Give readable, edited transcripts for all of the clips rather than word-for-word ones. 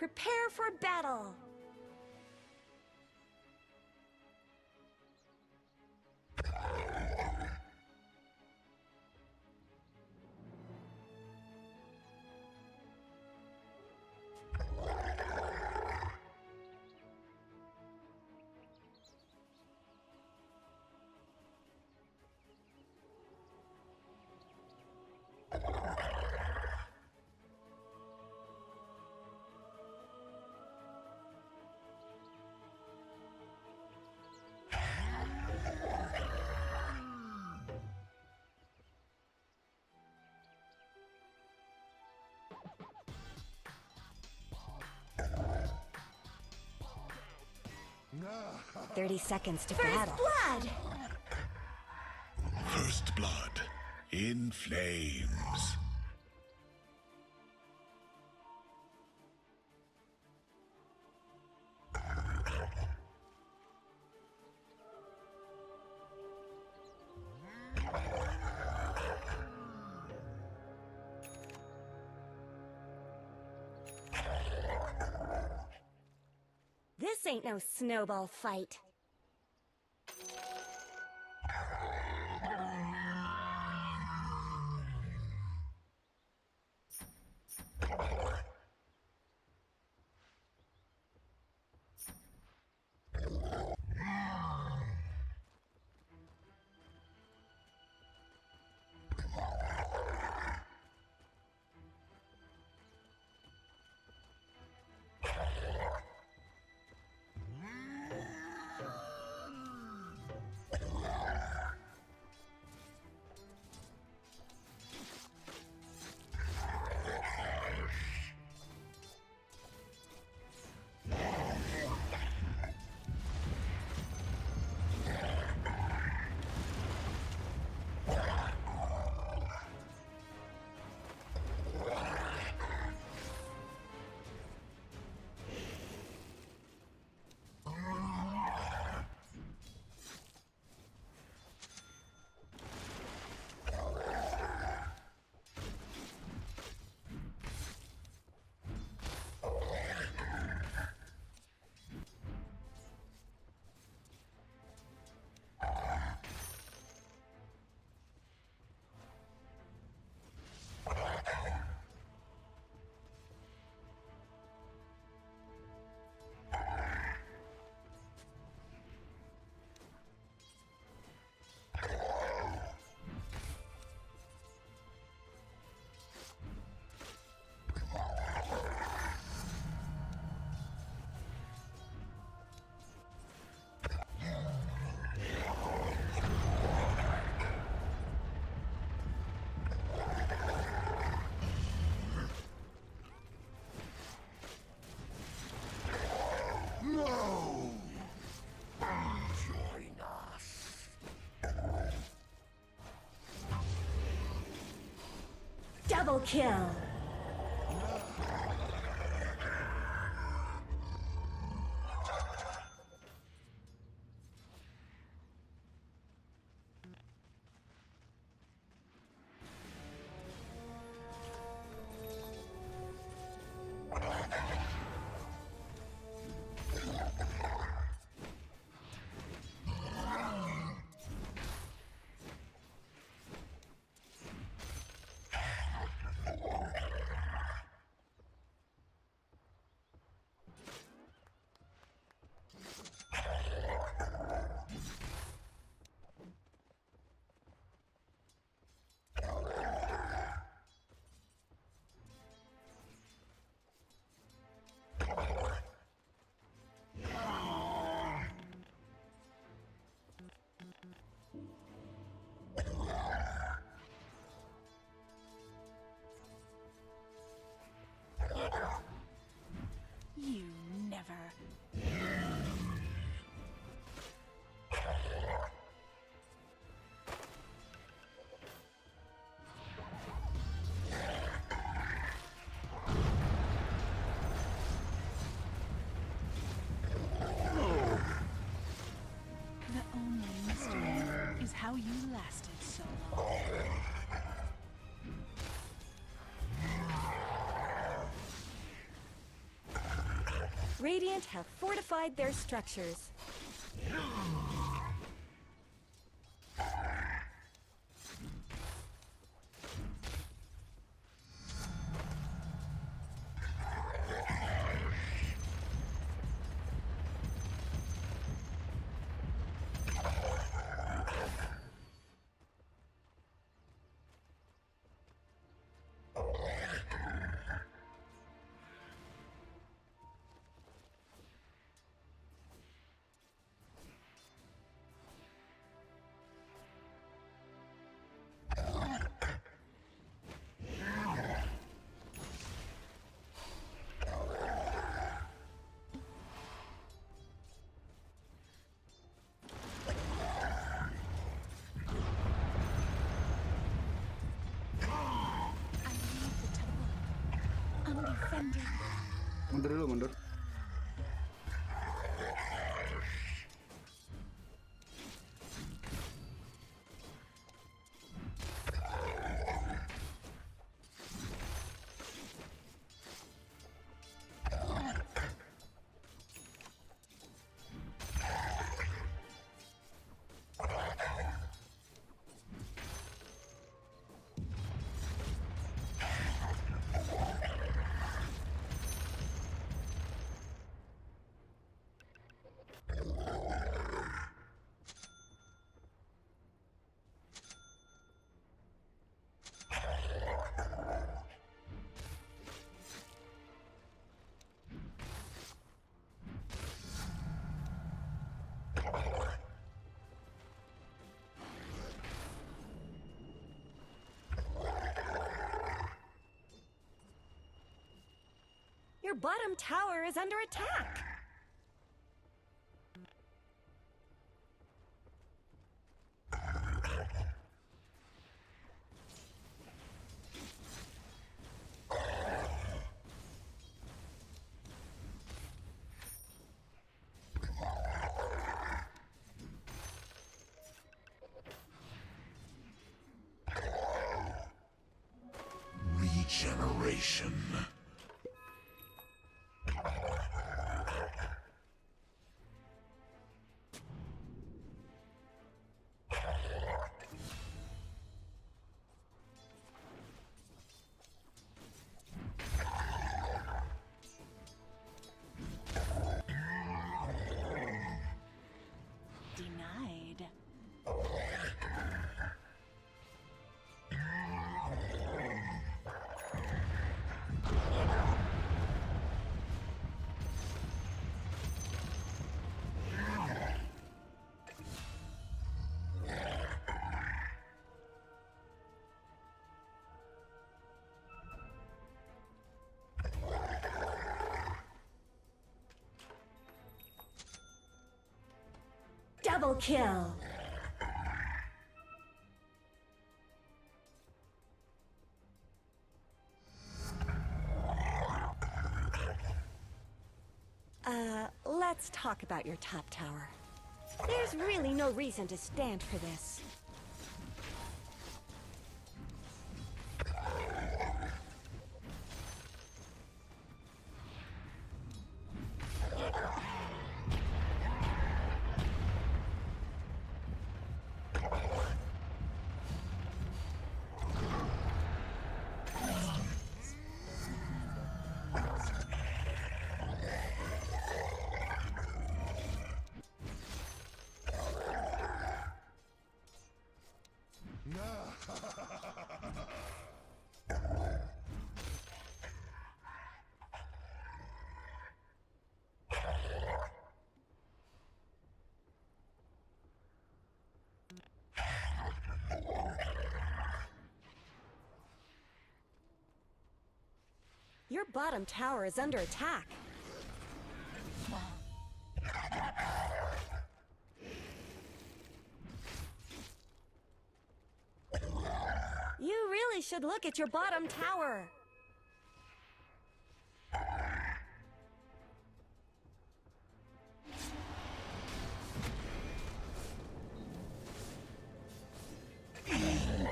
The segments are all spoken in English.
Prepare for battle! No. 30 seconds to battle. First blood! First blood in flames. This ain't no snowball fight. Double kill! You never. The only mystery is how you lasted so long. Radiant have fortified their structures. Undefended. Mundur dulu, mundur. Your bottom tower is under attack. Regeneration. Denied. Double kill. Let's talk about your top tower. There's really no reason to stand for this. Your bottom tower is under attack. You really should look at your bottom tower.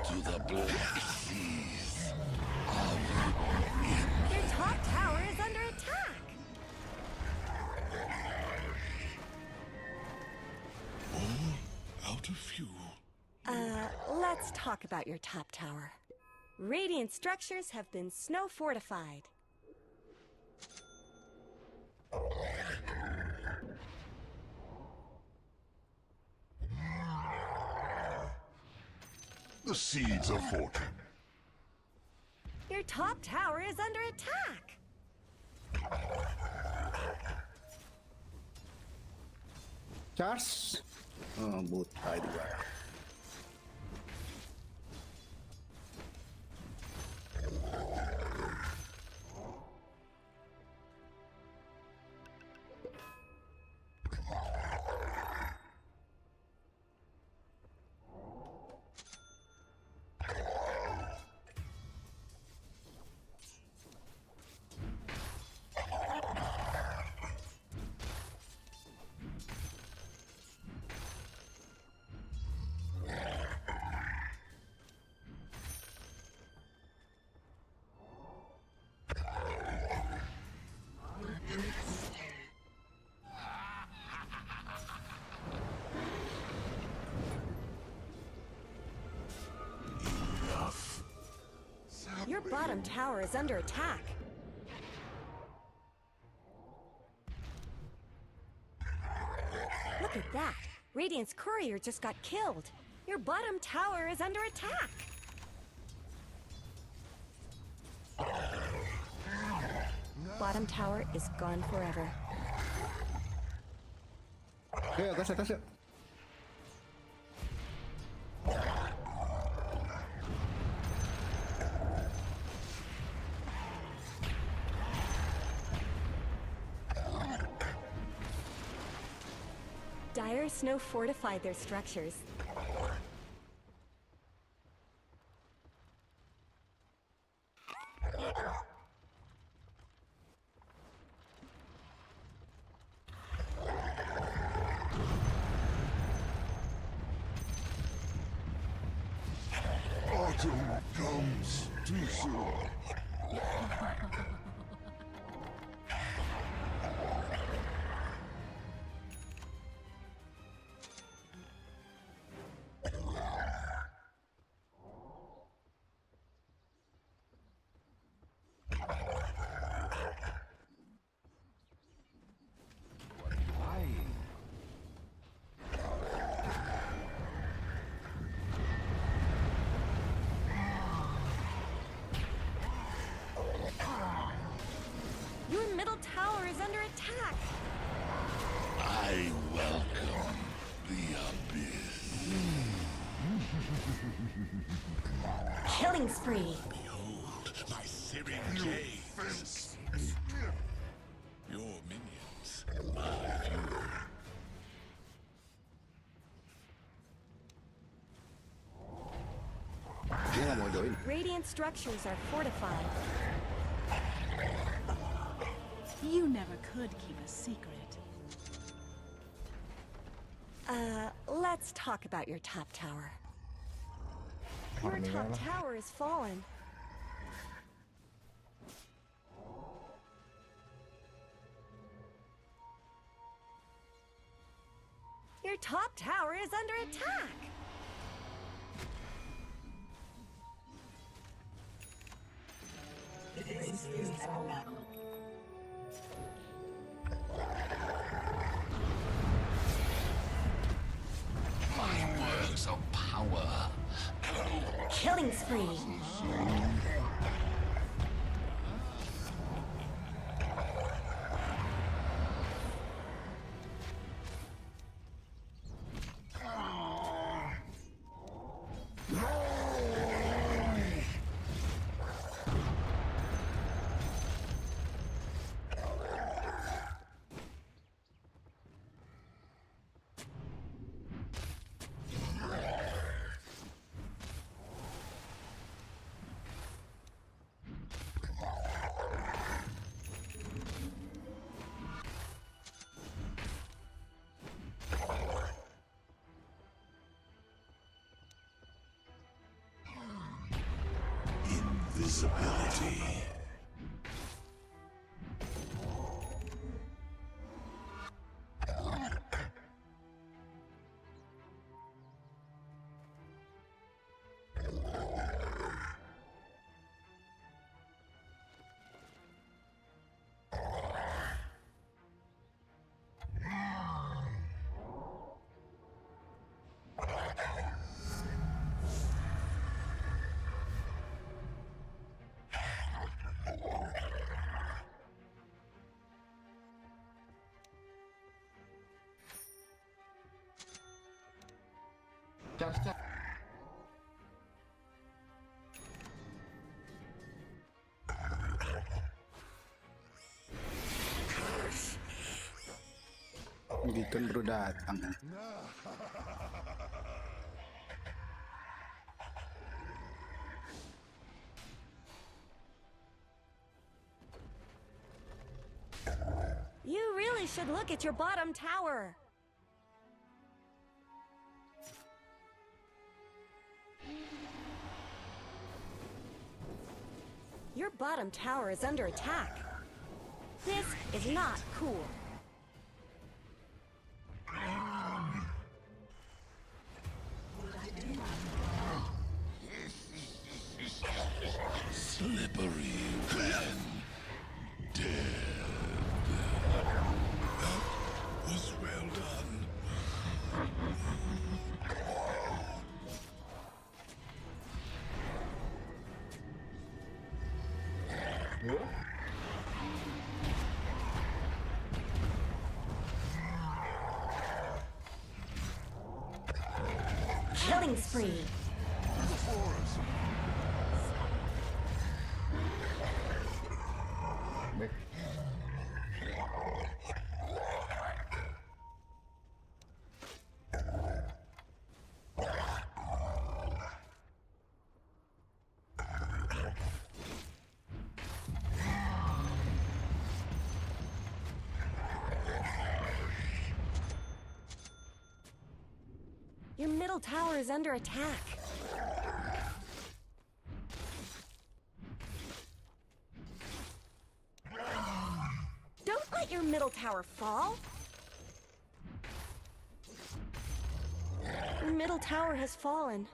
To the black seas. Your top tower is under attack. but a few. Let's talk about your top tower. Radiant structures have been snow fortified. The seeds of fortune. Your top tower is under attack. Charge. Oh, buta dua. Your bottom tower is under attack. Look at that. Radiant's courier just got killed. Your bottom tower is under attack. Bottom tower is gone forever. Ayo, atas yuk. Dire snow fortified their structures. Autumn comes too soon. Your middle tower is under attack. I welcome the abyss. Killing spree. Behold my searing gaze. Your minions, my fury. Dia nggak mau join. Radiant structures are fortified. You never could keep a secret. Let's talk about your top tower. Your top tower is fallen. Your top tower is under attack. Fireworks of power. Killing spree. Invisibility. charge. Deacon baru datang. You really should look at your bottom tower. Your bottom tower is under attack. This is not cool. Slippery when dead. That was well done. Killing spree. Back. Your middle tower is under attack. Don't let your middle tower fall. Your middle tower has fallen.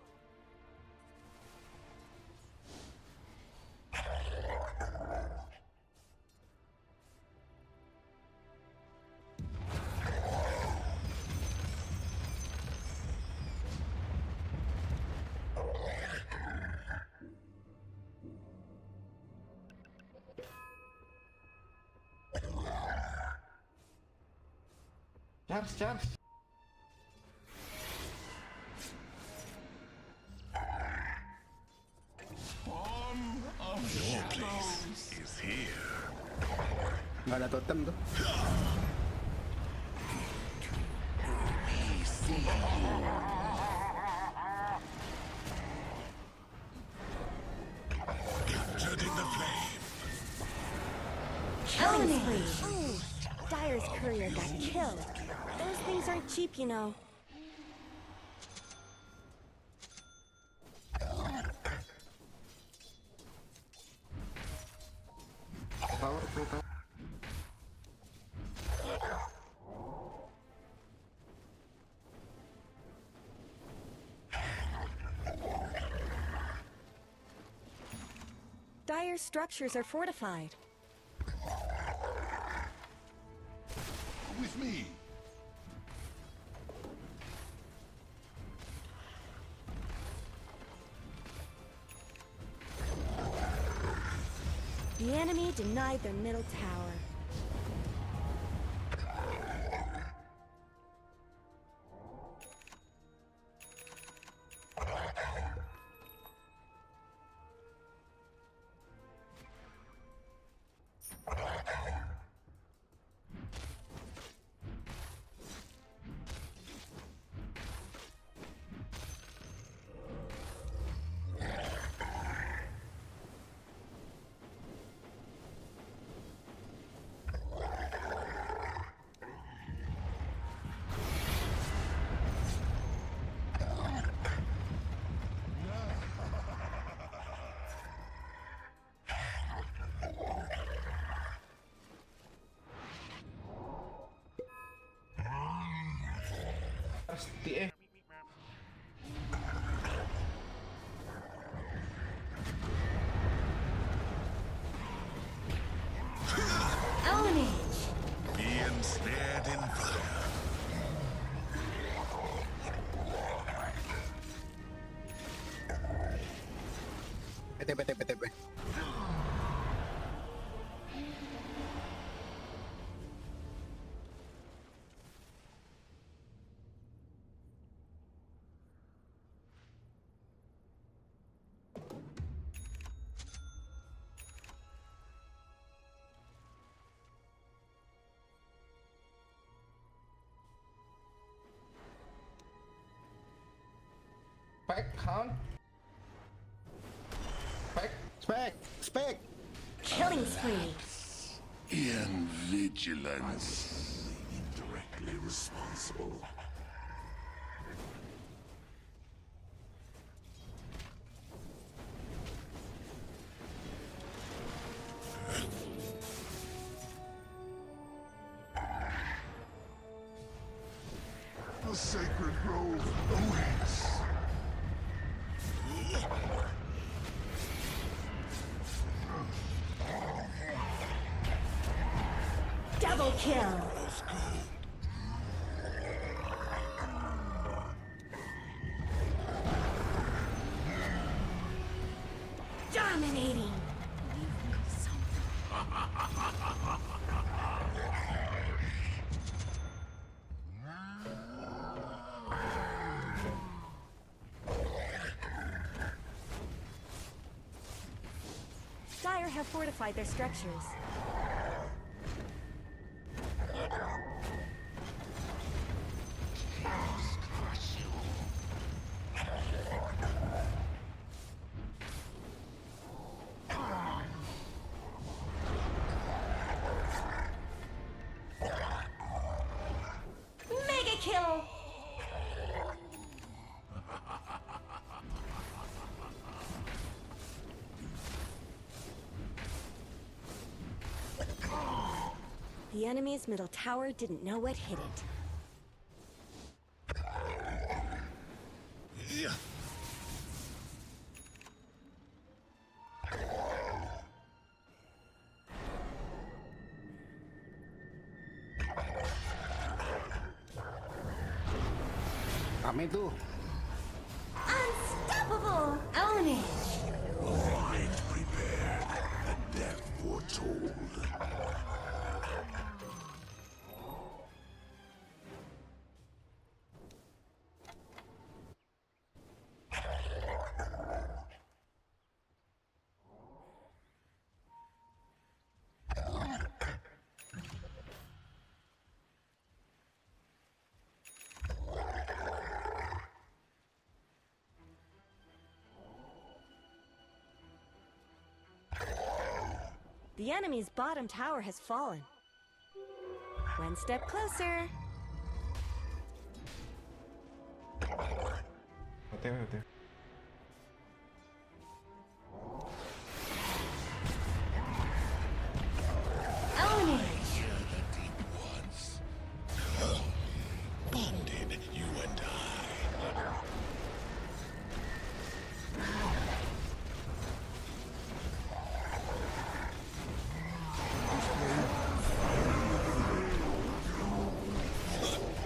Charge. Your place is here. Nggak ada totem tuh. Captured in the flame. Killing spree. Ooh, Dire's courier got killed. Those things aren't cheap, you know. Power, full power. Dire's structures are fortified. With me. The enemy denied their middle tower. Pasti Ownage! Be ensnared in fire. PTP. Spec, count. Spec. Spek, spek. Killing spree. In vigilance. Indirectly responsible. The sacred grove awaits. Double kill. Dominating. Dire have fortified their structures. Mega kill! The enemy's middle tower didn't know what hit it. Kami tuh. Unstoppable! Own it! Mind prepared, and death foretold. The enemy's bottom tower has fallen. One step closer. OTW, OTW. Own it! Bonded, you and I.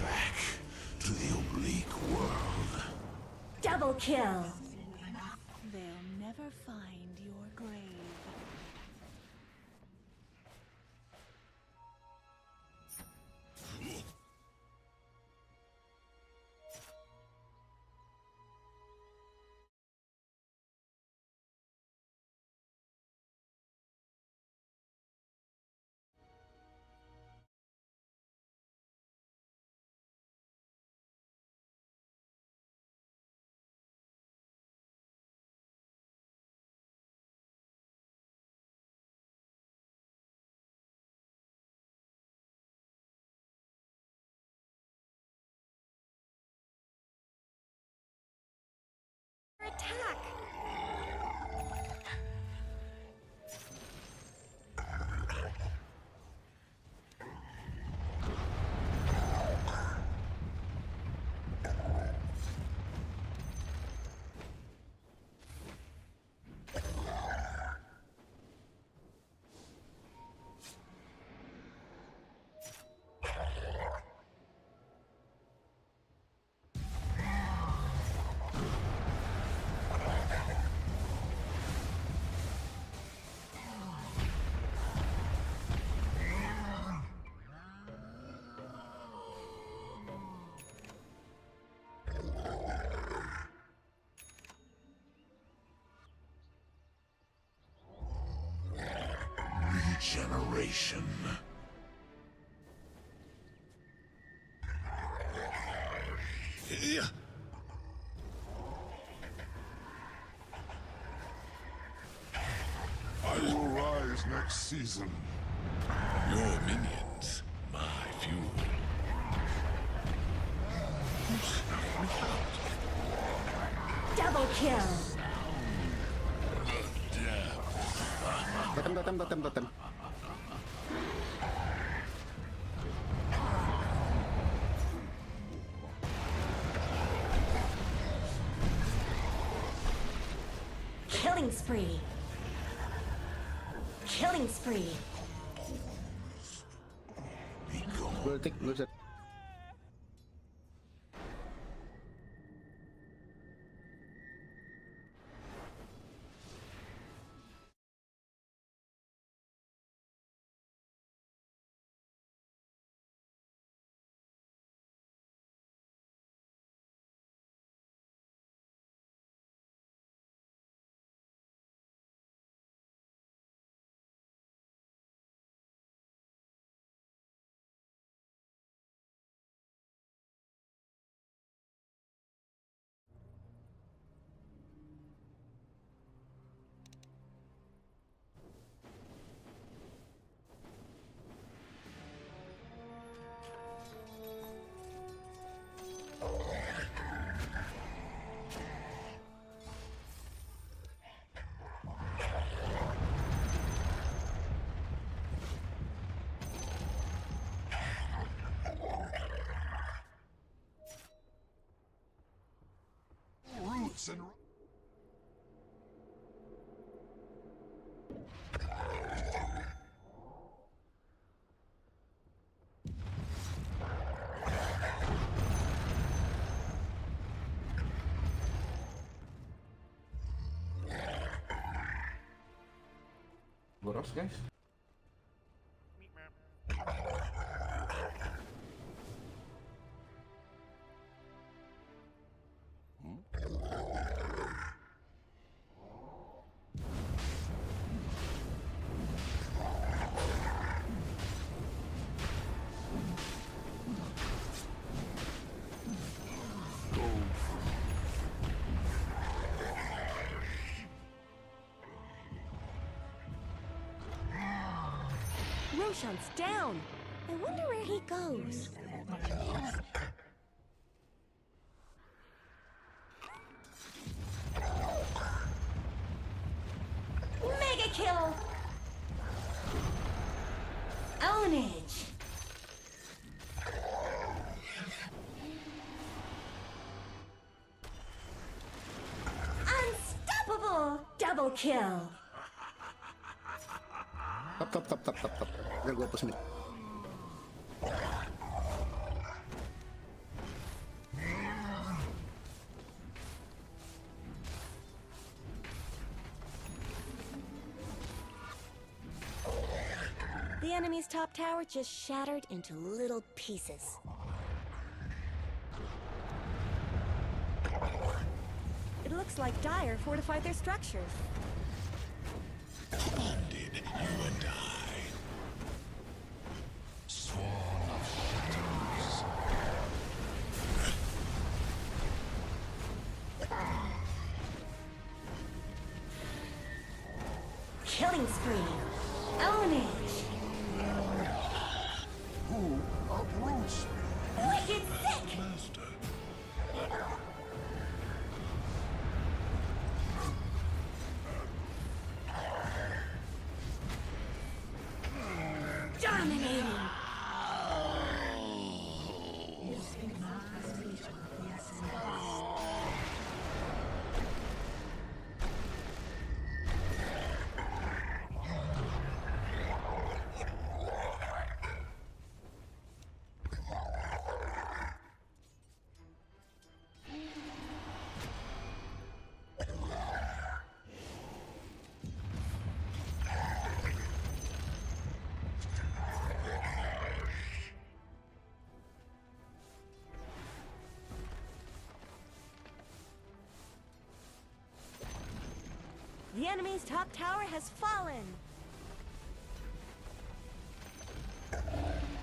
Back to the oblique world. Double kill! They'll never find your grave. Attack! Regeneration. season. Your minions, my fuel. You snuff me out. Double kill. Totem. Killing spree. Killing spree. Ultik, buset. Roots and Boros guys. Roshan's down. I wonder where he goes. Mega kill! Ownage! Unstoppable! Double kill! Top. Biar gua push mid. The enemy's top tower just shattered into little pieces. It looks like Dire fortified their structures. bonded, you and I. Sworn of shadows. Killing spree. Ownage. Who uproots me? Wicked sick. Master. Dominating. The enemy's top tower has fallen.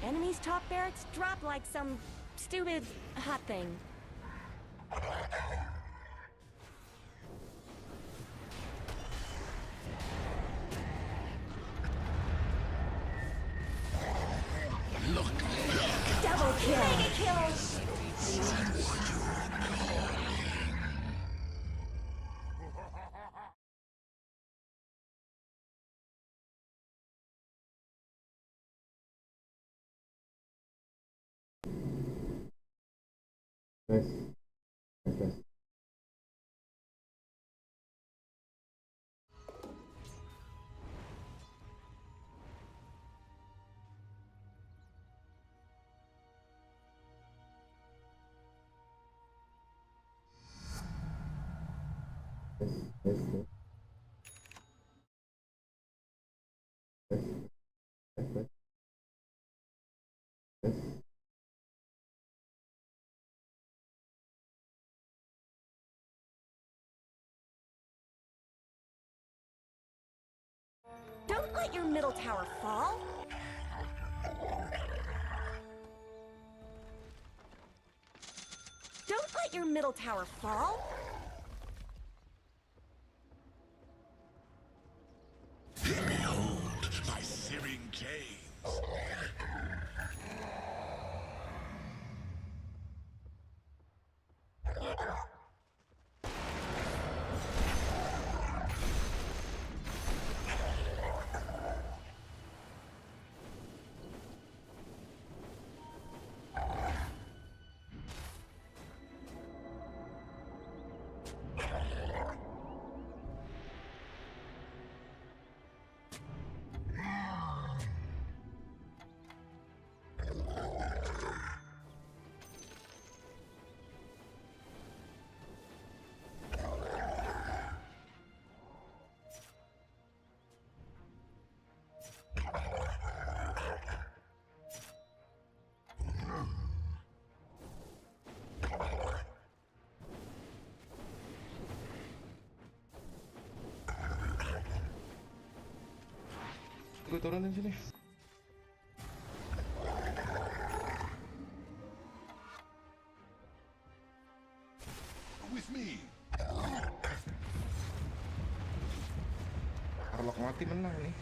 Enemy's top barracks drop like some stupid hot thing. kill! Mega kill! Nice. Nice. Don't let your middle tower fall! Don't let your middle tower fall! Behold my searing chains. Gue turunin sini. With me. Harlock mati menang nih.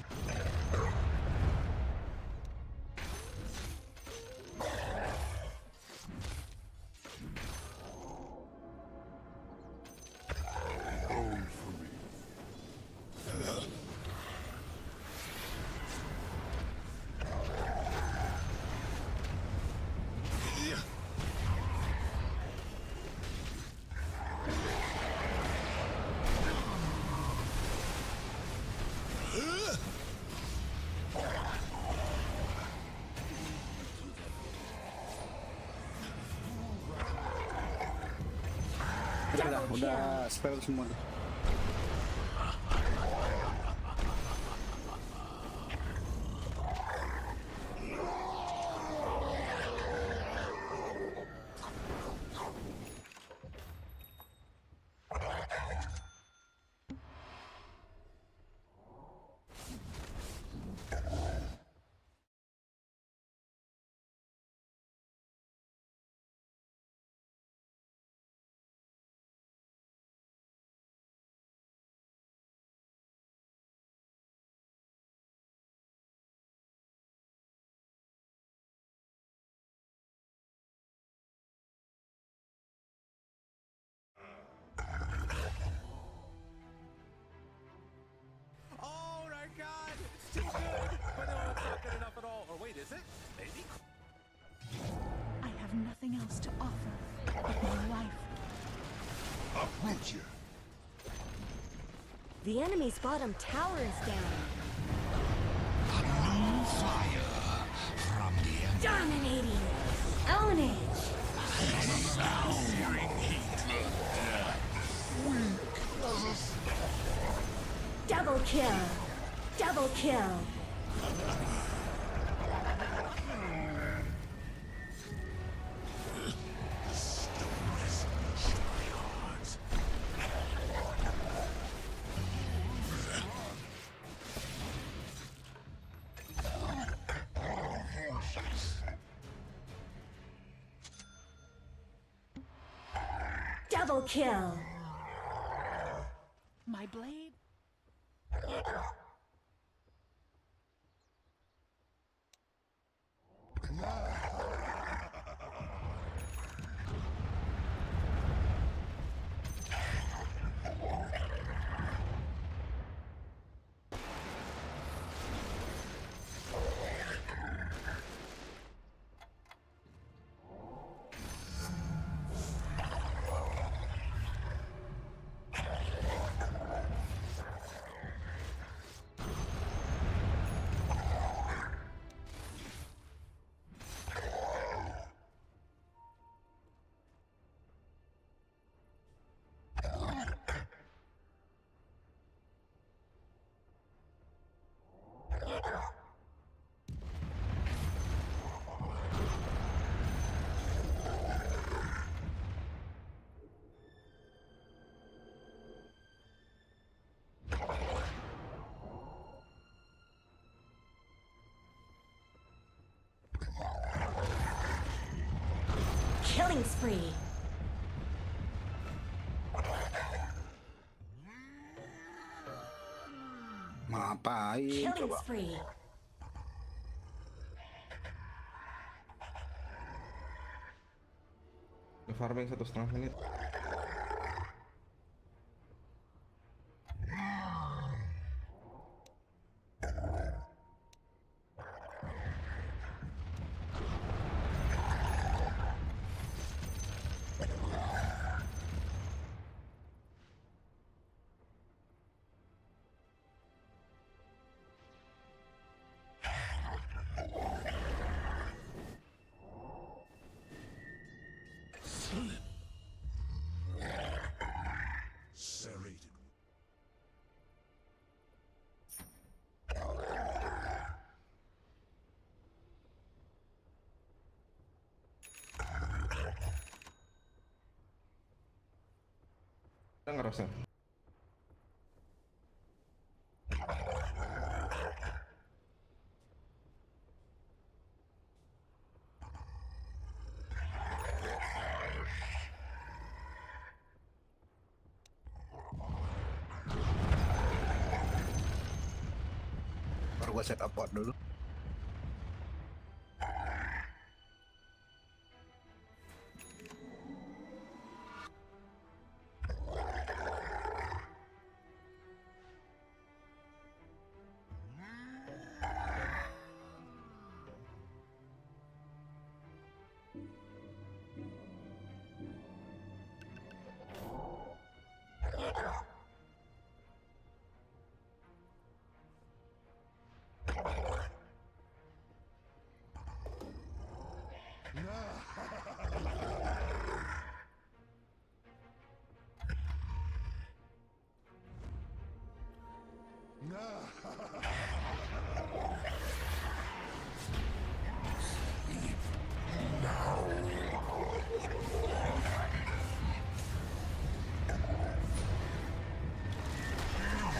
Udah spell semua. I have nothing else to offer but my life. Approach you. The enemy's bottom tower is down. Fire from the end. Dominating! Ownage! Searing heat. Double kill! Double kill! Double kill! My blade? Killing spree. Ngapain Killing coba? spree. Farming 1,5 menit. Serrated. Kita ngerasa. Baru gua set up bot dulu.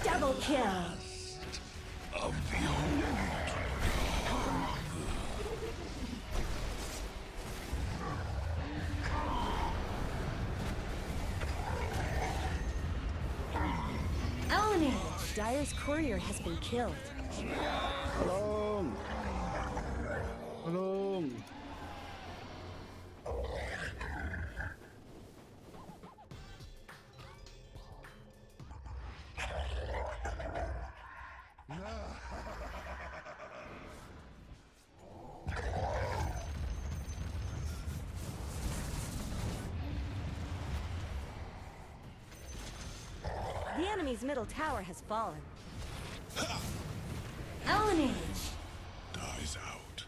Double kill. Of the old. Own it. Dire's courier has been killed. Tolong. Tolong. The enemy's middle tower has fallen. Ownage. Dies out.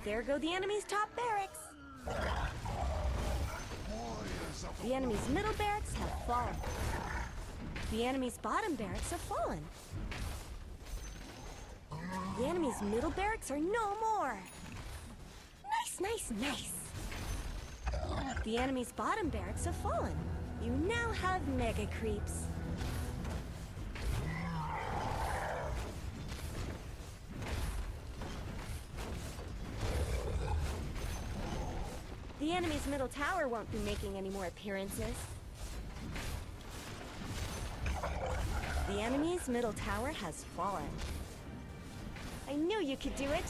There go the enemy's top barracks. The enemy's middle barracks have fallen. The enemy's bottom barracks have fallen. The enemy's middle barracks are no more. Nice, nice, nice. The enemy's bottom barracks have fallen. You now have mega creeps. The enemy's middle tower won't be making any more appearances. The enemy's middle tower has fallen. I knew you could do it.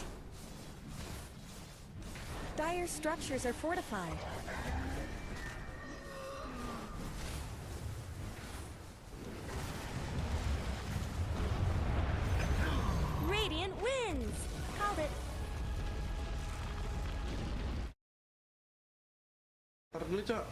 Dire structures are fortified. Radiant wins! Called it. Ntar dulu, Cok.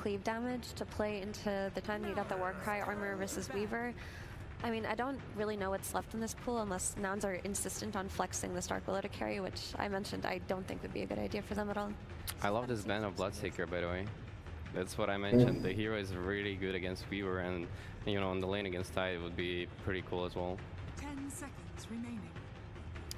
Cleave damage to play into the time you got the Warcry armor versus Weaver. I mean, I don't really know what's left in this pool unless Nouns are insistent on flexing the Stark Willow to carry, which I mentioned I don't think would be a good idea for them at all. I love this ban of Bloodseeker, by the way. That's what I mentioned. The hero is really good against Weaver, and you know, on the lane against Tide, it would be pretty cool as well. 10 seconds remaining.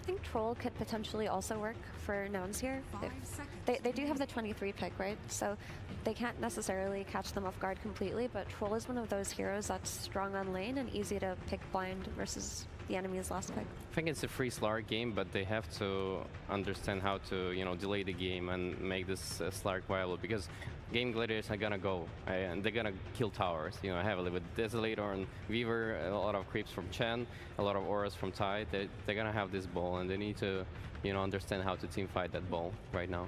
I think Troll could potentially also work for Nouns here. 5 If seconds. they do have the 23 pick, right? So they can't necessarily catch them off guard completely, but Troll is one of those heroes that's strong on lane and easy to pick blind versus the enemy's last pick. I think it's a free Slark game, but they have to understand how to, you know, delay the game and make this Slark viable, because game gladiators are gonna go and they're gonna kill towers, you know, heavily with Desolator and Weaver, a lot of creeps from Chen, a lot of auras from Tide. They're gonna have this ball, and they need to, you know, understand how to team fight that ball right now.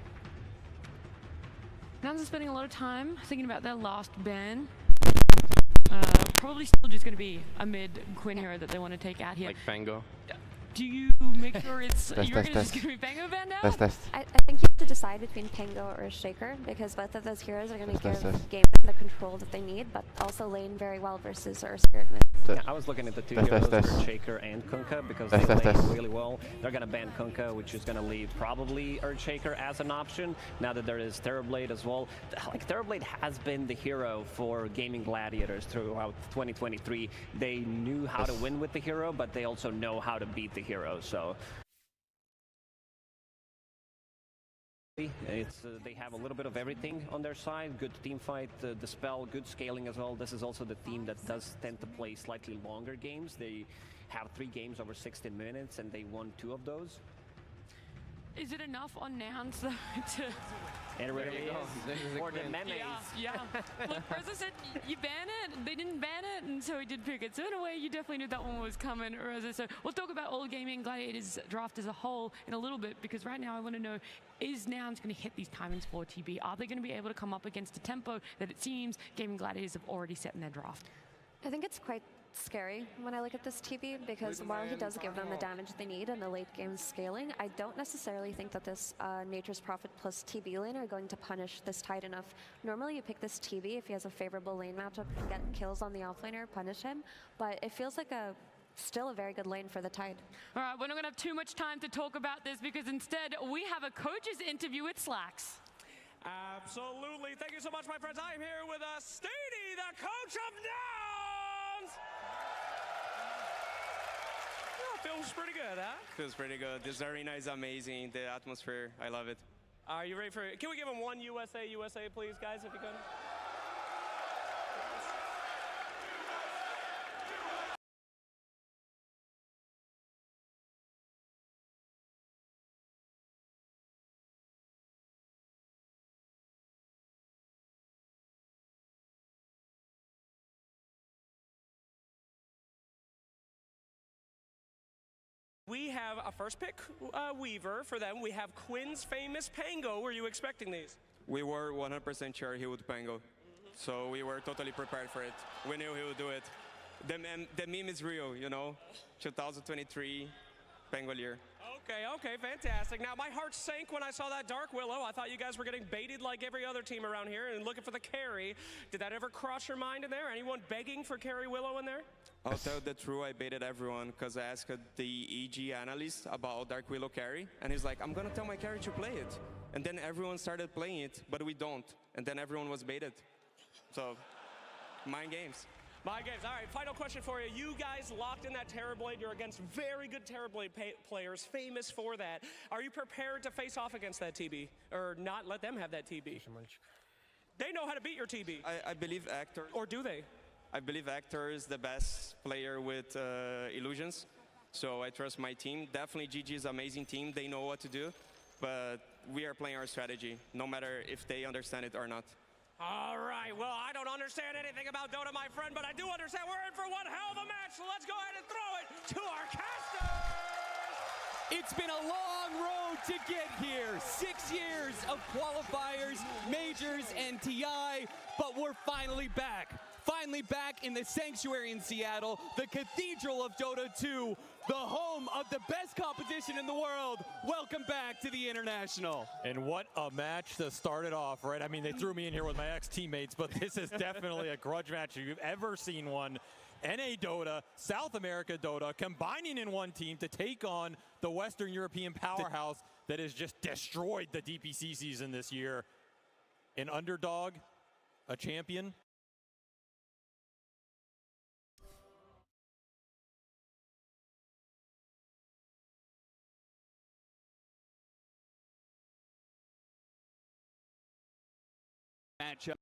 Nouns are spending a lot of time thinking about their last ban. Probably still just going to be a mid Quinn hero that they want to take out here. Like Pango. Do you make sure it's you reckon it's just going to be Pango ban now? I think you have to decide between Pango or Shaker, because both of those heroes are going to give game the control that they need, but also lane very well versus our Spirit mid. Yeah, I was looking at the two heroes, for Shaker and Kunkka, because they lane really well. They're going to ban Kunkka, which is going to leave probably Earthshaker as an option, now that there is Terrorblade as well. Like, Terrorblade has been the hero for gaming gladiators throughout 2023. They knew how to win with the hero, but they also know how to beat the hero, so... they have a little bit of everything on their side. Good team fight, the spell, good scaling as well. This is also the team that does tend to play slightly longer games. They have 3 games over 16 minutes, and they won 2 of those. Is it enough on Nouns though to... It really is. For the memes. Yeah. Look, Reza said you ban it. They didn't ban it, and so he did pick it. So in a way, you definitely knew that one was coming, Reza. So we'll talk about all gaming gladiators draft as a whole in a little bit, because right now I want to know, is Nouns going to hit these timings for TB? Are they going to be able to come up against a tempo that it seems gaming gladiators have already set in their draft? I think it's quite scary when I look at this TB, because while he does give them the damage they need in the late game scaling, I don't necessarily think that this Nature's Prophet plus TB lane are going to punish this Tide enough. Normally you pick this TB if he has a favorable lane matchup and get kills on the offlaner, punish him, but it feels like still a very good lane for the Tide. All right, we're not going to have too much time to talk about this, because instead we have a coach's interview with Slacks. Absolutely. Thank you so much, my friends. I'm here with Steedy, the coach of Nouns. Feels pretty good, huh? Feels pretty good. This arena is amazing. The atmosphere, I love it. Are you ready for it? Can we give him one USA, please, guys, if you could? We have a first pick Weaver for them. We have Quinn's famous Pango. Were you expecting these? We were 100% sure he would Pango. So we were totally prepared for it. We knew he would do it. The meme is real, you know? 2023 Pangolier. Okay, fantastic. Now, my heart sank when I saw that Dark Willow. I thought you guys were getting baited like every other team around here and looking for the carry. Did that ever cross your mind in there? Anyone begging for carry Willow in there? I'll tell the truth, I baited everyone because I asked the EG analyst about Dark Willow carry, and he's like, I'm gonna tell my carry to play it. And then everyone started playing it, but we don't. And then everyone was baited. So, mind games. Mind games. All right, final question for you. You guys locked in that Terrorblade. You're against very good Terrorblade players, famous for that. Are you prepared to face off against that TB? Or not let them have that TB? They know how to beat your TB. I believe Actor. Or do they? I believe Actor is the best player with illusions. So I trust my team. Definitely GG is an amazing team. They know what to do. But we are playing our strategy, no matter if they understand it or not. All right, well, I don't understand anything about Dota, my friend, but I do understand we're in for one hell of a match, so let's go ahead and throw it to our casters! It's been a long road to get here. 6 years of qualifiers, majors, and TI, but we're finally back. Finally back in the Sanctuary in Seattle, the Cathedral of Dota 2, the home of the best competition in the world. Welcome back to the International. And what a match to start it off, right? I mean, they threw me in here with my ex-teammates, but this is definitely a grudge match if you've ever seen one. NA Dota, South America Dota, combining in one team to take on the Western European powerhouse that has just destroyed the DPC season this year. An underdog a champion. Matchup.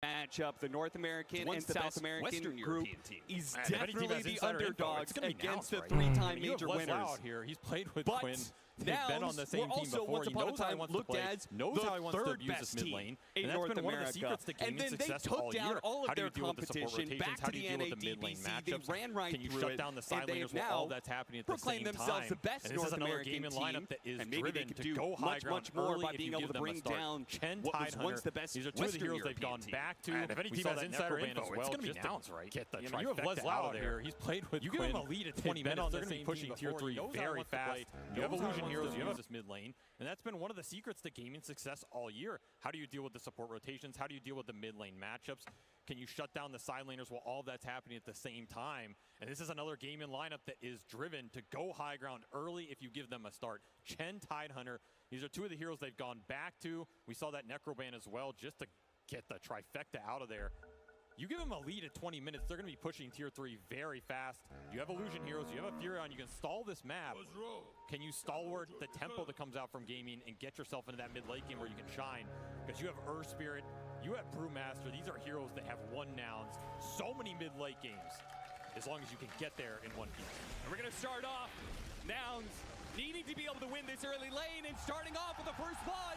Matchup, the North American and South American group is definitely the underdogs against the three-time major winners. Here. He's played with but Quinn. They've been on the same team also before. once He upon knows a how he time wants to looked play, as knows the how he wants to third abuse best this mid team lane, in and that's North been one of the America. secrets to And gaming then they success took all down year. all How of do their you deal with the support competition rotations? back How to do you the deal with the mid lane NADBC. They matchups? ran right Can you through shut it, down the and side they laners have while all now that's happening at the proclaimed same themselves time? the best And this North is another American gaming lineup team, that is and maybe they driven could to do go high much ground more early by if being you able give to them a bring start. down Chen, what was Tidehunter, once the best these are two of the Western heroes they've European gone team. back to. And if any We team saw has that insider Necro ban info, as it's well. gonna be Just to Nouns, right? Get the You know, you have trifecta Les out Lau of there. there. He's played with You give Quinn. him a lead at They've 20 been minutes, on they're the gonna be same pushing team tier before. 3 He knows how he very wants to fast. play. Knows You have how he illusion wants heroes. to You do have it. this mid lane, and that's been one of the secrets to gaming success all year. How do you deal with the support rotations? How do you deal with the mid lane matchups? Can you shut down the side laners while all that's happening at the same time? And this is another gaming lineup that is driven to go high ground early if you give them a start. Chen, Tidehunter, these are two of the heroes they've gone back to. We saw that Necro ban as well, just to get the trifecta out of there. You give them a lead at 20 minutes, they're going to be pushing tier 3 very fast. You have illusion heroes, you have a Furion, you can stall this map. Can you stalwart the tempo that comes out from gaming and get yourself into that mid late game where you can shine? Because you have Earth Spirit, you have Brewmaster, these are heroes that have won Nouns so many mid late games, as long as you can get there in one piece. And we're going to start off Nouns needing to be able to win this early lane, and starting off with the first blood.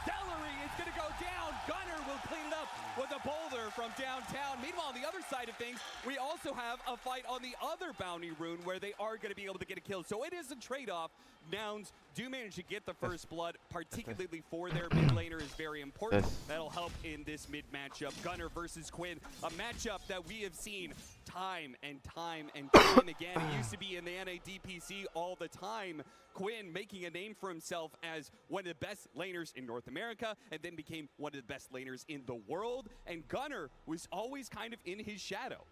Celery is going to go down. Gunner will clean it up with a boulder from downtown. Meanwhile, on the other side of things, we also have a fight on the other bounty rune where they are going to be able to get a kill. So it is a trade-off. Nouns do manage to get the first blood, particularly for their mid laner is very important. That'll help in this mid matchup. Gunner versus Quinn, a matchup that we have seen time and time again. It used to be in the NADPC all the time. Quinn making a name for himself as one of the best laners in North America, and then became one of the best laners in the world. And Gunner was always kind of in his shadow.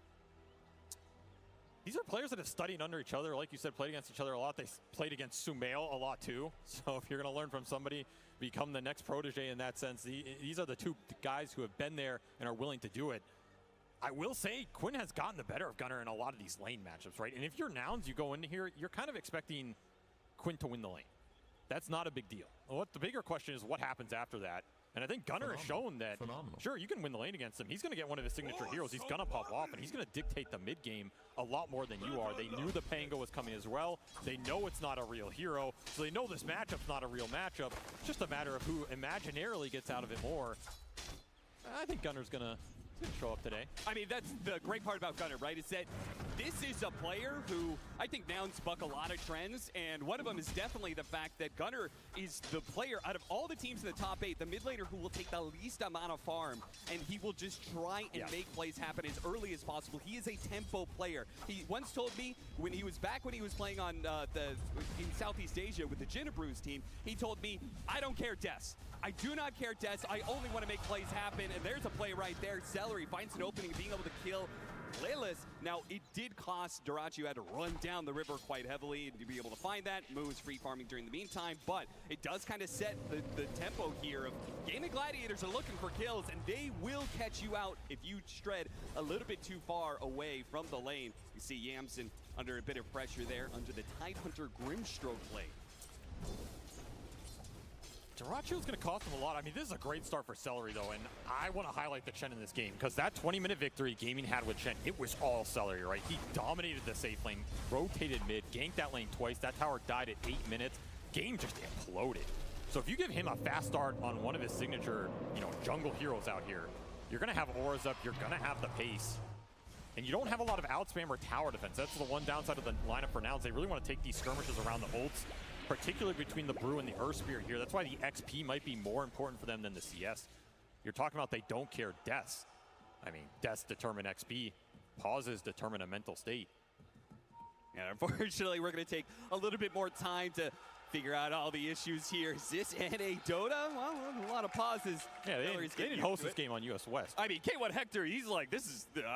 These are players that have studied under each other. Like you said, played against each other a lot. They played against Sumail a lot too. So if you're going to learn from somebody, become the next protege in that sense. These are the two guys who have been there and are willing to do it. I will say Quinn has gotten the better of Gunner in a lot of these lane matchups, right? And if you're Nouns, you go into here, you're kind of expecting Quinn to win the lane. That's not a big deal. What the bigger question is what happens after that. And I think Gunner has shown that, sure, you can win the lane against him. He's going to get one of his signature heroes. He's going to pop off, and he's going to dictate the mid game a lot more than you are. They knew the Pango was coming as well. They know it's not a real hero, so they know this matchup's not a real matchup. It's just a matter of who imaginarily gets out of it more. I think Gunner's going to show up today. I mean, that's the great part about Gunner, right? Is that this is a player who I think Nouns buck a lot of trends, and one of them is definitely the fact that Gunner is the player out of all the teams in the top 8, the mid laner who will take the least amount of farm, and he will just try and make plays happen as early as possible. He is a tempo player. He once told me when he was playing on in Southeast Asia with the Jinnabrews team, he told me, I don't care deaths. I do not care deaths. I only want to make plays happen, and there's a play right there. Celery finds an opening, being able to kill Lilith. Now, it did cost Dorachi, who had to run down the river quite heavily to be able to find that. Moves free farming during the meantime, but it does kind of set the tempo here of Gaming Gladiators are looking for kills, and they will catch you out if you tread a little bit too far away from the lane. You see Yamson under a bit of pressure there, under the Tidehunter Grimstroke lane. Dorachi is going to cost him a lot. I mean, this is a great start for Celery, though, and I want to highlight the Chen in this game, because that 20-minute victory Gaming had with Chen, it was all Celery, right? He dominated the safe lane, rotated mid, ganked that lane twice. That tower died at 8 minutes. Game just imploded. So if you give him a fast start on one of his signature, jungle heroes out here, you're going to have auras up, you're going to have the pace. And you don't have a lot of outspam or tower defense. That's the one downside of the lineup for Nouns. They really want to take these skirmishes around the ults, particularly between the Brew and the Earth Spirit here. That's why the XP might be more important for them than the CS. You're talking about they don't care deaths. I mean, deaths determine XP. Pauses determine a mental state. And unfortunately, we're going to take a little bit more time to figure out all the issues here. Is this NA Dota? Well, a lot of pauses. Yeah, they didn't host this game on US West. I mean, K1 Hector, he's like,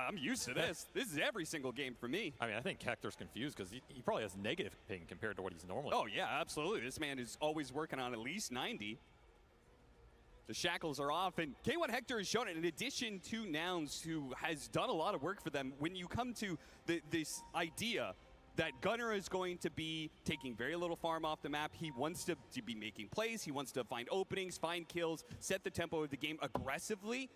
I'm used to this. This is every single game for me. I mean, I think Hector's confused because he probably has negative ping compared to what he's normally. Oh, yeah, absolutely. This man is always working on at least 90. The shackles are off, and K1 Hector has shown it in addition to Nouns, who has done a lot of work for them. When you come to this idea that Gunnar is going to be taking very little farm off the map, he wants to be making plays, he wants to find openings, find kills, set the tempo of the game aggressively.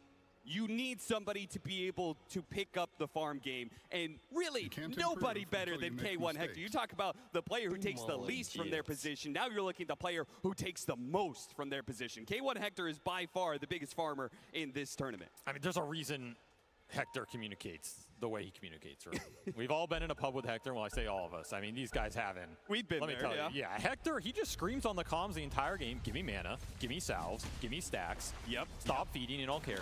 You need somebody to be able to pick up the farm game, and really nobody better than K1 Hector. You talk about the player who takes the least from their position. Now you're looking at the player who takes the most from their position. K1 Hector is by far the biggest farmer in this tournament. I mean, there's a reason Hector communicates the way he communicates. Right? We've all been in a pub with Hector. Well, I say all of us. I mean, these guys haven't. We've been Let me tell you. Yeah, Hector, he just screams on the comms the entire game. Give me mana. Give me salves. Give me stacks. Yep. Stop feeding and I'll carry.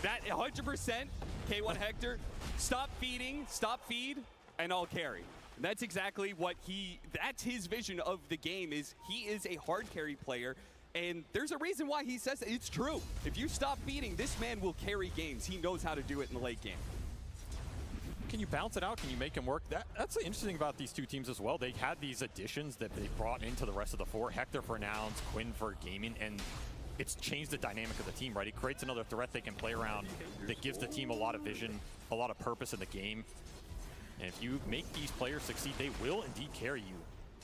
That 100% K1 Hector. Stop feeding, stop feed, and I'll carry. And that's exactly what that's his vision of the game. Is he is a hard carry player. And there's a reason why he says it. It's true. If you stop feeding, this man will carry games. He knows how to do it in the late game. Can you bounce it out? Can you make him work? That's the interesting about these two teams as well. They had these additions that they brought into the rest of the four. Hector for Nouns, Quinn for Gaming, and it's changed the dynamic of the team, right? It creates another threat they can play around that gives the team a lot of vision, a lot of purpose in the game. And if you make these players succeed, they will indeed carry you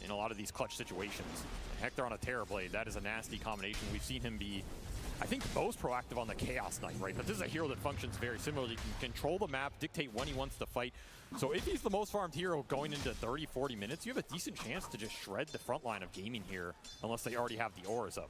in a lot of these clutch situations. And Hector on a Terrorblade, that is a nasty combination. We've seen him be, I think, most proactive on the Chaos Knight, right? But this is a hero that functions very similarly. He can control the map, dictate when he wants to fight. So if he's the most farmed hero going into 30, 40 minutes, you have a decent chance to just shred the front line of Gaming here, unless they already have the auras up.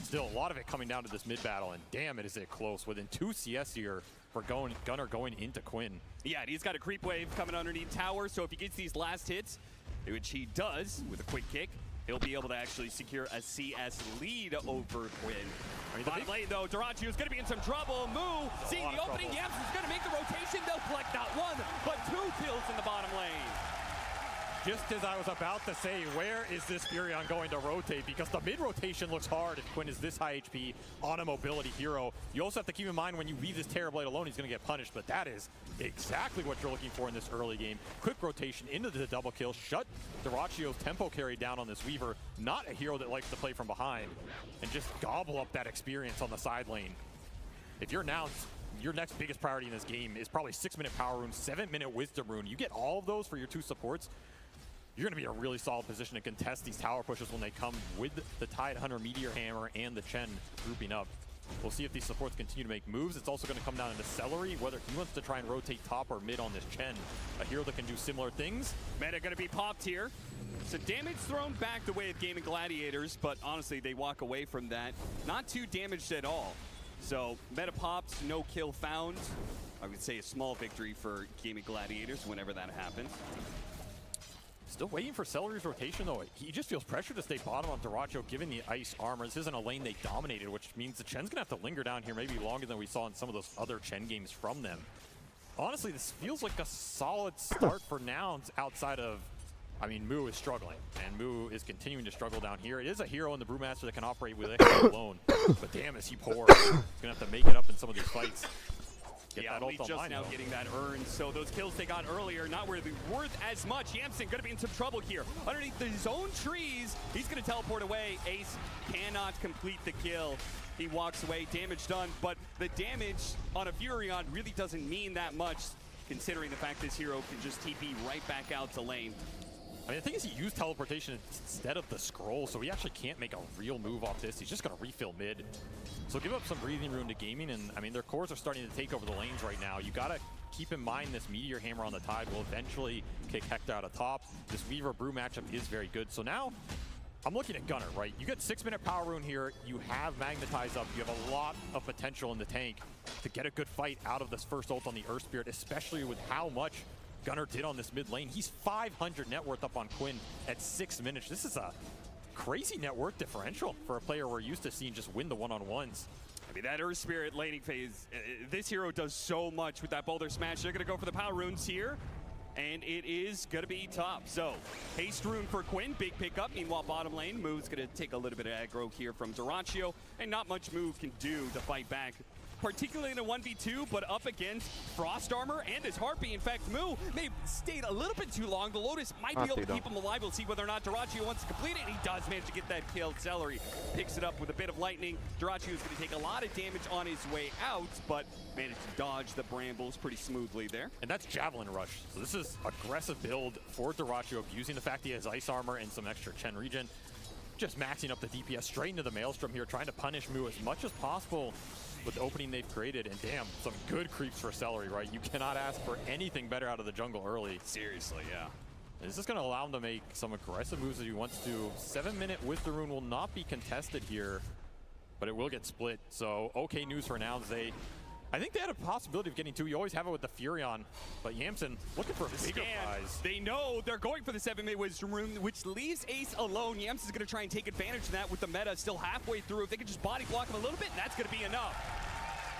Still, a lot of it coming down to this mid battle, and damn it is it close. Within 2 CS here for Gunnar going into Quinn. Yeah, and he's got a creep wave coming underneath tower, so if he gets these last hits, which he does with a quick kick, he'll be able to actually secure a CS lead over Quinn. Bottom lane though, Durantio's gonna be in some trouble. Moo, seeing the opening, Yamson's gonna make the rotation. They'll collect not one, but 2 kills in the bottom lane. Just as I was about to say, where is this Furion going to rotate? Because the mid rotation looks hard if Quinn is this high HP on a mobility hero. You also have to keep in mind when you leave this Terrorblade alone, he's going to get punished, but that is exactly what you're looking for in this early game. Quick rotation into the double kill, shut Durantio's tempo carry down on this Weaver. Not a hero that likes to play from behind, and just gobble up that experience on the side lane. If you're Nouns, your next biggest priority in this game is probably 6-minute power rune, 7-minute wisdom rune. You get all of those for your 2 supports, you're going to be in a really solid position to contest these tower pushes when they come with the Tide Hunter Meteor Hammer and the Chen grouping up. We'll see if these supports continue to make moves. It's also going to come down to Celery, whether he wants to try and rotate top or mid on this Chen. A hero that can do similar things. Meta going to be popped here. So damage thrown back the way of Gaming Gladiators, but honestly, they walk away from that. Not too damaged at all. So meta popped, no kill found. I would say a small victory for Gaming Gladiators whenever that happens. Still waiting for Celery's rotation, though. He just feels pressure to stay bottom on Durantio, given the ice armor. This isn't a lane they dominated, which means the Chen's going to have to linger down here maybe longer than we saw in some of those other Chen games from them. Honestly, this feels like a solid start for Nouns outside of, I mean, Moo is struggling, and Moo is continuing to struggle down here. It is a hero in the Brewmaster that can operate with it alone, but damn, is he poor. He's going to have to make it up in some of these fights. Yeah, only just now getting that earned. So those kills they got earlier, not really worth as much. Yamson going to be in some trouble here. Underneath his own trees, he's going to teleport away. Ace cannot complete the kill. He walks away, damage done, but the damage on a Furion really doesn't mean that much, considering the fact this hero can just TP right back out to lane. I mean, the thing is he used teleportation instead of the scroll, so he actually can't make a real move off this. He's just going to refill mid. So give up some breathing room to Gaming, and I mean, their cores are starting to take over the lanes right now. You got to keep in mind this Meteor Hammer on the Tide will eventually kick Hector out of top. This Weaver Brew matchup is very good. So now, I'm looking at Gunnar, right? You get 6-minute power rune here. You have Magnetize up. You have a lot of potential in the tank to get a good fight out of this first ult on the Earth Spirit, especially with how much Gunnar did on this mid lane. He's 500 net worth up on Quinn at 6 minutes. This is a crazy net worth differential for a player we're used to seeing just win the one-on-ones. I mean, that Earth Spirit laning phase, this hero does so much with that Boulder Smash. They're going to go for the power runes here. and it is going to be top. So, haste rune for Quinn, big pickup. Meanwhile, bottom lane, Moo's going to take a little bit of aggro here from Duraccio, and not much Moo can do to fight back, particularly in a 1v2, but up against Frost Armor and his Harpy. In fact, Moo may have stayed a little bit too long. The Lotus might be able to keep him alive. We'll see whether or not Duraccio wants to complete it, and he does manage to get that kill. Celery picks it up with a bit of lightning. Duraccio is going to take a lot of damage on his way out, but managed to dodge the brambles pretty smoothly there. And that's Javelin Rush. So this is aggressive build for Duraccio, using the fact he has Ice Armor and some extra Chen regen. Just maxing up the DPS straight into the Maelstrom here, trying to punish Moo as much as possible with the opening they've created. And damn, some good creeps for Celery, right? You cannot ask for anything better out of the jungle early. Seriously, yeah. This is going to allow him to make some aggressive moves that he wants to. 7-minute Wither Rune will not be contested here, but it will get split. So, okay news for Nouns. I think they had a possibility of getting 2. You always have it with the Furion, but Yamson looking for a bigger prize. They know they're going for the 7-minute Wisdom Rune, which leaves Ace alone. Yamson's going to try and take advantage of that with the meta still halfway through. If they can just body block him a little bit, that's going to be enough.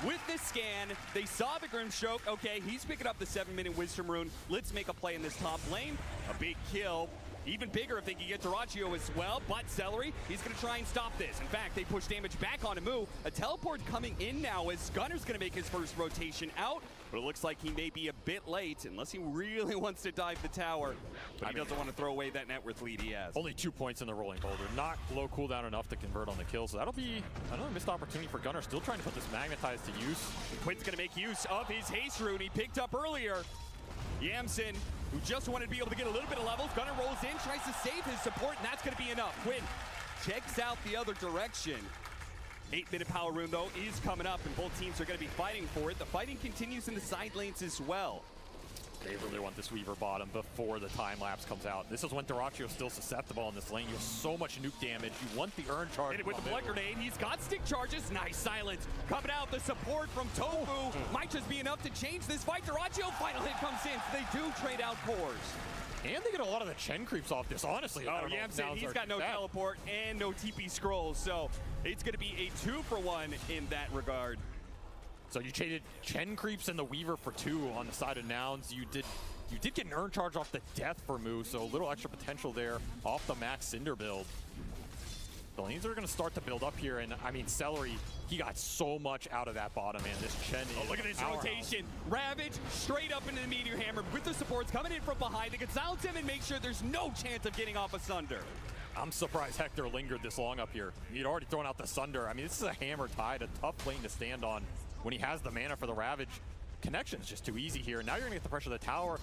With this scan, they saw the Grimstroke. Okay, he's picking up the 7-minute Wisdom Rune. Let's make a play in this top lane. A big kill. Even bigger if they can get Duraccio as well, but Celery, he's going to try and stop this. In fact, they push damage back onto Moo. A teleport coming in now as Gunner's going to make his first rotation out, but it looks like he may be a bit late unless he really wants to dive the tower. But he doesn't want to throw away that net worth lead he has. Only 2 points in the rolling boulder. Not low cooldown enough to convert on the kill, so that'll be another missed opportunity for Gunner. Still trying to put this Magnetize to use. Quinn's going to make use of his haste rune he picked up earlier. Yamson, who just wanted to be able to get a little bit of levels. Gunner rolls in, tries to save his support, and that's going to be enough. Quinn checks out the other direction. 8-minute power rune, though, is coming up, and both teams are going to be fighting for it. The fighting continues in the side lanes as well. They really want this Weaver bottom before the time lapse comes out. This is when Duraccio is still susceptible in this lane. You have so much nuke damage. You want the urn charge. Hit it with the blood grenade. He's got stick charges. Nice silence. Coming out, the support from Tofu might just be enough to change this fight. Duraccio, final hit comes in. So they do trade out cores. And they get a lot of the Chen creeps off this, honestly. Oh, Yamson, he's got no teleport and no TP scrolls. So it's going to be a 2-for-1 in that regard. So you traded Chen creeps and the Weaver for 2 on the side of Nouns. You did get an urn charge off the death for Moo, so a little extra potential there off the Max Cinder build. The lanes are going to start to build up here, and I mean, Celery, he got so much out of that bottom, man. This Chen is look at this rotation. Ravage straight up into the Meteor Hammer with the supports coming in from behind. They can silence him and make sure there's no chance of getting off a Sunder. I'm surprised Hector lingered this long up here. He'd already thrown out the Sunder. I mean, this is a Hammer Tide, a tough lane to stand on when he has the mana for the Ravage. Connection's just too easy here. Now you're gonna get the pressure of the tower.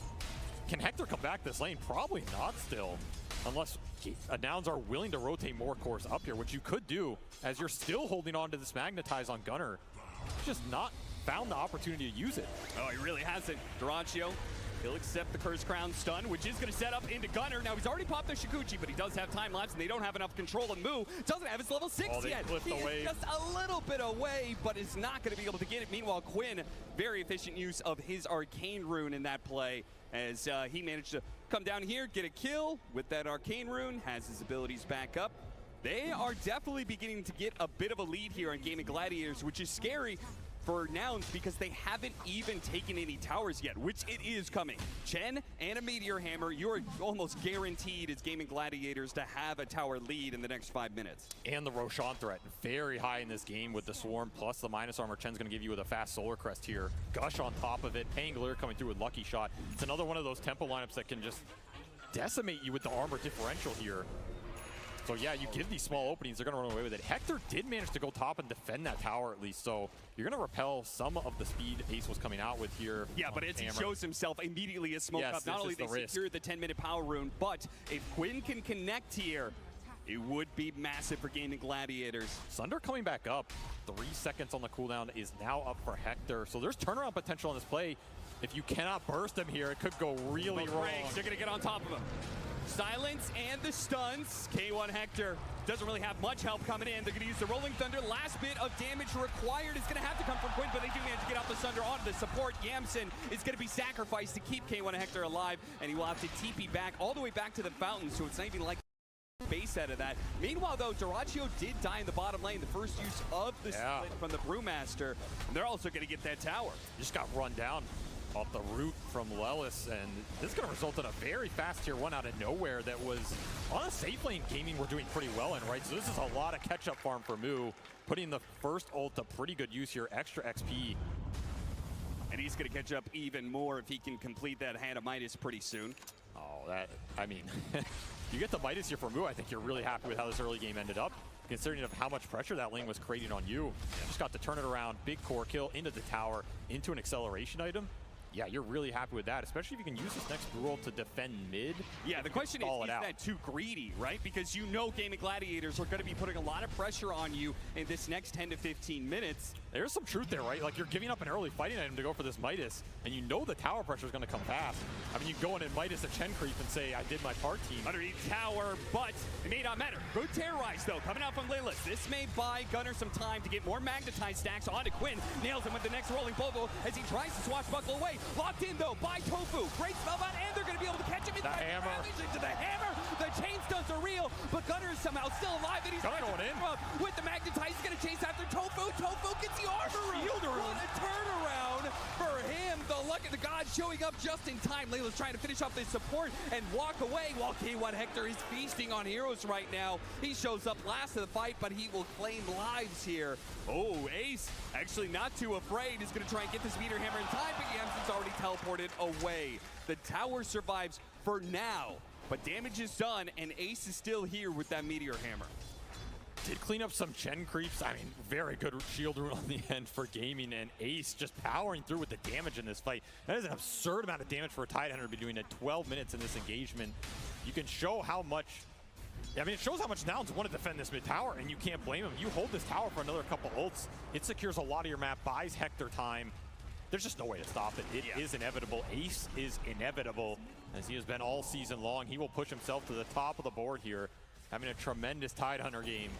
Can Hector come back this lane? Probably not still, unless Nouns are willing to rotate more cores up here, which you could do as you're still holding on to this Magnetize on Gunner. Just not found the opportunity to use it. Oh, he really hasn't. Duraccio, he'll accept the Curse Crown stun, which is going to set up into Gunner. Now, he's already popped the Shikuchi, but he does have time lapse, and they don't have enough control. And Moo doesn't have his level 6 yet. He is just a little bit away, but is not going to be able to get it. Meanwhile, Quinn, very efficient use of his Arcane Rune in that play, as he managed to come down here, get a kill with that Arcane Rune, has his abilities back up. They are definitely beginning to get a bit of a lead here on Gaming Gladiators, which is scary for Nouns because they haven't even taken any towers yet, which it is coming. Chen and a Meteor Hammer, you're almost guaranteed as Gaming Gladiators to have a tower lead in the next 5 minutes. And the Roshan threat, very high in this game with the Swarm, plus the minus armor Chen's gonna give you with a fast Solar Crest here. Gush on top of it, Angler coming through with Lucky Shot. It's another one of those tempo lineups that can just decimate you with the armor differential here. So yeah, you give these small openings, they're going to run away with it. Hector did manage to go top and defend that tower at least, so you're going to repel some of the speed Ace was coming out with here. Yeah, but as he shows himself immediately as smoke up, not only they secured the 10-minute power rune, but if Quinn can connect here, it would be massive for Gaming Gladiators. Sunder coming back up. 3 seconds on the cooldown is now up for Hector, so there's turnaround potential on this play. If you cannot burst him here, it could go really wrong. They're going to get on top of him. Silence and the stuns. K1 Hector doesn't really have much help coming in. They're going to use the Rolling Thunder. Last bit of damage required is going to have to come from Quinn, but they do manage to get off the Sunder onto the support. Yamson is going to be sacrificed to keep K1 Hector alive, and he will have to TP back all the way back to the fountain, so it's not even like base out of that. Meanwhile, though, Duraccio did die in the bottom lane, the first use of the split from the Brewmaster, and they're also going to get that tower. Just got run down. off the root from Lelis, and this is going to result in a very fast tier 1 out of nowhere that was on a safe lane. Gaming we're doing pretty well in, right? So this is a lot of catch-up farm for Mu, putting the first ult to pretty good use here, extra XP. And he's going to catch up even more if he can complete that Hand of Midas pretty soon. Oh, that, I mean, you get the Midas here for Mu, I think you're really happy with how this early game ended up, considering of how much pressure that lane was creating on you. Just got to turn it around, big core kill into the tower, into an acceleration item. Yeah, you're really happy with that, especially if you can use this next Brew ult to defend mid. Yeah, the question is that too greedy, right? Because you know Gaming Gladiators are going to be putting a lot of pressure on you in this next 10 to 15 minutes. There's some truth there, right? Like, you're giving up an early fighting item to go for this Midas, and you know the tower pressure is going to come fast. I mean, you go in and Midas a Chen creep and say, I did my part, team. Underneath tower, but it may not matter. Good terrorize, though, coming out from Lelis. This may buy Gunnar some time to get more magnetized stacks onto Quinn. Nails him with the next rolling Bobo as he tries to swashbuckle away. Locked in, though, by Tofu. Great spellbound, and they're going to be able to catch him the hammer. Into the hammer. The chain stuns are real, but Gunnar is somehow still alive, and he's going in. With the magnetize, he's going to chase after Tofu. Tofu gets the armor room. What a turnaround for him. The luck of the gods showing up just in time. Layla's trying to finish off this support and walk away while K1 Hector is feasting on heroes right now. He shows up last of the fight, but he will claim lives here. Oh, Ace actually not too afraid. He's going to try and get this meteor hammer in time, but Yamsen's already teleported away. The tower survives for now, but damage is done, and Ace is still here with that meteor hammer. Did clean up some Chen creeps. I mean, very good shield rune on the end for Gaming, and Ace just powering through with the damage in this fight. That is an absurd amount of damage for a Tidehunter to be doing at 12 minutes in this engagement. You can show how much, I mean, it shows how much Nouns want to defend this mid tower, and you can't blame him. You hold this tower for another couple ults, it secures a lot of your map, buys Hector time. There's just no way to stop it. It is inevitable. Ace is inevitable, as he has been all season long. He will push himself to the top of the board here, having a tremendous Tidehunter game.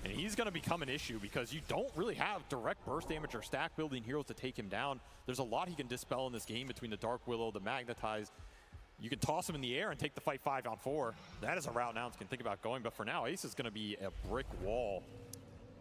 And he's going to become an issue because you don't really have direct burst damage or stack building heroes to take him down. There's a lot he can dispel in this game between the Dark Willow, the Magnetize. You can toss him in the air and take the fight 5-on-4. That is a route Nouns can think about going, but for now, Ace is going to be a brick wall.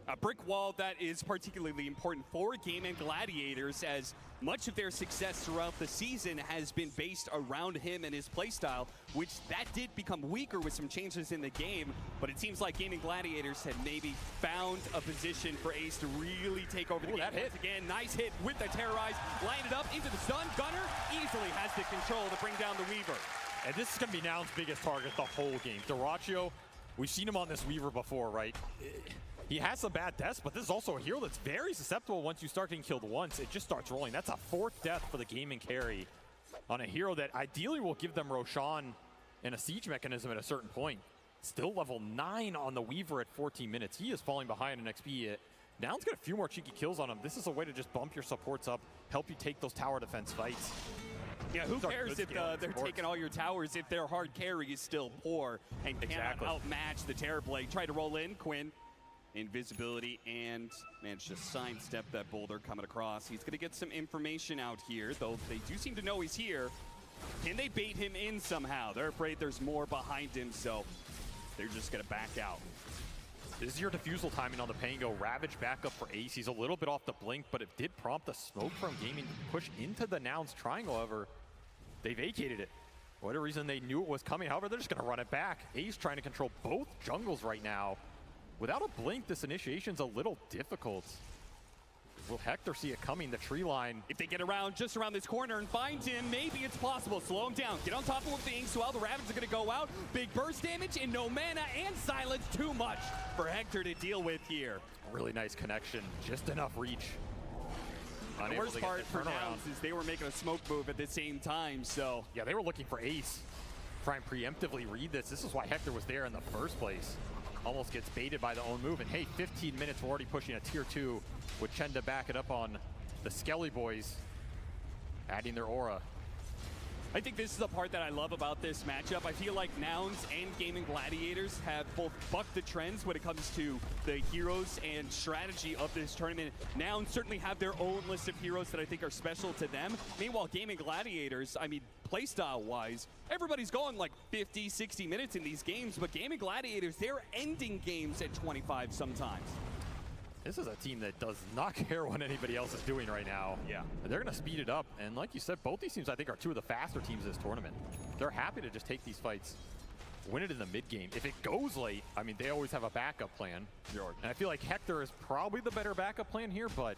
A brick wall that is particularly important for Gaming Gladiators, as much of their success throughout the season has been based around him and his playstyle, which that did become weaker with some changes in the game, but it seems like Gaming Gladiators had maybe found a position for Ace to really take over the game. That hit. Once again, nice hit with the Terrorize, lined it up into the stun. Gunnar easily has the control to bring down the Weaver. And this is going to be Nouns' biggest target the whole game. Dyrachyo, we've seen him on this Weaver before, right? He has some bad deaths, but this is also a hero that's very susceptible once you start getting killed once. It just starts rolling. That's a 4th death for the Gaming carry on a hero that ideally will give them Roshan and a siege mechanism at a certain point. Still level 9 on the Weaver at 14 minutes. He is falling behind in XP. Nouns got a few more cheeky kills on him. This is a way to just bump your supports up, help you take those tower defense fights. Yeah, who cares if they're taking all your towers if their hard carry is still poor and cannot outmatch the Terrorblade. Try to roll in, Quinn. Invisibility, and managed to sidestep that boulder coming across. He's going to get some information out here, though they do seem to know he's here. Can they bait him in somehow? They're afraid there's more behind him, so they're just going to back out. This is your defusal timing on the Pango. Ravage back up for Ace. He's a little bit off the blink, but it did prompt a smoke from Gaming to push into the Nouns triangle. However, they vacated it. For whatever reason, they knew it was coming. However, they're just going to run it back. Ace trying to control both jungles right now. Without a blink, this initiation's a little difficult. Will Hector see it coming, the tree line? If they get around, just around this corner and find him, maybe it's possible. Slow him down, get on top of him with the Inks while the Ravage are gonna go out. Big burst damage and no mana and silence, too much for Hector to deal with here. Really nice connection, just enough reach. The worst part for Nouns is they were making a smoke move at the same time, so. Yeah, they were looking for Ace. Try and preemptively read this. This is why Hector was there in the first place. Almost gets baited by the own move, and hey, 15 minutes, we're already pushing a tier 2 with Chen to back it up on the Skelly boys, adding their aura. I think this is the part that I love about this matchup. I feel like Nouns and Gaming Gladiators have both bucked the trends when it comes to the heroes and strategy of this tournament. Nouns certainly have their own list of heroes that I think are special to them. Meanwhile, Gaming Gladiators, I mean, playstyle-wise, everybody's going like 50, 60 minutes in these games, but Gaming Gladiators, they're ending games at 25 sometimes. This is a team that does not care what anybody else is doing right now. Yeah. They're going to speed it up. And like you said, both these teams, I think, are two of the faster teams this tournament. They're happy to just take these fights, win it in the mid game. If it goes late, I mean, they always have a backup plan. And I feel like Hector is probably the better backup plan here, but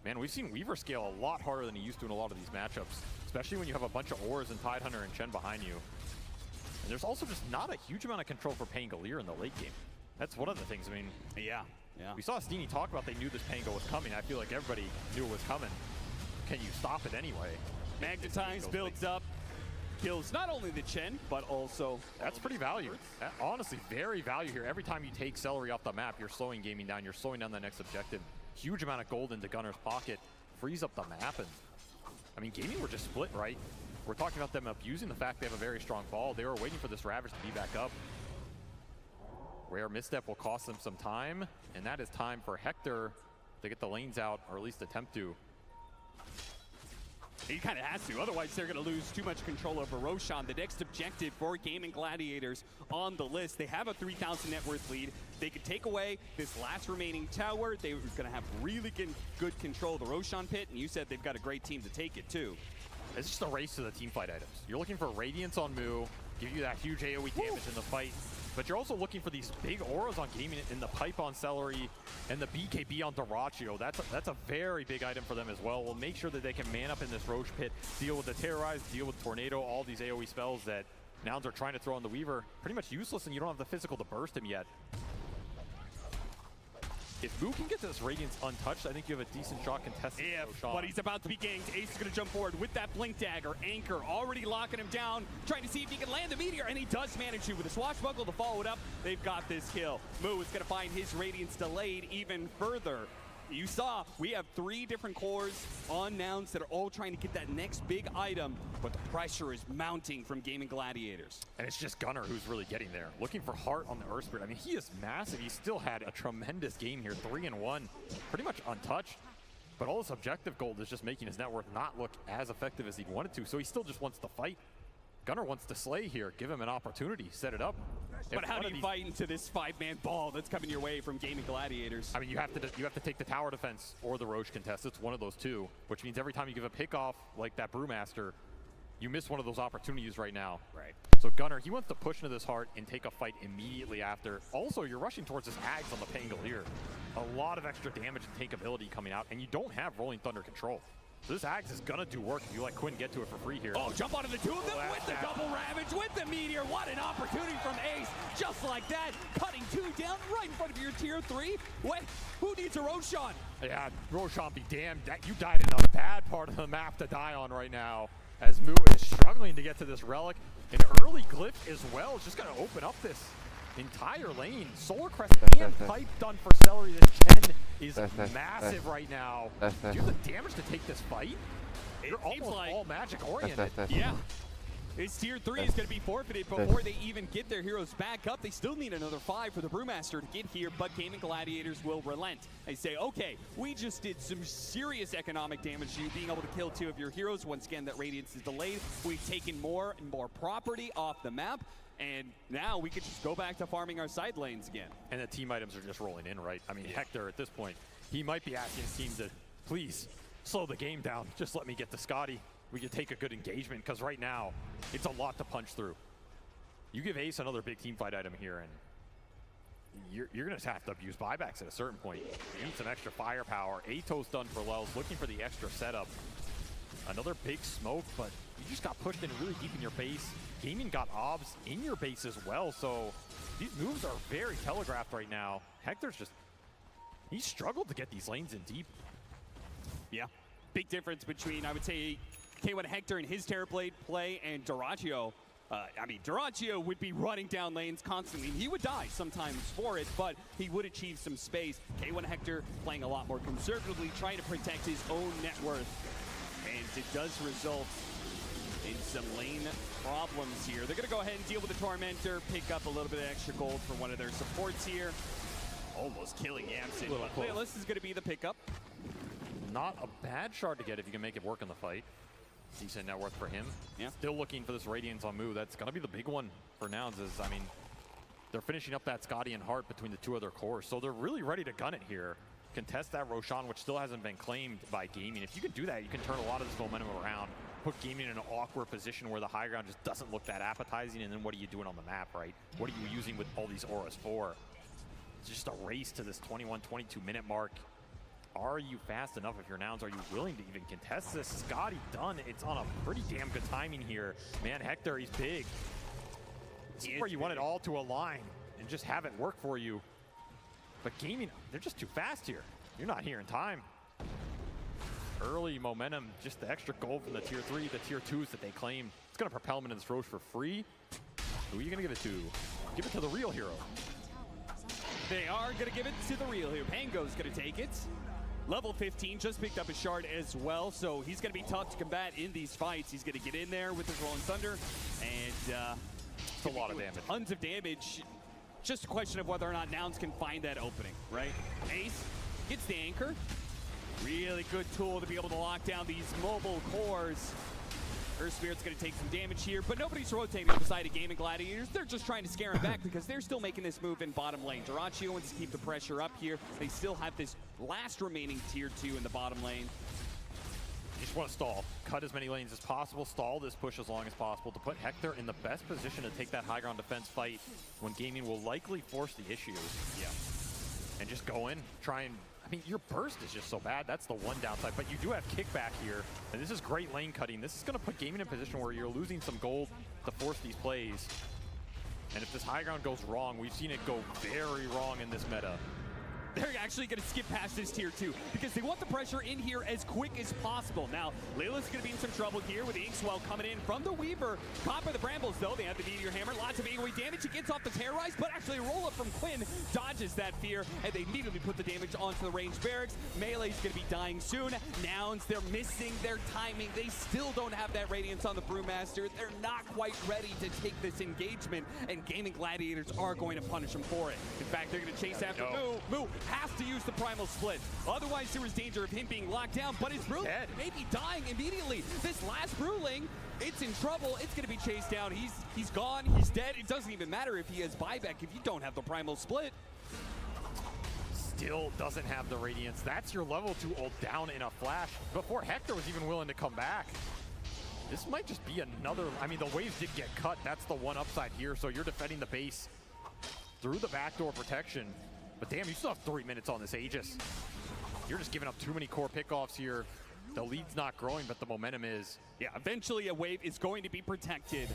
man, we've seen Weaver scale a lot harder than he used to in a lot of these matchups, especially when you have a bunch of Auras and Tidehunter and Chen behind you. And there's also just not a huge amount of control for Pangolier in the late game. That's one of the things. I mean, yeah. We saw Steenie talk about they knew this Pango was coming. I feel like everybody knew it was coming. Can you stop it anyway? Magnetize builds up, kills not only the Chen, but also... That's pretty value. Honestly, very value here. Every time you take Celery off the map, you're slowing Gaming down. You're slowing down the next objective. Huge amount of gold into Gunner's pocket. Frees up the map. And I mean, Gaming were just split, right? We're talking about them abusing the fact they have a very strong ball. They were waiting for this Ravage to be back up. Rare misstep will cost them some time, and that is time for Hector to get the lanes out, or at least attempt to. He kind of has to, otherwise they're going to lose too much control over Roshan. The next objective for Gaming Gladiators on the list. They have a 3,000 net worth lead. They could take away this last remaining tower. They're going to have really good control of the Roshan pit, and you said they've got a great team to take it too. It's just a race to the team fight items. You're looking for Radiance on Mu, give you that huge AoE damage in the fight, but you're also looking for these big auras on Gaming in the pipe on Celery and the BKB on Dyrachyo. That's a very big item for them as well. We'll make sure that they can man up in this Roche pit, deal with the Terrorize, deal with Tornado, all these AoE spells that Nouns are trying to throw on the Weaver. Pretty much useless, and you don't have the physical to burst him yet. If Mu can get this Radiance untouched, I think you have a decent shot contested. But he's about to be ganked. Ace is going to jump forward with that Blink Dagger. Anchor already locking him down, trying to see if he can land the Meteor, and he does manage to with a Swashbuckle to follow it up. They've got this kill. Mu is going to find his Radiance delayed even further. You saw we have 3 different cores on Nouns that are all trying to get that next big item, but the pressure is mounting from Gaming Gladiators. And it's just Gunner who's really getting there. Looking for Heart on the Earth Spirit. I mean, he is massive. He still had a tremendous game here, 3-1, pretty much untouched. But all this objective gold is just making his net worth not look as effective as he wanted to, so he still just wants to fight. Gunner wants to slay here, give him an opportunity, set it up. But how do you fight into this 5-man ball that's coming your way from Gaming Gladiators? I mean, you have to take the tower defense or the Roche contest. It's one of those two, which means every time you give a pick off like that Brewmaster, you miss one of those opportunities right now. Right. So Gunner, he wants to push into this Heart and take a fight immediately after. Also, you're rushing towards this Ags on the Pangolier. A lot of extra damage and takeability coming out, and you don't have Rolling Thunder control. So this Axe is gonna do work if you let Quinn get to it for free here. Oh, jump onto the 2 of them with the double Ravage, with the Meteor. What an opportunity from Ace. Just like that, cutting 2 down right in front of your tier 3. What? Who needs a Roshan? Yeah, Roshan be damned. You died in a bad part of the map to die on right now. As Mu is struggling to get to this Relic. An early Glyph as well is just gonna open up this entire lane. Solar Crest and Pipe done for Celery. This Chen is massive right now. Do you have the damage to take this fight? You're almost like all magic oriented. Yeah. His tier 3 is going to be forfeited before they even get their heroes back up. They still need another 5 for the Brewmaster to get here, but Gaming Gladiators will relent. They say, okay, we just did some serious economic damage to you, being able to kill 2 of your heroes. Once again, that Radiance is delayed. We've taken more and more property off the map. And now we could just go back to farming our side lanes again. And the team items are just rolling in, right? I mean, Hector, at this point, he might be asking his team to, please, slow the game down. Just let me get to Scotty. We can take a good engagement, because right now, it's a lot to punch through. You give Ace another big team fight item here, and you're going to have to abuse buybacks at a certain point. You need some extra firepower. Ato's done for Lels, looking for the extra setup. Another big smoke, but you just got pushed in really deep in your base. Gaming got obs in your base as well, so these moves are very telegraphed right now. Hector's just, he struggled to get these lanes in deep. Yeah, big difference between, I would say, K1 Hector and his Terrorblade play and Dyrachyo. I mean, Dyrachyo would be running down lanes constantly. He would die sometimes for it, but he would achieve some space. K1 Hector playing a lot more conservatively, trying to protect his own net worth. And it does result in some lane problems here. They're going to go ahead and deal with the Tormentor, pick up a little bit of extra gold for one of their supports here. Almost killing Yamson, but Leolus is going to be the pickup. Not a bad shard to get if you can make it work in the fight. Decent net worth for him. Yeah. Still looking for this Radiance on Mu. That's going to be the big one for Nouns. Is, I mean, they're finishing up that Scotty and Heart between the 2 other cores, so they're really ready to gun it here. contest that Roshan, which still hasn't been claimed by Gaming. If you can do that, you can turn a lot of this momentum around, put Gaming in an awkward position where the high ground just doesn't look that appetizing, and then what are you doing on the map, right? What are you using with all these auras for? It's just a race to this 21-22 minute mark. Are you fast enough if you're Nouns? Are you willing to even contest this? Scotty done. It's on a pretty damn good timing here. Man, Hector, he's big. This is where you want it all to align and just have it work for you. But Gaming, they're just too fast here. You're not here in time. Early momentum, just the extra gold from the tier 3, the tier 2s that they claim. It's going to propel them into this Roche for free. Who are you going to give it to? Give it to the real hero. They are going to give it to the real hero. Pango's going to take it. Level 15, just picked up a shard as well, so he's going to be tough to combat in these fights. He's going to get in there with his Rolling Thunder, and it's a lot of damage. Tons of damage. Just a question of whether or not Nouns can find that opening, right? Ace gets the anchor. Really good tool to be able to lock down these mobile cores. Earth Spirit's going to take some damage here, but nobody's rotating on the side of Gaming Gladiators. They're just trying to scare him back because they're still making this move in bottom lane. Duraccio wants to keep the pressure up here. They still have this last remaining tier 2 in the bottom lane. You just want to stall. Cut as many lanes as possible. Stall this push as long as possible to put Hector in the best position to take that high ground defense fight when Gaming will likely force the issue. Yeah. And just go in, try and... I mean, your burst is just so bad. That's the one downside. But you do have kickback here. And this is great lane cutting. This is going to put Gaming in a position where you're losing some gold to force these plays. And if this high ground goes wrong, we've seen it go very wrong in this meta. They're actually going to skip past this tier 2 because they want the pressure in here as quick as possible. Now, Layla's going to be in some trouble here with the Inkswell coming in from the Weaver. Caught by the Brambles, though. They have the Meteor Hammer. Lots of AoE damage. He gets off the Terrorize, but actually a roll-up from Quinn dodges that fear, and they immediately put the damage onto the ranged barracks. Melee's going to be dying soon. Nouns, they're missing their timing. They still don't have that Radiance on the Brewmaster. They're not quite ready to take this engagement, and Gaming Gladiators are going to punish them for it. In fact, they're going to chase after Moo. Has to use the Primal Split. Otherwise, there was danger of him being locked down, but his Brewling may be dying immediately. This last Brewling, it's in trouble. It's going to be chased down. He's gone. He's dead. It doesn't even matter if he has buyback if you don't have the Primal Split. Still doesn't have the Radiance. That's your level 2 ult down in a flash before Hector was even willing to come back. This might just be another... I mean, the waves did get cut. That's the one upside here. So you're defending the base through the backdoor protection. But damn, you still have 3 minutes on this Aegis. You're just giving up too many core pickoffs here. The lead's not growing, but the momentum is. Yeah, eventually a wave is going to be protected,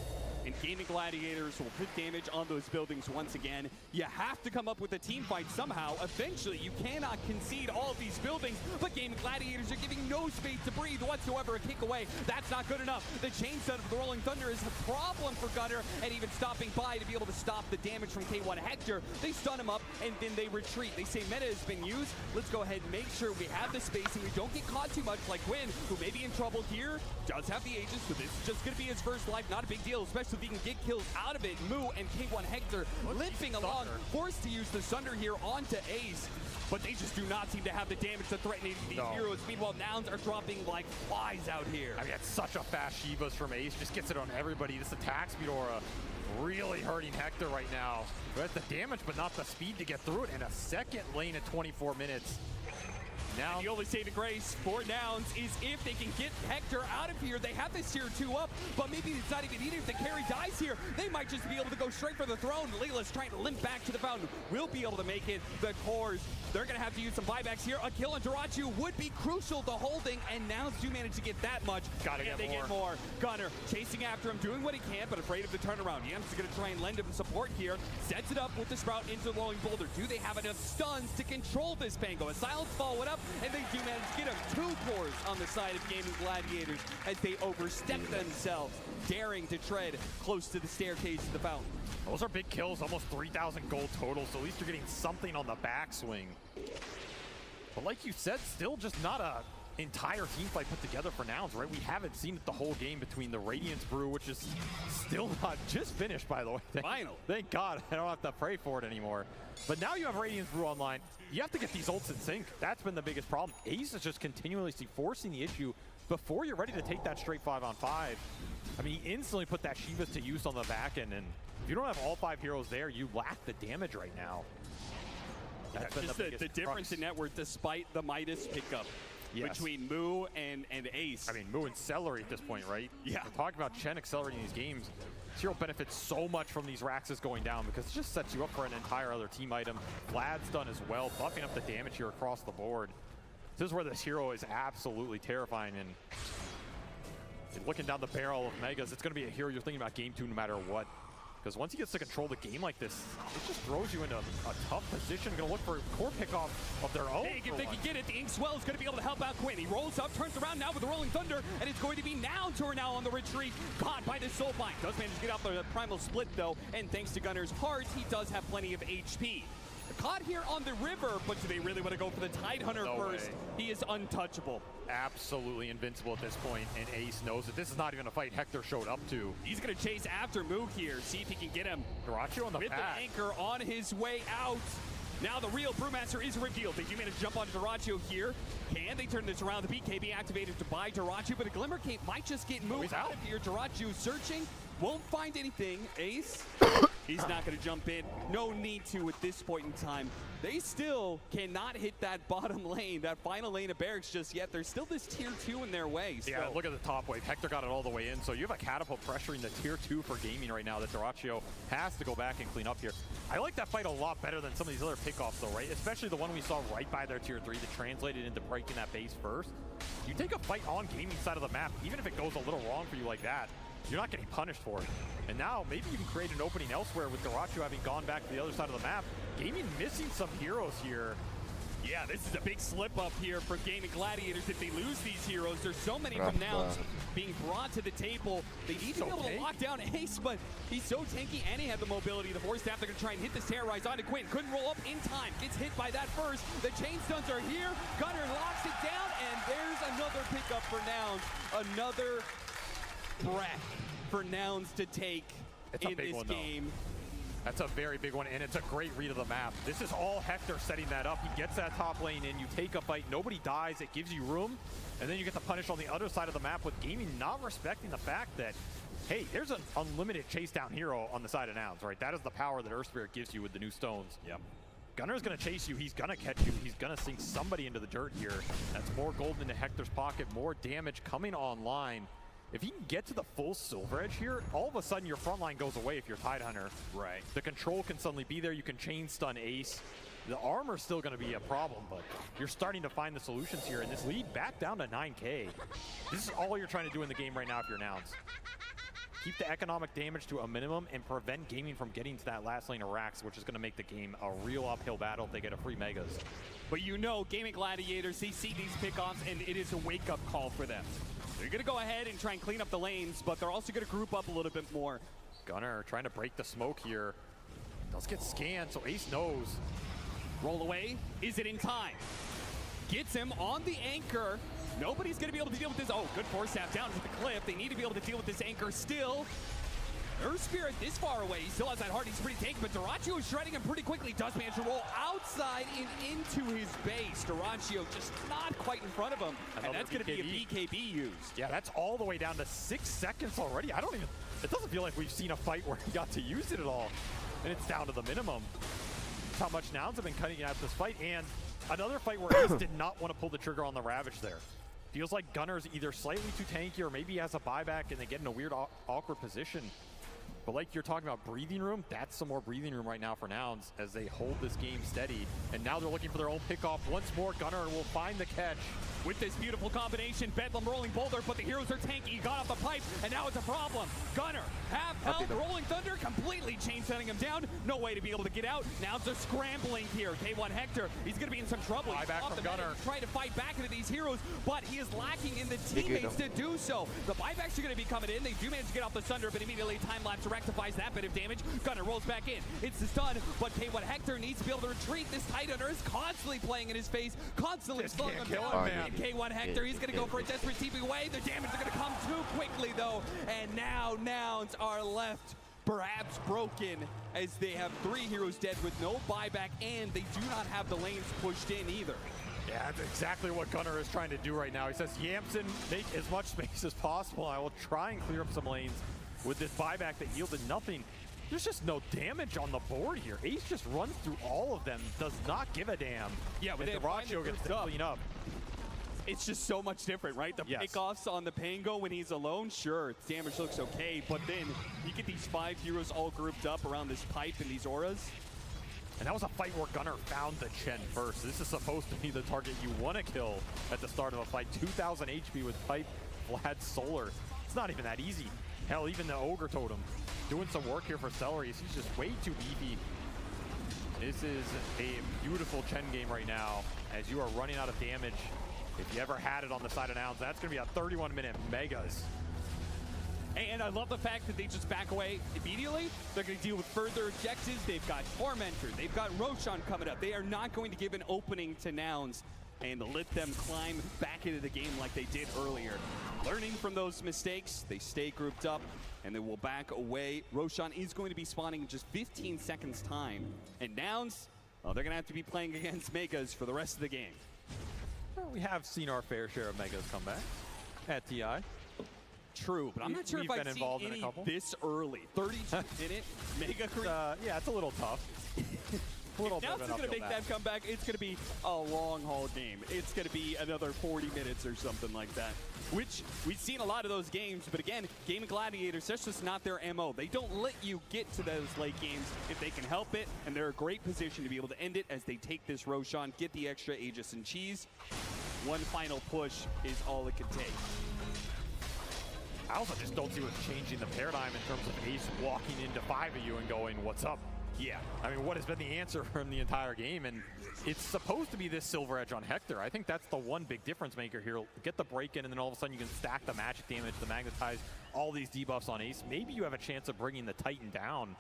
and Gaming Gladiators will put damage on those buildings once again. You have to come up with a team fight somehow. Eventually, you cannot concede all of these buildings, but Gaming Gladiators are giving no space to breathe whatsoever. A kick away, that's not good enough. The chain set of the Rolling Thunder is a problem for Gunner, and even stopping by to be able to stop the damage from K1 Hector. They stun him up, and then they retreat. They say meta has been used. Let's go ahead and make sure we have the space and we don't get caught too much, like Quinn, who may be in trouble here, does have the Aegis, so this is just going to be his first life. Not a big deal, especially if he can get kills out of it. Moo and K1 Hector limping along, forced to use the Sunder here onto Ace, but they just do not seem to have the damage to threaten these heroes. Meanwhile, Nouns are dropping like flies out here. I mean, it's such a fast Shivas from Ace. Just gets it on everybody. This attack speed aura really hurting Hector right now. Who has the damage, but not the speed to get through it. And a second lane at 24 minutes. Now, the only saving grace for Nouns is if they can get Hector out of here. They have this tier 2 up, but maybe it's not even needed. If the carry dies here, they might just be able to go straight for the throne. Layla's trying to limp back to the fountain. Will be able to make it. The cores, they're going to have to use some buybacks here. A kill on Duraccio would be crucial to holding, and Nouns do manage to get that much. Gotta get more. Get more. Gunner chasing after him, doing what he can, but afraid of the turnaround. Yams is going to try and lend him support here. Sets it up with the Sprout into the Rolling Boulder. Do they have enough stuns to control this Pango? A Silence Fall went up, and they do manage to get him 2 cores on the side of Gaming Gladiators as they overstep themselves, daring to tread close to the staircase of the fountain. Those are big kills, almost 3,000 gold total, so at least you're getting something on the backswing. But like you said, still just not a entire team fight put together for Nouns, right? We haven't seen it the whole game between the Radiance Brew, which is still not just finished, by the way. Final. Thank God I don't have to pray for it anymore. But now you have Radiance Brew online. You have to get these ults in sync. That's been the biggest problem. Ace is just continuously forcing the issue before you're ready to take that straight 5-on-5. I mean, he instantly put that Shivas to use on the back end, and if you don't have all 5 heroes there, you lack the damage right now. That's been Just the the biggest difference crux. in net worth despite the Midas pickup Yes. between Moo and Ace. I mean, Moo and Celery at this point, right? Yeah. We're talking about Chen accelerating these games. Hero benefits so much from these Raxes going down because it just sets you up for an entire other team item. Vlad's done as well, buffing up the damage here across the board. This is where this hero is absolutely terrifying, and looking down the barrel of Megas, it's going to be a hero you're thinking about game 2 no matter what. Because once he gets to control the game like this, it just throws you into a tough position. Going to look for a core pickoff of their own. Big if they can get it. The Inkswell is going to be able to help out Quinn. He rolls up, turns around now with the Rolling Thunder, and it's going to be Nouns who are now on the retreat. Caught by the Soulbind. Does manage to get out the Primal Split, though, and thanks to Gunner's hearts, he does have plenty of HP. Caught here on the river, but do they really want to go for the Tidehunter first? way. He is untouchable. Absolutely invincible at this point, and Ace knows that this is not even a fight Hector showed up to. He's going to chase after Moog here, see if he can get him. Dyrachyo on the with back. the anchor on his way out. Now the real Brewmaster is revealed. They do manage to jump on Dyrachyo here. Can they turn this around? The BKB activated to buy Dyrachyo, but a Glimmer Cape might just get moved out of here. Dyrachyo searching, won't find anything. Ace, he's not going to jump in. No need to at this point in time. They still cannot hit that bottom lane, that final lane of barracks just yet. There's still this tier 2 in their way. So. Yeah, look at the top wave. Hector got it all the way in, so you have a Catapult pressuring the tier 2 for gaming right now that Dyrachyo has to go back and clean up here. I like that fight a lot better than some of these other pickoffs though, right? Especially the one we saw right by their tier 3 that translated into breaking that base first. You take a fight on gaming side of the map, even if it goes a little wrong for you like that, you're not getting punished for it. And now maybe you can create an opening elsewhere with Dyrachyo having gone back to the other side of the map. Gaming missing some heroes here. Yeah, this is a big slip up here for Gaming Gladiators if they lose these heroes. There's so many from Nouns being brought to the table. They need to be able to lock down Ace, but he's so tanky and he had the mobility. The Force Staff, they're going to try and hit this Terrorize onto Quinn. Couldn't roll up in time. Gets hit by that first. The chain stuns are here. Gunner locks it down, and there's another pickup for Nouns. Another breath for Nouns to take in this game. That's a very big one, and it's a great read of the map. This is all Hector setting that up. He gets that top lane in, you take a fight, nobody dies, it gives you room, and then you get the punish on the other side of the map with Gaming not respecting the fact that, hey, there's an unlimited chase down hero on the side of Nouns, right? That is the power that Earth Spirit gives you with the new stones. Yep. Gunner's gonna chase you, he's gonna catch you, he's gonna sink somebody into the dirt here. That's more gold into Hector's pocket, more damage coming online. If you can get to the full Silver Edge here, all of a sudden your front line goes away if you're Tidehunter. Right. The control can suddenly be there. You can chain stun Ace. The armor's still going to be a problem, but you're starting to find the solutions here. And this lead back down to 9K. This is all you're trying to do in the game right now if you're Nouns. Keep the economic damage to a minimum and prevent Gaming from getting to that last lane of Rax, which is going to make the game a real uphill battle if they get a free Megas. But you know, Gaming Gladiators, they see these pickoffs, and it is a wake-up call for them. They're going to go ahead and try and clean up the lanes, but they're also going to group up a little bit more. Gunner trying to break the smoke here. Does get scanned, so Ace knows. Roll away. Is it in time? Gets him on the anchor. Nobody's going to be able to deal with this. Oh, good Force Staff down to the cliff. They need to be able to deal with this anchor still. Earth Spirit this far away. He still has that heart. He's pretty tanky, but Dyrachyo is shredding him pretty quickly. Does manage to roll outside and into his base. Dyrachyo just not quite in front of him. And that's going to be a BKB used. Yeah, that's all the way down to 6 seconds already. It doesn't feel like we've seen a fight where he got to use it at all. And it's down to the minimum. That's how much Nouns have been cutting out this fight. And another fight where Ace did not want to pull the trigger on the Ravage there. Feels like Gunner's either slightly too tanky or maybe he has a buyback and they get in a weird, awkward position. But like you're talking about breathing room, that's some more breathing room right now for Nouns as they hold this game steady. And now they're looking for their own pickoff. Once more, Gunner will find the catch. With this beautiful combination, Bedlam rolling boulder, but the heroes are tanky. He got off the pipe, and now it's a problem. Gunner, half health, rolling thunder, completely chain setting him down. No way to be able to get out. Now they're scrambling here. K1 Hector, he's going to be in some trouble. He's Buyback off from the Gunner. Trying to fight back into these heroes, but he is lacking in the teammates to do so. The buybacks are going to be coming in. They do manage to get off the Sunder, but immediately time-lapse rectifies that bit of damage. Gunner rolls back in. It's the stun, but K1 Hector needs to be able to retreat. This Tidehunter is constantly playing in his face, constantly slowing him down. And K1 Hector, he's going to go for a desperate TP away. The damage are going to come too quickly, though. And now Nouns are left perhaps broken as they have 3 heroes dead with no buyback, and they do not have the lanes pushed in either. Yeah, that's exactly what Gunner is trying to do right now. He says, Yamson, make as much space as possible. I will try and clear up some lanes with this buyback that yielded nothing. There's just no damage on the board here. Ace just runs through all of them, does not give a damn. Yeah, but Dyrachyo gets to clean up. It's just so much different, right? The pickoffs on the Pango when he's alone, sure, damage looks okay, but then you get these 5 heroes all grouped up around this pipe and these auras. And that was a fight where Gunnar found the Chen first. This is supposed to be the target you want to kill at the start of a fight. 2,000 HP with Pipe, Vlad, Solar. It's not even that easy. Hell, even the Ogre Totem doing some work here for Celery. He's just way too beefy. This is a beautiful Chen game right now as you are running out of damage. If you ever had it on the side of Nouns, that's going to be a 31-minute Megas. And I love the fact that they just back away immediately. They're going to deal with further objectives. They've got Tormentor. They've got Roshan coming up. They are not going to give an opening to Nouns and let them climb back into the game like they did earlier. Learning from those mistakes, they stay grouped up and they will back away. Roshan is going to be spawning in just 15 seconds time. And Nouns, well, they're going to have to be playing against Megas for the rest of the game. Well, we have seen our fair share of Megas come back at TI. True, but I'm not sure if I've seen any this early. 32-minute Mega creep. Yeah, it's a little tough. If Nouns is going to make that comeback, it's going to be a long haul game. It's going to be another 40 minutes or something like that, which we've seen a lot of those games. But again, Gaming Gladiators, that's just not their MO. They don't let you get to those late games if they can help it, and they're a great position to be able to end it as they take this Roshan, get the extra Aegis and Cheese. One final push is all it can take. I also just don't see what's changing the paradigm in terms of Ace walking into 5 of you and going, what's up? Yeah, I mean, what has been the answer from the entire game? And it's supposed to be this silver edge on Hector. I think that's the one big difference maker here. Get the break in, and then all of a sudden you can stack the magic damage, the magnetize, all these debuffs on Ace. Maybe you have a chance of bringing the Titan down.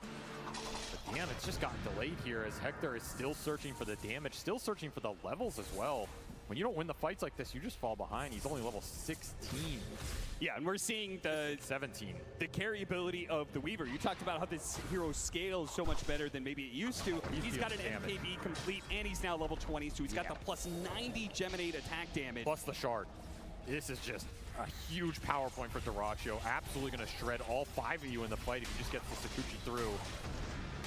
But damn, it's just gotten delayed here as Hector is still searching for the damage, still searching for the levels as well. When you don't win the fights like this, you just fall behind. He's only level 16. Yeah, and we're seeing the 17. The carry ability of the Weaver. You talked about how this hero scales so much better than maybe it used to. He's got an MKB complete, and he's now level 20, so he's got the plus 90 Geminate attack damage. Plus the shard. This is just a huge power point for Dyrachyo. Absolutely going to shred all 5 of you in the fight if he just gets the Sakuchi through.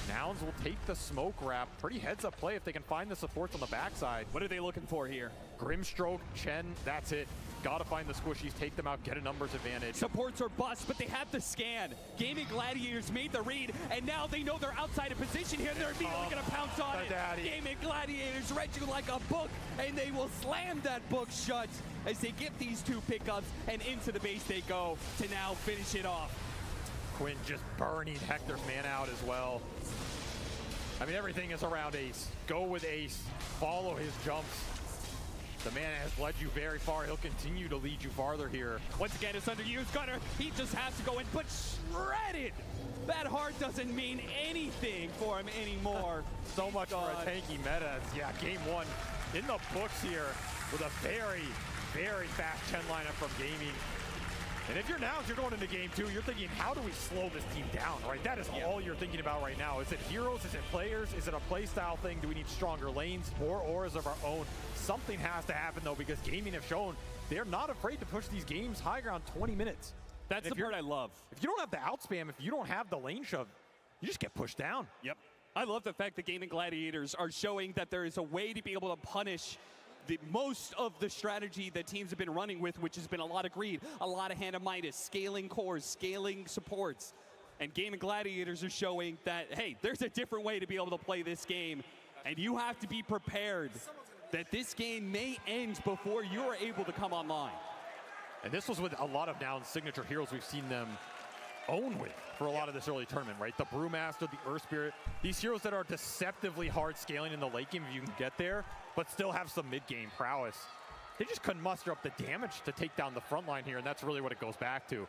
Nouns will take the smoke wrap. Pretty heads-up play if they can find the supports on the backside. What are they looking for here? Grimstroke, Chen, that's it. Gotta find the squishies, take them out, get a numbers advantage. Supports are bust, but they have the scan. Gaming Gladiators made the read, and now they know they're outside of position here. They're immediately gonna pounce on it. Gaming Gladiators read you like a book, and they will slam that book shut as they get these 2 pickups, and into the base they go to now finish it off. Quinn just burning Hector's man out as well. I mean, everything is around Ace. Go with Ace. Follow his jumps. The man has led you very far. He'll continue to lead you farther here. Once again, it's underused. Gunnar, he just has to go in, but shredded. That heart doesn't mean anything for him anymore. So much for a tanky meta. Yeah, game 1 in the books here with a very, very fast Chen lineup from Gaming. And if you're Nouns, you're going into game 2, you're thinking, how do we slow this team down, right? That is all you're thinking about right now. Is it heroes? Is it players? Is it a play style thing? Do we need stronger lanes? More auras of our own? Something has to happen, though, because Gaming have shown they're not afraid to push these games high ground 20 minutes. That's the part I love. If you don't have the outspam, if you don't have the lane shove, you just get pushed down. Yep. I love the fact that Gaming Gladiators are showing that there is a way to be able to punish most of the strategy that teams have been running with, which has been a lot of greed, a lot of hand of Midas, scaling cores, scaling supports. And Gaming Gladiators are showing that, hey, there's a different way to be able to play this game. And you have to be prepared that this game may end before you're able to come online. And this was with a lot of Nouns signature heroes we've seen them own with for a lot of this early tournament, right? The Brewmaster, the Earth Spirit, these heroes that are deceptively hard scaling in the late game if you can get there, but still have some mid-game prowess. They just couldn't muster up the damage to take down the front line here, and that's really what it goes back to.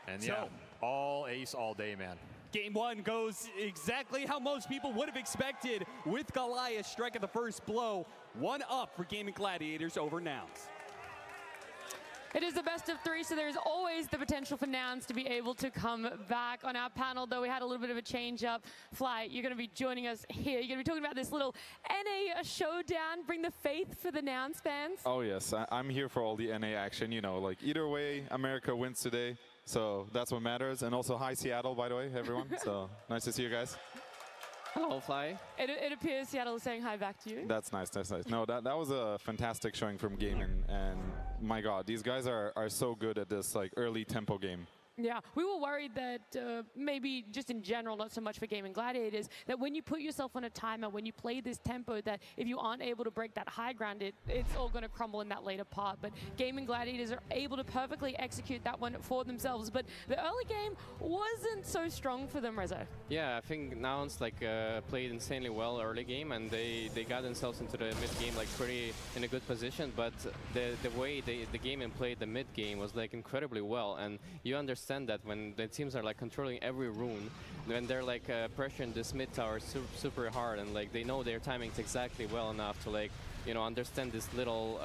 And yeah, all Ace all day, man. Game 1 goes exactly how most people would have expected, with Goliath striking the first blow. 1 up for Gaming Gladiators over Nouns. It is the best of 3, so there's always the potential for Nouns to be able to come back. On our panel, though, we had a little bit of a change up. Fly, you're going to be joining us here. You're going to be talking about this little NA showdown. Bring the faith for the Nouns fans. Oh, yes. I'm here for all the NA action. You know, like either way, America wins today. So that's what matters. And also, hi Seattle, by the way, everyone. So nice to see you guys. Hello, Fly. It appears Seattle is saying hi back to you. That's nice, that's nice. No, that was a fantastic showing from Gaming, and my God, these guys are so good at this like early tempo game. Yeah, we were worried that maybe just in general, not so much for Gaming Gladiators, that when you put yourself on a timer, when you play this tempo, that if you aren't able to break that high ground, it's all going to crumble in that later part. But Gaming Gladiators are able to perfectly execute that one for themselves. But the early game wasn't so strong for them, Rezo. Yeah, I think Nouns like played insanely well early game, and they got themselves into the mid game like pretty in a good position. But the way the game played the mid game was like incredibly well, and you understand that when the teams are like controlling every rune, when they're like pressuring this mid tower super hard, and like they know their timings exactly well enough to like understand this little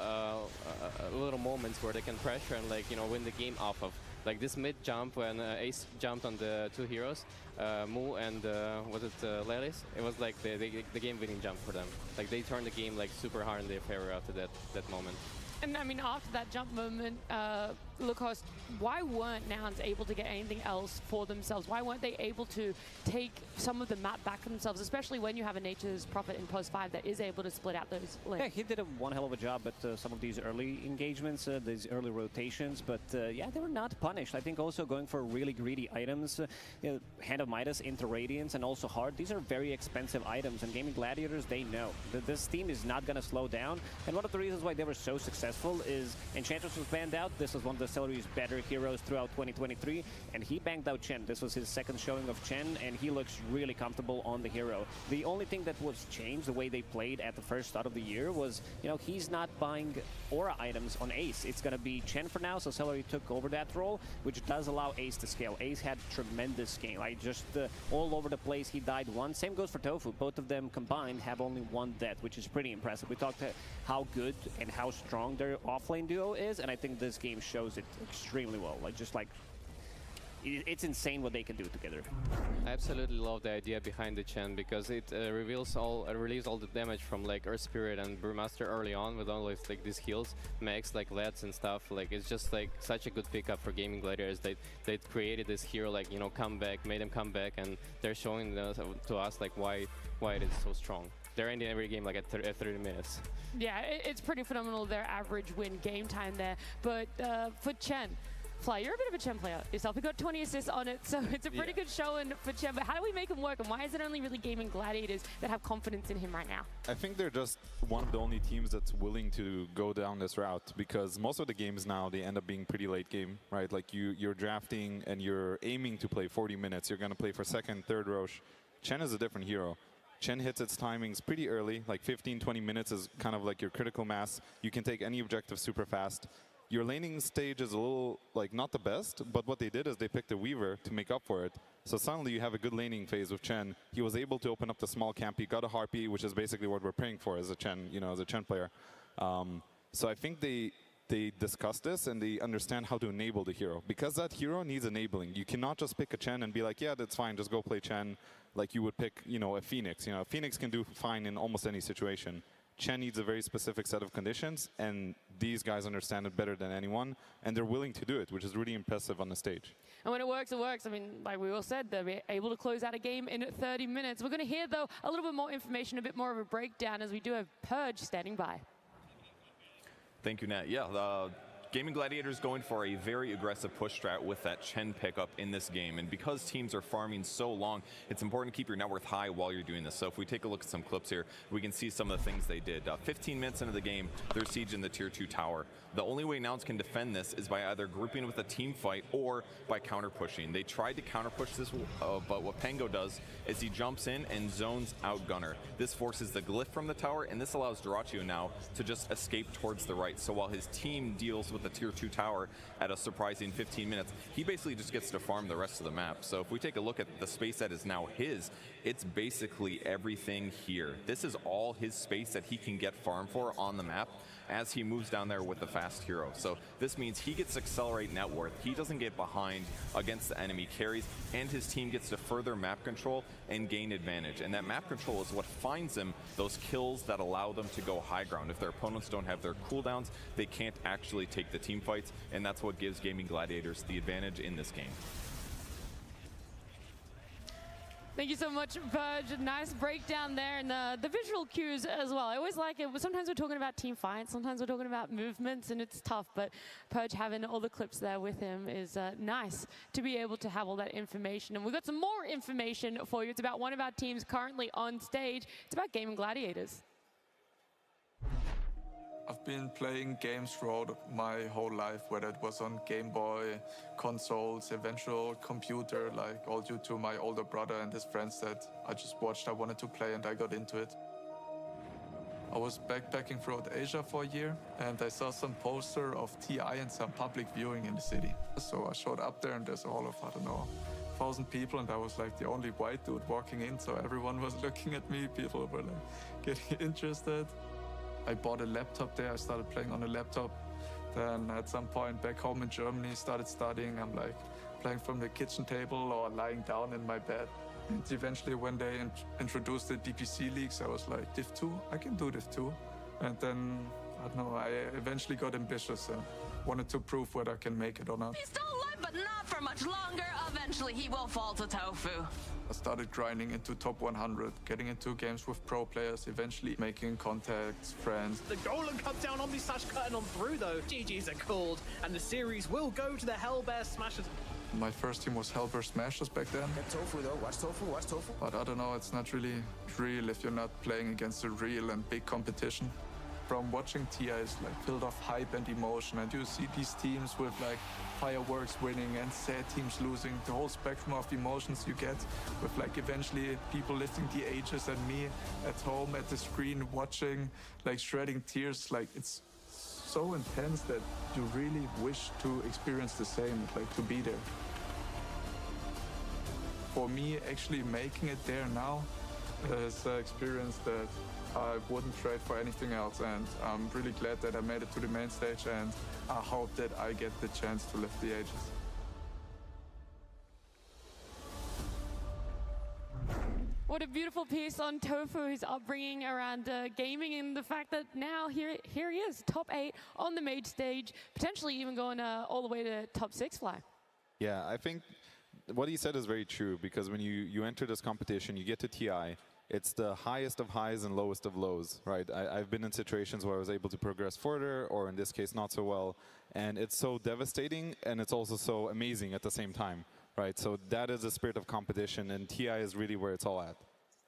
little moments where they can pressure and like win the game off of. Like this mid jump when Ace jumped on the two heroes, Mu and was it Lelis? It was like the game-winning jump for them. Like they turned the game like super hard in their favor after that moment. And I mean, after that jump moment, Lacoste, why weren't Nouns able to get anything else for themselves? Why weren't they able to take some of the map back for themselves, especially when you have a Nature's Prophet in post 5 that is able to split out those lanes? Yeah, he did one hell of a job at some of these early engagements, these early rotations, but yeah, they were not punished. I think also going for really greedy items, Hand of Midas into Radiance and also Heart, these are very expensive items, and Gaming Gladiators, they know that this team is not going to slow down, and one of the reasons why they were so successful is Enchantress was banned out. This was one of the Celery's better heroes throughout 2023, and he banged out Chen. This was his second showing of Chen, and he looks really comfortable on the hero. The only thing that was changed, the way they played at the first start of the year, was, he's not buying aura items on Ace. It's going to be Chen for now, so Celery took over that role, which does allow Ace to scale. Ace had tremendous game. Like, just all over the place, he died once. Same goes for Tofu. Both of them combined have only one death, which is pretty impressive. We talked how good and how strong their offlane duo is, and I think this game shows it extremely well. It's insane what they can do together. I absolutely love the idea behind the Chen, because it relieves all the damage from like Earth Spirit and Brewmaster early on with all like these heals, mechs like LEDs and stuff. Like it's just like such a good pickup for Gaming Gladiators. They created this hero like comeback, made them come back, and they're showing to us like why it is so strong. They're ending every game like at 30 minutes. Yeah, it's pretty phenomenal, their average win game time there. But for Chen, Fly, you're a bit of a Chen player yourself. We got 20 assists on it, so it's a pretty good showing for Chen. But how do we make him work, and why is it only really Gaming Gladiators that have confidence in him right now? I think they're just one of the only teams that's willing to go down this route, because most of the games now, they end up being pretty late game, right? Like you're drafting and you're aiming to play 40 minutes. You're going to play for second, third Roche. Chen is a different hero. Chen hits its timings pretty early, like 15-20 minutes is kind of like your critical mass. You can take any objective super fast. Your laning stage is a little, like, not the best, but what they did is they picked a Weaver to make up for it. So suddenly you have a good laning phase with Chen. He was able to open up the small camp. He got a Harpy, which is basically what we're praying for as a Chen, as a Chen player. So I think they discuss this and they understand how to enable the hero, because that hero needs enabling. You cannot just pick a Chen and be like, yeah, that's fine, just go play Chen, like you would pick, a Phoenix. A Phoenix can do fine in almost any situation. Chen needs a very specific set of conditions, and these guys understand it better than anyone, and they're willing to do it, which is really impressive on the stage. And when it works, it works. I mean, like we all said, they're able to close out a game in 30 minutes. We're going to hear, though, a little bit more information, a bit more of a breakdown, as we do have Purge standing by. Thank you, Nat. Yeah, Gaming Gladiators going for a very aggressive push strat with that Chen pickup in this game, and because teams are farming so long, it's important to keep your net worth high while you're doing this. So if we take a look at some clips here, we can see some of the things they did. 15 minutes into the game, they're sieging the tier 2 tower. The only way Nouns can defend this is by either grouping with a team fight or by counter pushing. They tried to counter push this, but what Pango does is he jumps in and zones out Gunner. This forces the glyph from the tower, and this allows Duraccio now to just escape towards the right. So while his team deals with the tier 2 tower at a surprising 15 minutes, he basically just gets to farm the rest of the map. So if we take a look at the space that is now his, it's basically everything here. This is all his space that he can get farm for on the map as he moves down there with the fast hero. So this means he gets to accelerate net worth. He doesn't get behind against the enemy carries, and his team gets to further map control and gain advantage. And that map control is what finds them those kills that allow them to go high ground. If their opponents don't have their cooldowns, they can't actually take the team fights, and that's what gives Gaming Gladiators the advantage in this game. Thank you so much, Purge. Nice breakdown there, and the visual cues as well. I always like it. Sometimes we're talking about team fights, sometimes we're talking about movements, and it's tough, but Purge having all the clips there with him is nice to be able to have all that information. And we've got some more information for you. It's about one of our teams currently on stage. It's about Gaming Gladiators. I've been playing games throughout my whole life, whether it was on Game Boy, consoles, eventual computer, like all due to my older brother and his friends that I just watched. I wanted to play and I got into it. I was backpacking throughout Asia for a year and I saw some poster of TI and some public viewing in the city. So I showed up there and there's all of, I don't know, 1,000 people, and I was like the only white dude walking in, so everyone was looking at me. People were like getting interested. I bought a laptop there. I started playing on a laptop. Then at some point back home in Germany, started studying. I'm like playing from the kitchen table or lying down in my bed. And eventually when they introduced the DPC leagues, I was like, Div 2? I can do Div 2. And then, I don't know, I eventually got ambitious and wanted to prove whether I can make it or not. He's still alive, but not for much longer. Eventually he will fall to Tofu. I started grinding into top 100, getting into games with pro players, eventually making contacts, friends. The golem comes down, Omni-Slash cutting on through though. GGs are called, and the series will go to the Hellbear Smashers. My first team was Hellbear Smashers back then. Get Tofu though, watch Tofu, watch Tofu. But I don't know, it's not really real if you're not playing against a real and big competition. From watching TI is like filled of hype and emotion, and you see these teams with like fireworks winning and sad teams losing, the whole spectrum of emotions you get with like eventually people lifting the ages and me at home at the screen watching, like shredding tears. Like it's so intense that you really wish to experience the same, like to be there. For me, actually making it there now is an experience that I wouldn't trade for anything else, and I'm really glad that I made it to the main stage, and I hope that I get the chance to lift the ages. What a beautiful piece on Tofu, his upbringing around gaming, and the fact that now here he is, top 8 on the main stage, potentially even going all the way to top 6 fly. Yeah, I think what he said is very true, because when you enter this competition, you get to TI, it's the highest of highs and lowest of lows, right? I've been in situations where I was able to progress further, or in this case, not so well. And it's so devastating, and it's also so amazing at the same time, right? So that is the spirit of competition, and TI is really where it's all at.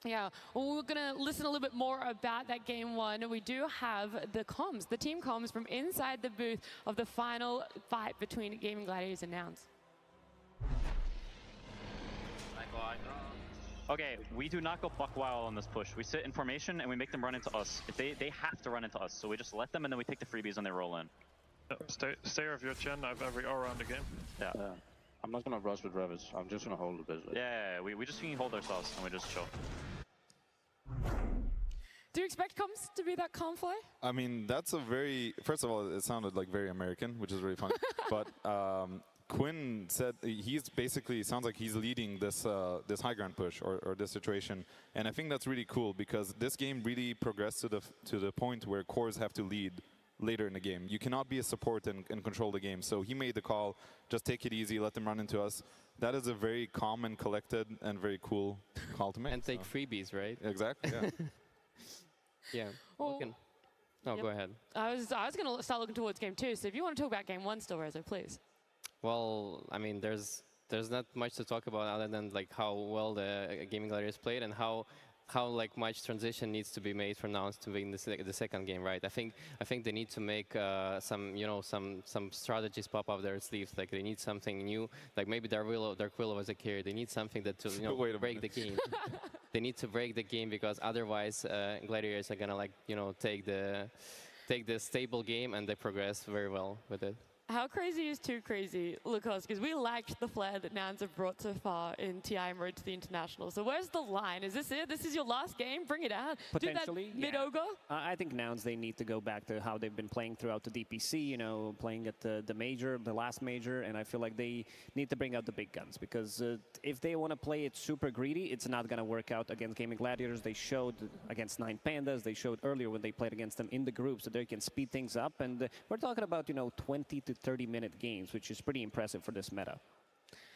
Yeah, well, we're going to listen a little bit more about that game one. We do have the comms, the team comms from inside the booth of the final fight between Gaming Gladiators and Nouns. Okay, we do not go buck wild on this push. We sit in formation and we make them run into us. If they have to run into us, so we just let them and then we take the freebies when they roll in. Stay off your chin. I have every aura on the game. Yeah. I'm not gonna rush with Ravage. I'm just gonna hold a bit. Yeah, we just can hold ourselves and we just chill. Do you expect comms to be that calm fly? I mean, that's a very, first of all, it sounded like very American, which is really funny. But Quinn said he's basically, sounds like he's leading this this high ground push or this situation, and I think that's really cool because this game really progressed to the point where cores have to lead later in the game. You cannot be a support and control the game. So he made the call, just take it easy, let them run into us. That is a very calm and collected and very cool call to make. And take freebies, right? Exactly. Yeah. Yeah. Well, yep. Go ahead. I was going to start looking towards game 2. So if you want to talk about game 1 still, Rezo, please. Well, I mean, there's not much to talk about other than like how well the Gaming Gladiators played and how like much transition needs to be made from now to win the second game, right? I think they need to make some strategies pop up their sleeves. Like they need something new. Like maybe Darquillo was a carry. They need something that to break the game. They need to break the game because otherwise Gladiators are gonna take the stable game and they progress very well with it. How crazy is too crazy, Lucas? Because we liked the flair that Nouns have brought so far in TI and Road to the International. So where's the line? Is this it? This is your last game? Bring it out. Potentially, Do that mid-ogre? I think Nouns, they need to go back to how they've been playing throughout the DPC, you know, playing at the major, the last major, and I feel like they need to bring out the big guns, because if they want to play it super greedy, it's not going to work out against Gaming Gladiators. They showed against 9 Pandas, they showed earlier when they played against them in the groups that they can speed things up, and we're talking about, you know, 20 to 30-minute games, which is pretty impressive for this meta.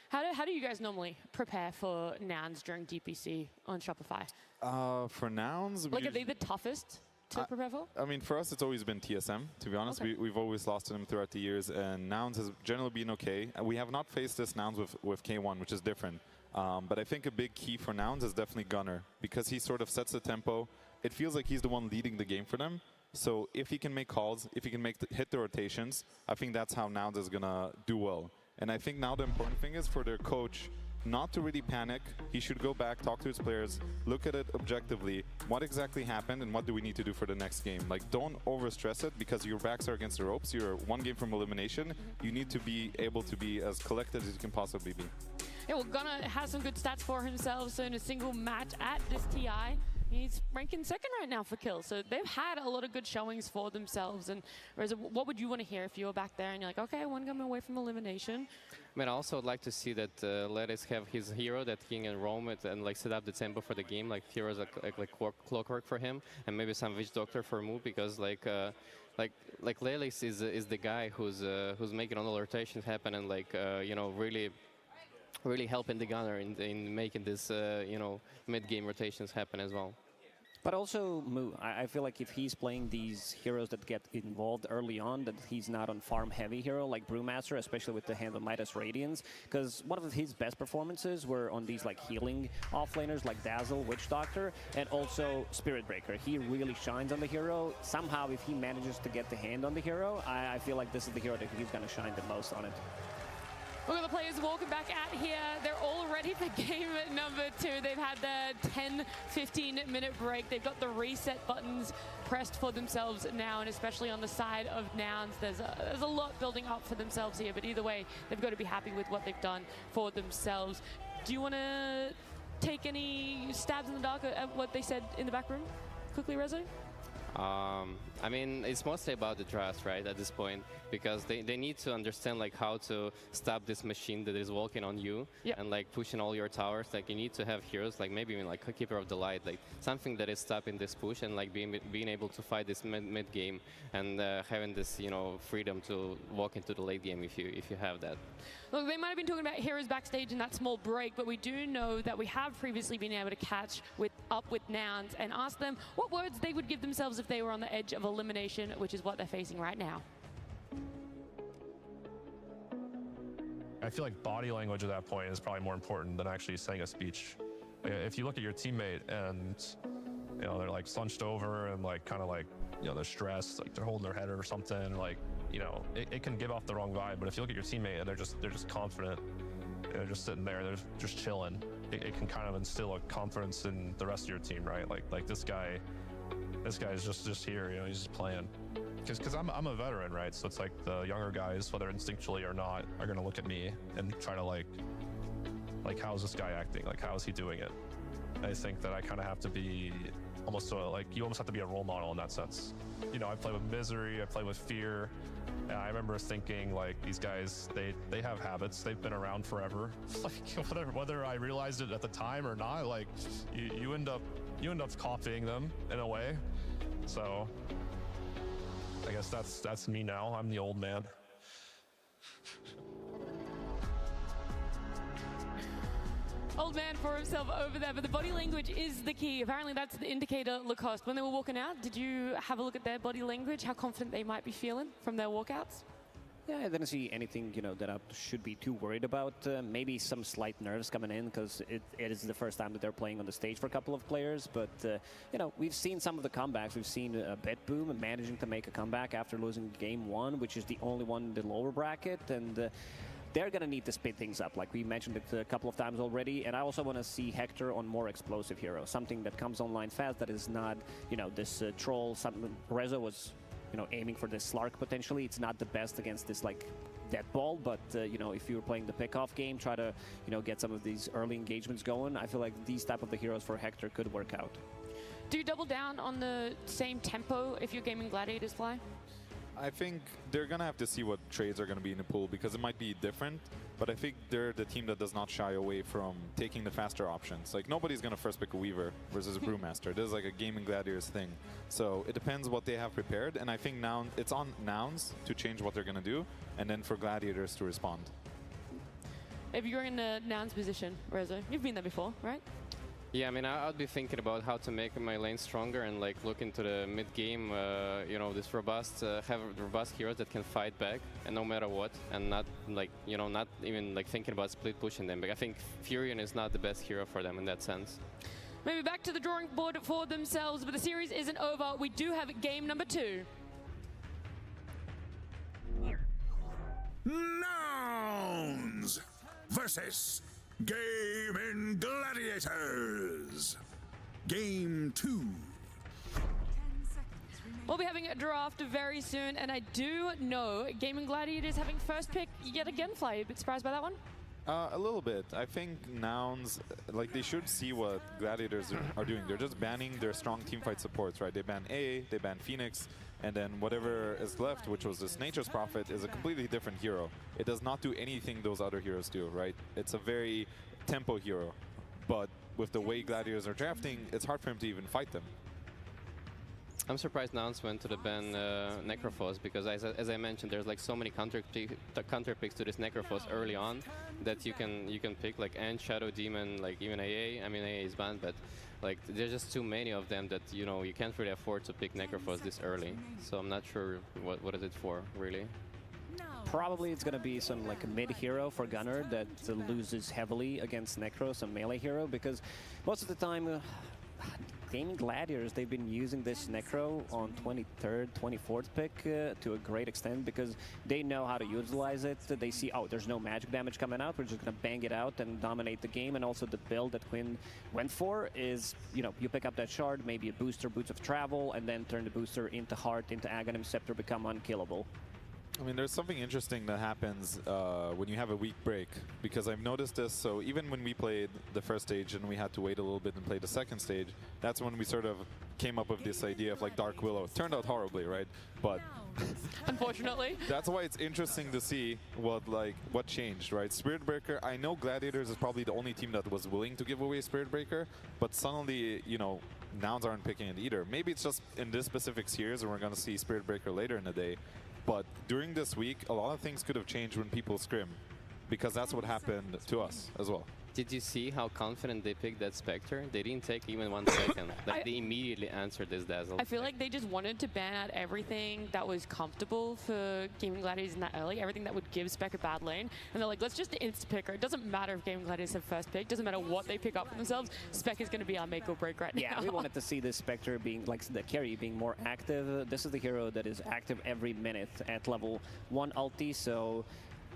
How do you guys normally prepare for Nouns during DPC on Shopify? For Nouns, Like, are they the toughest to prepare for? I mean, for us, it's always been TSM, to be honest. Okay. We've always lost to them throughout the years, and Nouns has generally been okay. We have not faced this Nouns with K1, which is different. But I think a big key for Nouns is definitely Gunner, because he sort of sets the tempo. It feels like he's the one leading the game for them. So if he can make calls, if he can hit the rotations, I think that's how Nouns is going to do well. And I think now the important thing is for their coach not to really panic. He should go back, talk to his players, look at it objectively. What exactly happened and what do we need to do for the next game? Like, don't overstress it, because your backs are against the ropes. You're one game from elimination. You need to be able to be as collected as you can possibly be. Yeah, well, Gunnar has some good stats for himself. So in a single match at this TI, he's ranking second right now for kills. So they've had a lot of good showings for themselves. And whereas, what would you want to hear if you were back there and you're like, okay, one game away from elimination? I mean, I also would like to see that Lettuce have his hero that he can roam it and like set up the tempo for the game. Like heroes like clockwork for him, and maybe some Witch Doctor for Moo, because like Lelis is the guy who's making all the rotations happen and like you know, really helping the Gunner in making this you know, mid-game rotations happen as well. But also, Moo, I feel like if he's playing these heroes that get involved early on, that he's not on farm-heavy hero like Brewmaster, especially with the hand of Midas Radiance, because one of his best performances were on these like healing offlaners like Dazzle, Witch Doctor, and also Spirit Breaker. He really shines on the hero. Somehow, if he manages to get the hand on the hero, I feel like this is the hero that he's going to shine the most on it. Look at the players walking back out here. They're all ready for game number 2. They've had the 10-15 minute break. They've got the reset buttons pressed for themselves now, and especially on the side of Nouns, there's a lot building up for themselves here, but either way, they've got to be happy with what they've done for themselves. Do you want to take any stabs in the dark at what they said in the back room? Quickly, Rezo? I mean, it's mostly about the trust, right, at this point, because they need to understand like how to stop this machine that is walking on you and like pushing all your towers. Like you need to have heroes, like maybe even like a Keeper of the Light, like something that is stopping this push and like being able to fight this mid game and having this, you know, freedom to walk into the late game if you have that. Look, they might have been talking about heroes backstage in that small break, but we do know that we have previously been able to catch up with Nouns and ask them what words they would give themselves if they were on the edge of elimination, which is what they're facing right now. I feel like body language at that point is probably more important than actually saying a speech. If you look at your teammate and, you know, they're like slunched over and like kind of like, you know, they're stressed, like they're holding their head or something, like, you know, it can give off the wrong vibe. But if you look at your teammate and they're just confident, they're just sitting there, they're just chilling, it can kind of instill a confidence in the rest of your team, right? Like this guy is just here, you know, he's just playing. Because I'm a veteran, right? So it's like the younger guys, whether instinctually or not, are gonna look at me and try to like how's this guy acting? Like how is he doing it? I think that I kind of have to be almost like you almost have to be a role model in that sense. You know, I play with misery, I play with fear. And I remember thinking like these guys, they have habits, they've been around forever. Like whether I realized it at the time or not, like you end up copying them in a way. So I guess that's me now. I'm the old man. Old man for himself over there, but the body language is the key. Apparently that's the indicator, Lacoste. When they were walking out, did you have a look at their body language, how confident they might be feeling from their walkouts? Yeah, I didn't see anything, you know, that I should be too worried about. Maybe some slight nerves coming in because it is the first time that they're playing on the stage for a couple of players. But, you know, we've seen some of the comebacks. We've seen Bet Boom managing to make a comeback after losing game 1, which is the only one in the lower bracket. And they're going to need to speed things up, like we mentioned it a couple of times already. And I also want to see Hector on more explosive hero, something that comes online fast, that is not, you know, this troll. Rezo was aiming for this Slark potentially. It's not the best against this like dead ball, but if you're playing the pick-off game, try to get some of these early engagements going. I feel like these type of the heroes for Hector could work out. Do you double down on the same tempo if you're gaming Gladiators fly? I think they're going to have to see what trades are going to be in the pool, because it might be different, but I think they're the team that does not shy away from taking the faster options. Like, nobody's going to first pick a Weaver versus a Brewmaster. This is like a gaming Gladiators thing. So it depends what they have prepared, and I think now it's on Nouns to change what they're going to do, and then for Gladiators to respond. If you're in the Nouns position, Rezo, you've been there before, right? Yeah, I mean, I'd be thinking about how to make my lane stronger and like look into the mid game. This robust, have robust heroes that can fight back and no matter what, and not like not even like thinking about split pushing them. But I think Furion is not the best hero for them in that sense. Maybe back to the drawing board for themselves, but the series isn't over. We do have game number 2. Nouns versus Gaming Gladiators. Game 2. We'll be having a draft very soon, and I do know Gaming Gladiators having first pick yet again. Fly, you a bit surprised by that one? A little bit. I think Nouns, like, they should see what Gladiators are doing. They're just banning their strong teamfight supports, right? They ban A, they ban Phoenix, and then whatever is left, which was this Nature's Prophet, is a completely different hero. It does not do anything those other heroes do, right? It's a very tempo hero, but with the way Gladiators are drafting, it's hard for him to even fight them. I'm surprised Nouns went to the ban Necrophos, because as I mentioned, there's like so many counter picks to this Necrophos early on that you can pick, like Ant, Shadow Demon, like even AA. I mean, AA is banned, but like there's just too many of them that you can't really afford to pick Necrophos this early. So I'm not sure what is it for really. Probably it's going to be some like a mid hero for Gunner that loses heavily against Necro, some melee hero, because most of the time Gaming Gladiators, they've been using this Necro on 23rd, 24th pick to a great extent, because they know how to utilize it. They see, oh, there's no magic damage coming out, we're just going to bang it out and dominate the game. And also the build that Quinn went for is, you pick up that shard, maybe a booster, Boots of Travel, and then turn the booster into Heart, into Aghanim Scepter, become unkillable. I mean, there's something interesting that happens when you have a week break, because I've noticed this. So even when we played the first stage and we had to wait a little bit and play the second stage, that's when we sort of came up with this idea of like Dark Willow. It turned out horribly, right? But unfortunately, that's why it's interesting to see what changed, right? Spirit Breaker, I know Gladiators is probably the only team that was willing to give away Spirit Breaker, but suddenly, Nouns aren't picking it either. Maybe it's just in this specific series, and we're going to see Spirit Breaker later in the day. But during this week, a lot of things could have changed when people scrim, because that's what happened to us as well. Did you see how confident they picked that Spectre? They didn't take even 1 second. Like, they immediately answered this Dazzle. I feel like they just wanted to ban out everything that was comfortable for Gaming Gladiators in that early, everything that would give Spec a bad lane. And they're like, let's just insta-pick her. It doesn't matter if Gaming Gladiators have first pick. Doesn't matter what they pick up for themselves. Spec is going to be our make or break right now. Yeah, we wanted to see this Spectre being, like the carry, being more active. This is the hero that is active every minute at level 1 ulti, so...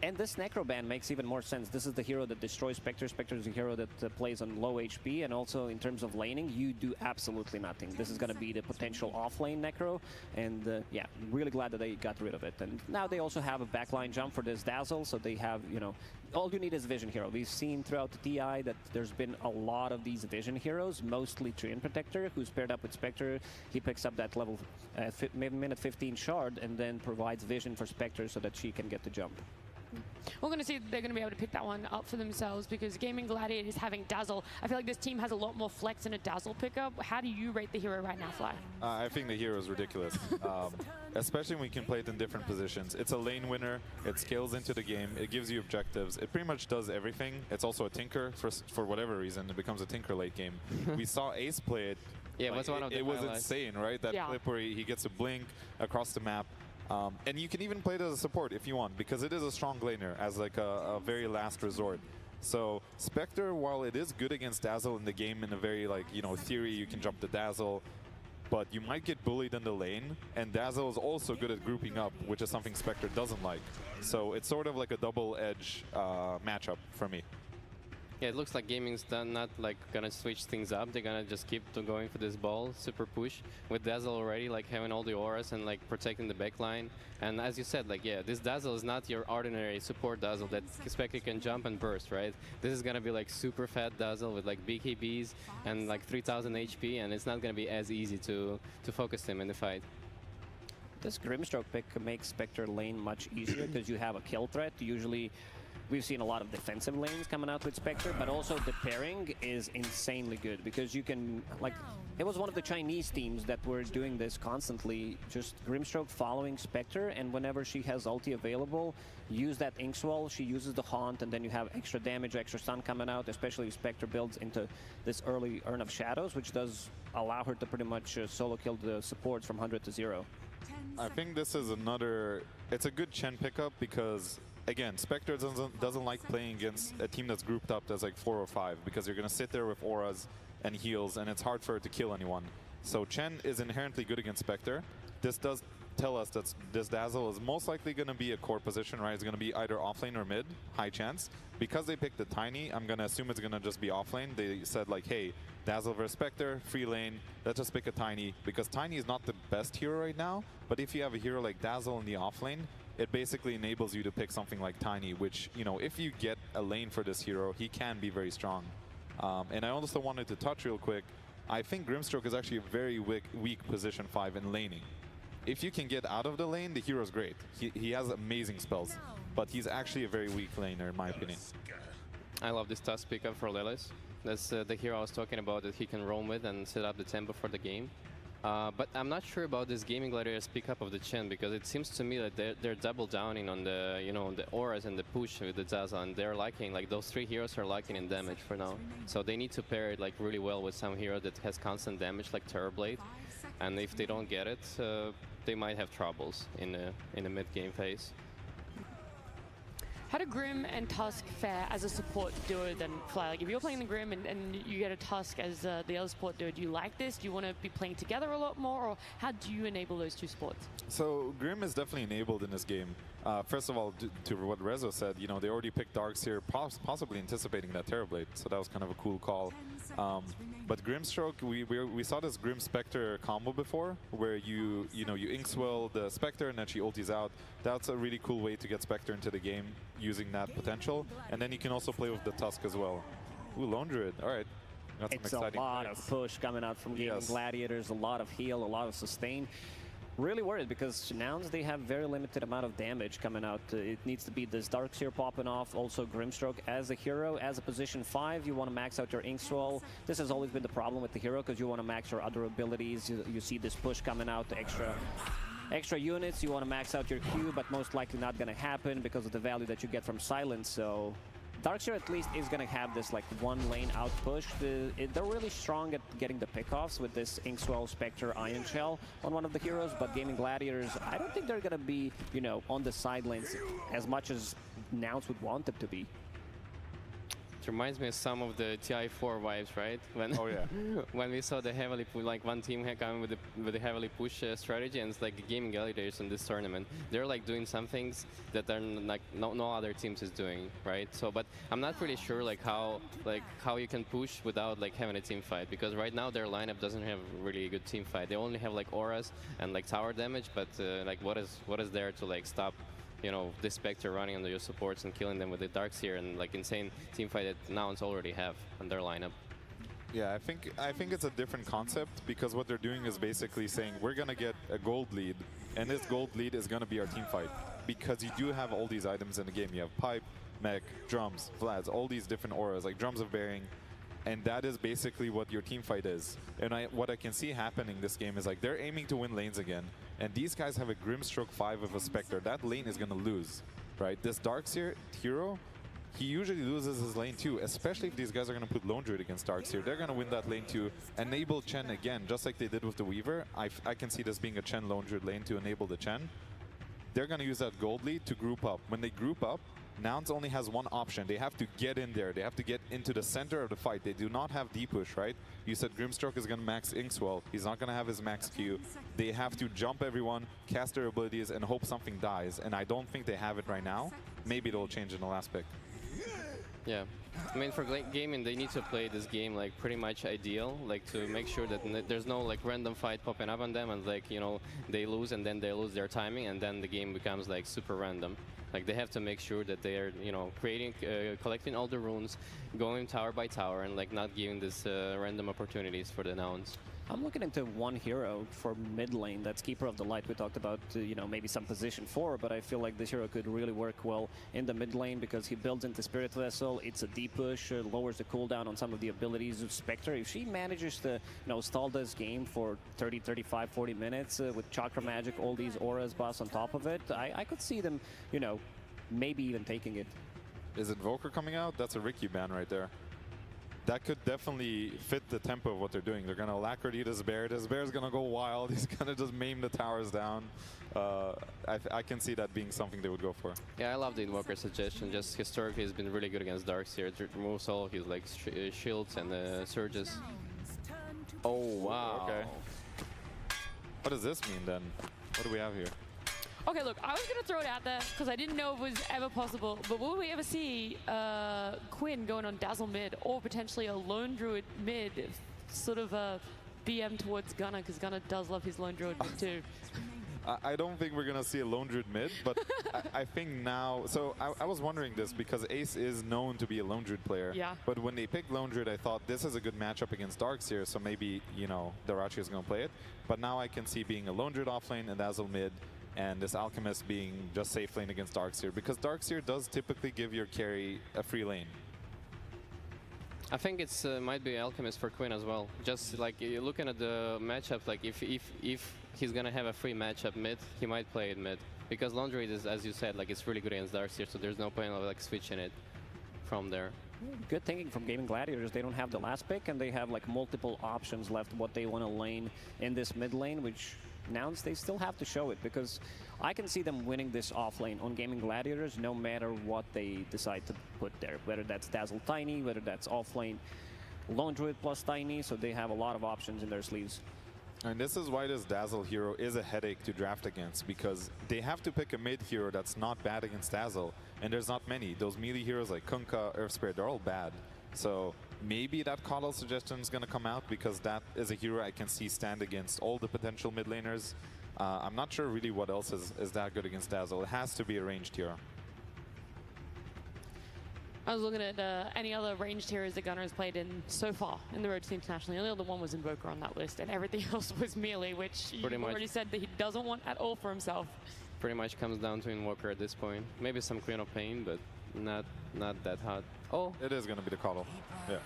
And this Necro ban makes even more sense. This is the hero that destroys Spectre. Spectre is a hero that plays on low HP, and also in terms of laning, you do absolutely nothing. This is going to be the potential off-lane Necro, and yeah, really glad that they got rid of it. And now they also have a backline jump for this Dazzle, so they have, all you need is Vision Hero. We've seen throughout the TI that there's been a lot of these Vision Heroes, mostly Treant Protector, who's paired up with Spectre. He picks up that level minute 15 shard, and then provides Vision for Spectre so that she can get the jump. We're going to see they're going to be able to pick that one up for themselves, because Gaming Gladiators having Dazzle, I feel like this team has a lot more flex in a Dazzle pickup. How do you rate the hero right now, Fly? I think the hero is ridiculous, especially when we can play it in different positions. It's a lane winner, it scales into the game, it gives you objectives, it pretty much does everything. It's also a Tinker, for whatever reason, it becomes a Tinker late game. We saw Ace play it. Yeah, it was one of the highlights. was insane, right? That clip where he gets a blink across the map. And you can even play it as a support if you want, because it is a strong laner as like a very last resort. So Spectre, while it is good against Dazzle in the game in a very theory, you can jump the Dazzle, but you might get bullied in the lane, and Dazzle is also good at grouping up, which is something Spectre doesn't like. So it's sort of like a double-edged matchup for me. Yeah, it looks like gaming's not like gonna switch things up. They're gonna just keep going for this ball, super push with Dazzle already, like having all the auras and like protecting the backline. And as you said, like yeah, this Dazzle is not your ordinary support Dazzle that Spectre can jump and burst, right? This is gonna be like super fat Dazzle with like BKBs and like 3000 HP, and it's not gonna be as easy to focus him in the fight. This Grimstroke pick makes Spectre lane much easier because you have a kill threat. Usually, we've seen a lot of defensive lanes coming out with Spectre, but also the pairing is insanely good because you can, like, it was one of the Chinese teams that were doing this constantly, just Grimstroke following Spectre, and whenever she has ulti available, use that Inkswell, she uses the Haunt, and then you have extra damage, extra stun coming out, especially if Spectre builds into this early Urn of Shadows, which does allow her to pretty much solo kill the supports from 100 to 0. I think this is it's a good Chen pickup because again, Spectre doesn't like playing against a team that's grouped up as like 4 or 5 because you're going to sit there with auras and heals and it's hard for her to kill anyone. So Chen is inherently good against Spectre. This does tell us that this Dazzle is most likely going to be a core position, right? It's going to be either offlane or mid, high chance. Because they picked the Tiny, I'm going to assume it's going to just be offlane. They said like, hey, Dazzle versus Spectre, free lane, let's just pick a Tiny. Because Tiny is not the best hero right now, but if you have a hero like Dazzle in the offlane, it basically enables you to pick something like Tiny, which, you know, if you get a lane for this hero, he can be very strong. And I also wanted to touch real quick, I think Grimstroke is actually a very weak position 5 in laning. If you can get out of the lane, the hero's great. He has amazing spells, but he's actually a very weak laner in my opinion. I love this Tusk pickup for Lilith. That's the hero I was talking about that he can roam with and set up the tempo for the game. But I'm not sure about this Gaming Gladiators pickup of the Chen because it seems to me that they're double downing on the, you know, the auras and the push with the Dazzle, and they're liking, like those 3 heroes are liking in damage for now. So they need to pair it like really well with some hero that has constant damage like Terrorblade, and if they don't get it, they might have troubles in the mid-game phase. How do Grim and Tusk fare as a support duo then, Fly? Like if you're playing the Grim and you get a Tusk as the other support duo, do you like this? Do you want to be playing together a lot more, or how do you enable those 2 supports? So Grim is definitely enabled in this game. First of all, to what Rezo said, you know, they already picked Darks here, possibly anticipating that Terrorblade, so that was kind of a cool call. But Grimstroke, we saw this Grim Spectre combo before, where you Inkswell the Spectre and then she ultis out. That's a really cool way to get Spectre into the game, using that potential. And then you can also play with the Tusk as well. Ooh, Lone Druid, all right. Got some It's exciting a lot picks. of push coming out from Gaming Gladiators, a lot of heal, a lot of sustain. Really worried because Nouns, they have very limited amount of damage coming out. It needs to be this Darkseer popping off, also Grimstroke as a hero, as a position 5, you want to max out your Inkswell. This has always been the problem with the hero because you want to max your other abilities. You see this push coming out, the extra units, you want to max out your Q, but most likely not going to happen because of the value that you get from Silence. So Darkseer at least is going to have this like 1 lane out push. They're really strong at getting the pickoffs with this Inkswell, Spectre, Iron Shell on one of the heroes, but Gaming Gladiators, I don't think they're going to be, you know, on the sidelines as much as Nouns would want them to be. It reminds me of some of the TI4 vibes, right? When when we saw the heavily like one team coming with the heavily push strategy, and it's like the Gaming Gladiators in this tournament. They're like doing some things that are like no other teams is doing, right? So, but I'm not really sure like how you can push without like having a team fight, because right now their lineup doesn't have really a good team fight. They only have like auras and like tower damage, but like what is there to like stop, you know, this Spectre running under your supports and killing them with the Darkseer and like insane team fight that Nouns already have on their lineup. Yeah, I think it's a different concept because what they're doing is basically saying we're gonna get a gold lead, and this gold lead is gonna be our team fight because you do have all these items in the game. You have pipe, mech, drums, Vlads, all these different auras like drums of bearing, and that is basically what your team fight is. And what I can see happening this game is like they're aiming to win lanes again, and these guys have a Grimstroke 5 of a Spectre. That lane is gonna lose, right? This Darkseer hero, he usually loses his lane too, especially if these guys are gonna put Lone Druid against Darkseer. They're gonna win that lane too, enable Chen again, just like they did with the Weaver. I can see this being a Chen Lone Druid lane to enable the Chen. They're gonna use that gold lead to group up. When they group up, Nouns only has one option. They have to get in there. They have to get into the center of the fight. They do not have D-push, right? You said Grimstroke is going to max Inkswell. He's not going to have his max Q. They have to jump everyone, cast their abilities, and hope something dies. And I don't think they have it right now. Maybe it'll change in the last pick. Yeah, I mean for gaming they need to play this game like pretty much ideal, like to make sure that there's no like random fight popping up on them and like they lose and then they lose their timing and then the game becomes like super random. Like they have to make sure that they are creating, collecting all the runes, going tower by tower and like not giving this random opportunities for the nouns. I'm looking into one hero for mid lane. That's Keeper of the Light. We talked about, maybe some position 4, but I feel like this hero could really work well in the mid lane because he builds into Spirit Vessel. It's a deep push, lowers the cooldown on some of the abilities of Spectre. If she manages to, stall this game for 30, 35, 40 minutes with Chakra Magic, all these auras buffs on top of it, I could see them, maybe even taking it. Is Invoker coming out? That's a Ricky ban right there. That could definitely fit the tempo of what they're doing. They're going to Alacrity this bear. This bear's going to go wild. He's going to just maim the towers down. I can see that being something they would go for. Yeah, I love the Invoker suggestion. Just historically, he's been really good against Darkseer. It removes all his like shields and surges. Oh, wow. Okay. What does this mean then? What do we have here? Okay, look, I was going to throw it out there because I didn't know if it was ever possible, but will we ever see Quinn going on Dazzle mid or potentially a Lone Druid mid, sort of a BM towards Gunnar, because Gunnar does love his Lone Druid mid too. I don't think we're going to see a Lone Druid mid, but I think now... So I was wondering this because Ace is known to be a Lone Druid player. Yeah. But when they picked Lone Druid, I thought this is a good matchup against Darkseer, so maybe, Darachi is going to play it. But now I can see being a Lone Druid offlane and Dazzle mid, and this Alchemist being just safe lane against Darkseer, because Darkseer does typically give your carry a free lane. I think it's might be Alchemist for Quinn as well. Just like looking at the matchup, like if he's gonna have a free matchup mid, he might play it mid, because Lone Druid is, as you said, like it's really good against Darkseer, so there's no point of like switching it from there. Good thinking from Gaming Gladiators. They don't have the last pick and they have like multiple options left what they want to lane in this mid lane, which Nouns, they still have to show it, because I can see them winning this off lane on Gaming Gladiators no matter what they decide to put there, whether that's Dazzle Tiny, whether that's off lane Lone Druid plus Tiny, so they have a lot of options in their sleeves. And this is why this Dazzle hero is a headache to draft against, because they have to pick a mid hero that's not bad against Dazzle, and there's not many. Those melee heroes like Kunkka, Earth Spirit, they're all bad. So maybe that Coddle suggestion is going to come out, because that is a hero I can see stand against all the potential mid laners. I'm not sure really what else is that good against Dazzle. It has to be a ranged hero. I was looking at any other ranged heroes that Gunnar has played in so far in the Road to International. The only other one was Invoker on that list, and everything else was melee, which he already said that he doesn't want at all for himself. Pretty much comes down to Invoker at this point. Maybe some Queen of Pain, but not that hot. Oh, it is going to be the Coddle. Yeah.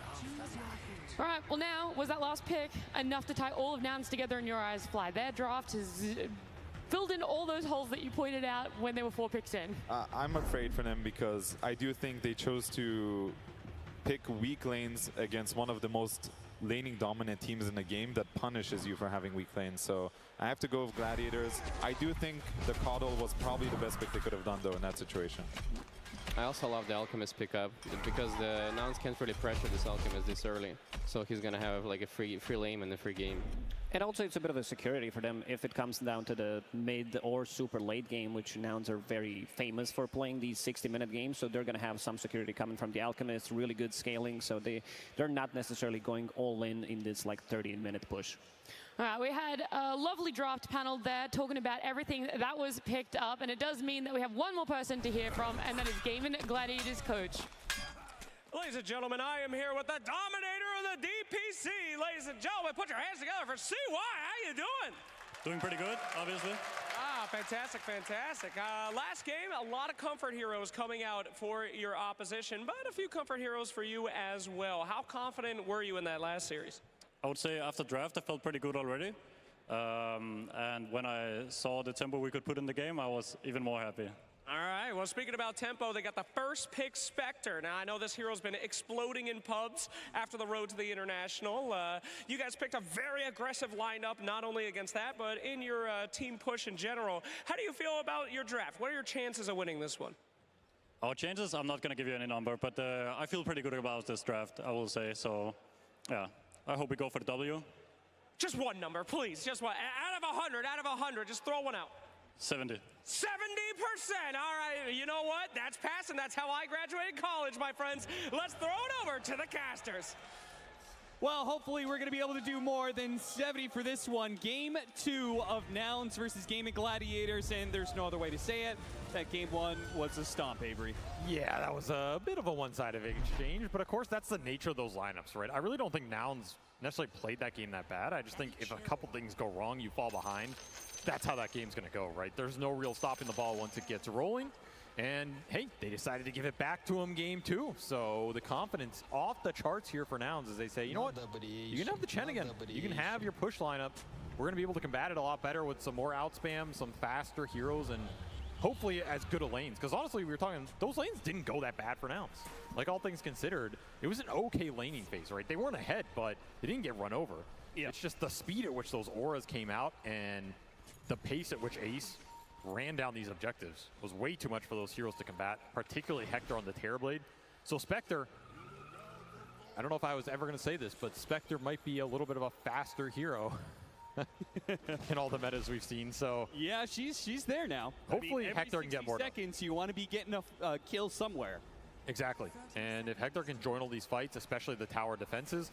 All right, well now, was that last pick enough to tie all of Nouns together in your eyes, Fly? Their draft has filled in all those holes that you pointed out when they were 4 picks in. I'm afraid for them, because I do think they chose to pick weak lanes against one of the most laning dominant teams in the game that punishes you for having weak lanes. So I have to go with Gladiators. I do think the Coddle was probably the best pick they could have done though in that situation. I also love the Alchemist pickup, because the Nouns can't really pressure this Alchemist this early. So he's going to have like a free lane and a free game. And also it's a bit of a security for them if it comes down to the mid or super late game, which Nouns are very famous for playing these 60-minute games. So they're going to have some security coming from the Alchemist, really good scaling. So they're not necessarily going all in this like 30-minute push. All right, we had a lovely draft panel there talking about everything that was picked up, and it does mean that we have one more person to hear from, and that is Gaming Gladiators coach. Ladies and gentlemen, I am here with the dominator of the DPC. Ladies and gentlemen, put your hands together for CY. How you doing? Doing pretty good, obviously. Ah, fantastic, fantastic. Last game, a lot of comfort heroes coming out for your opposition, but a few comfort heroes for you as well. How confident were you in that last series? I would say after draft, I felt pretty good already. And when I saw the tempo we could put in the game, I was even more happy. All right, well, speaking about tempo, they got the first pick Spectre. Now, I know this hero's been exploding in pubs after the Road to the International. You guys picked a very aggressive lineup, not only against that, but in your team push in general. How do you feel about your draft? What are your chances of winning this one? Our chances, I'm not going to give you any number, but I feel pretty good about this draft, I will say. So, yeah, I hope we go for the W. Just one number, please. Just one. Out of 100, just throw one out. 70. 70%? All right, you know what? That's passing. That's how I graduated college, my friends. Let's throw it over to the casters. Well, hopefully we're going to be able to do more than 70 for this one. Game 2 of Nouns versus Gaming Gladiators, and there's no other way to say it. That game 1 was a stomp, Avery. Yeah, that was a bit of a one-sided exchange, but of course that's the nature of those lineups, right? I really don't think Nouns necessarily played that game that bad. I just think if a couple things go wrong, you fall behind. That's how that game's going to go, right? There's no real stopping the ball once it gets rolling. And hey, they decided to give it back to him game 2. So the confidence off the charts here for Nouns as they say, you know what, you can have the Chen again. You can have your push lineup. We're going to be able to combat it a lot better with some more outspam, some faster heroes, and hopefully as good of lanes. Because honestly, we were talking, those lanes didn't go that bad for Nouns. Like all things considered, it was an okay laning phase, right? They weren't ahead, but they didn't get run over. Yeah. It's just the speed at which those auras came out and the pace at which Ace ran down these objectives was way too much for those heroes to combat, particularly Hector on the Terrorblade. So Spectre, I don't know if I was ever going to say this, but Spectre might be a little bit of a faster hero in all the metas we've seen. So yeah, she's there now. Hopefully I mean, Hector can get more seconds, you want to be getting a kill somewhere. Exactly. And if Hector can join all these fights, especially the tower defenses,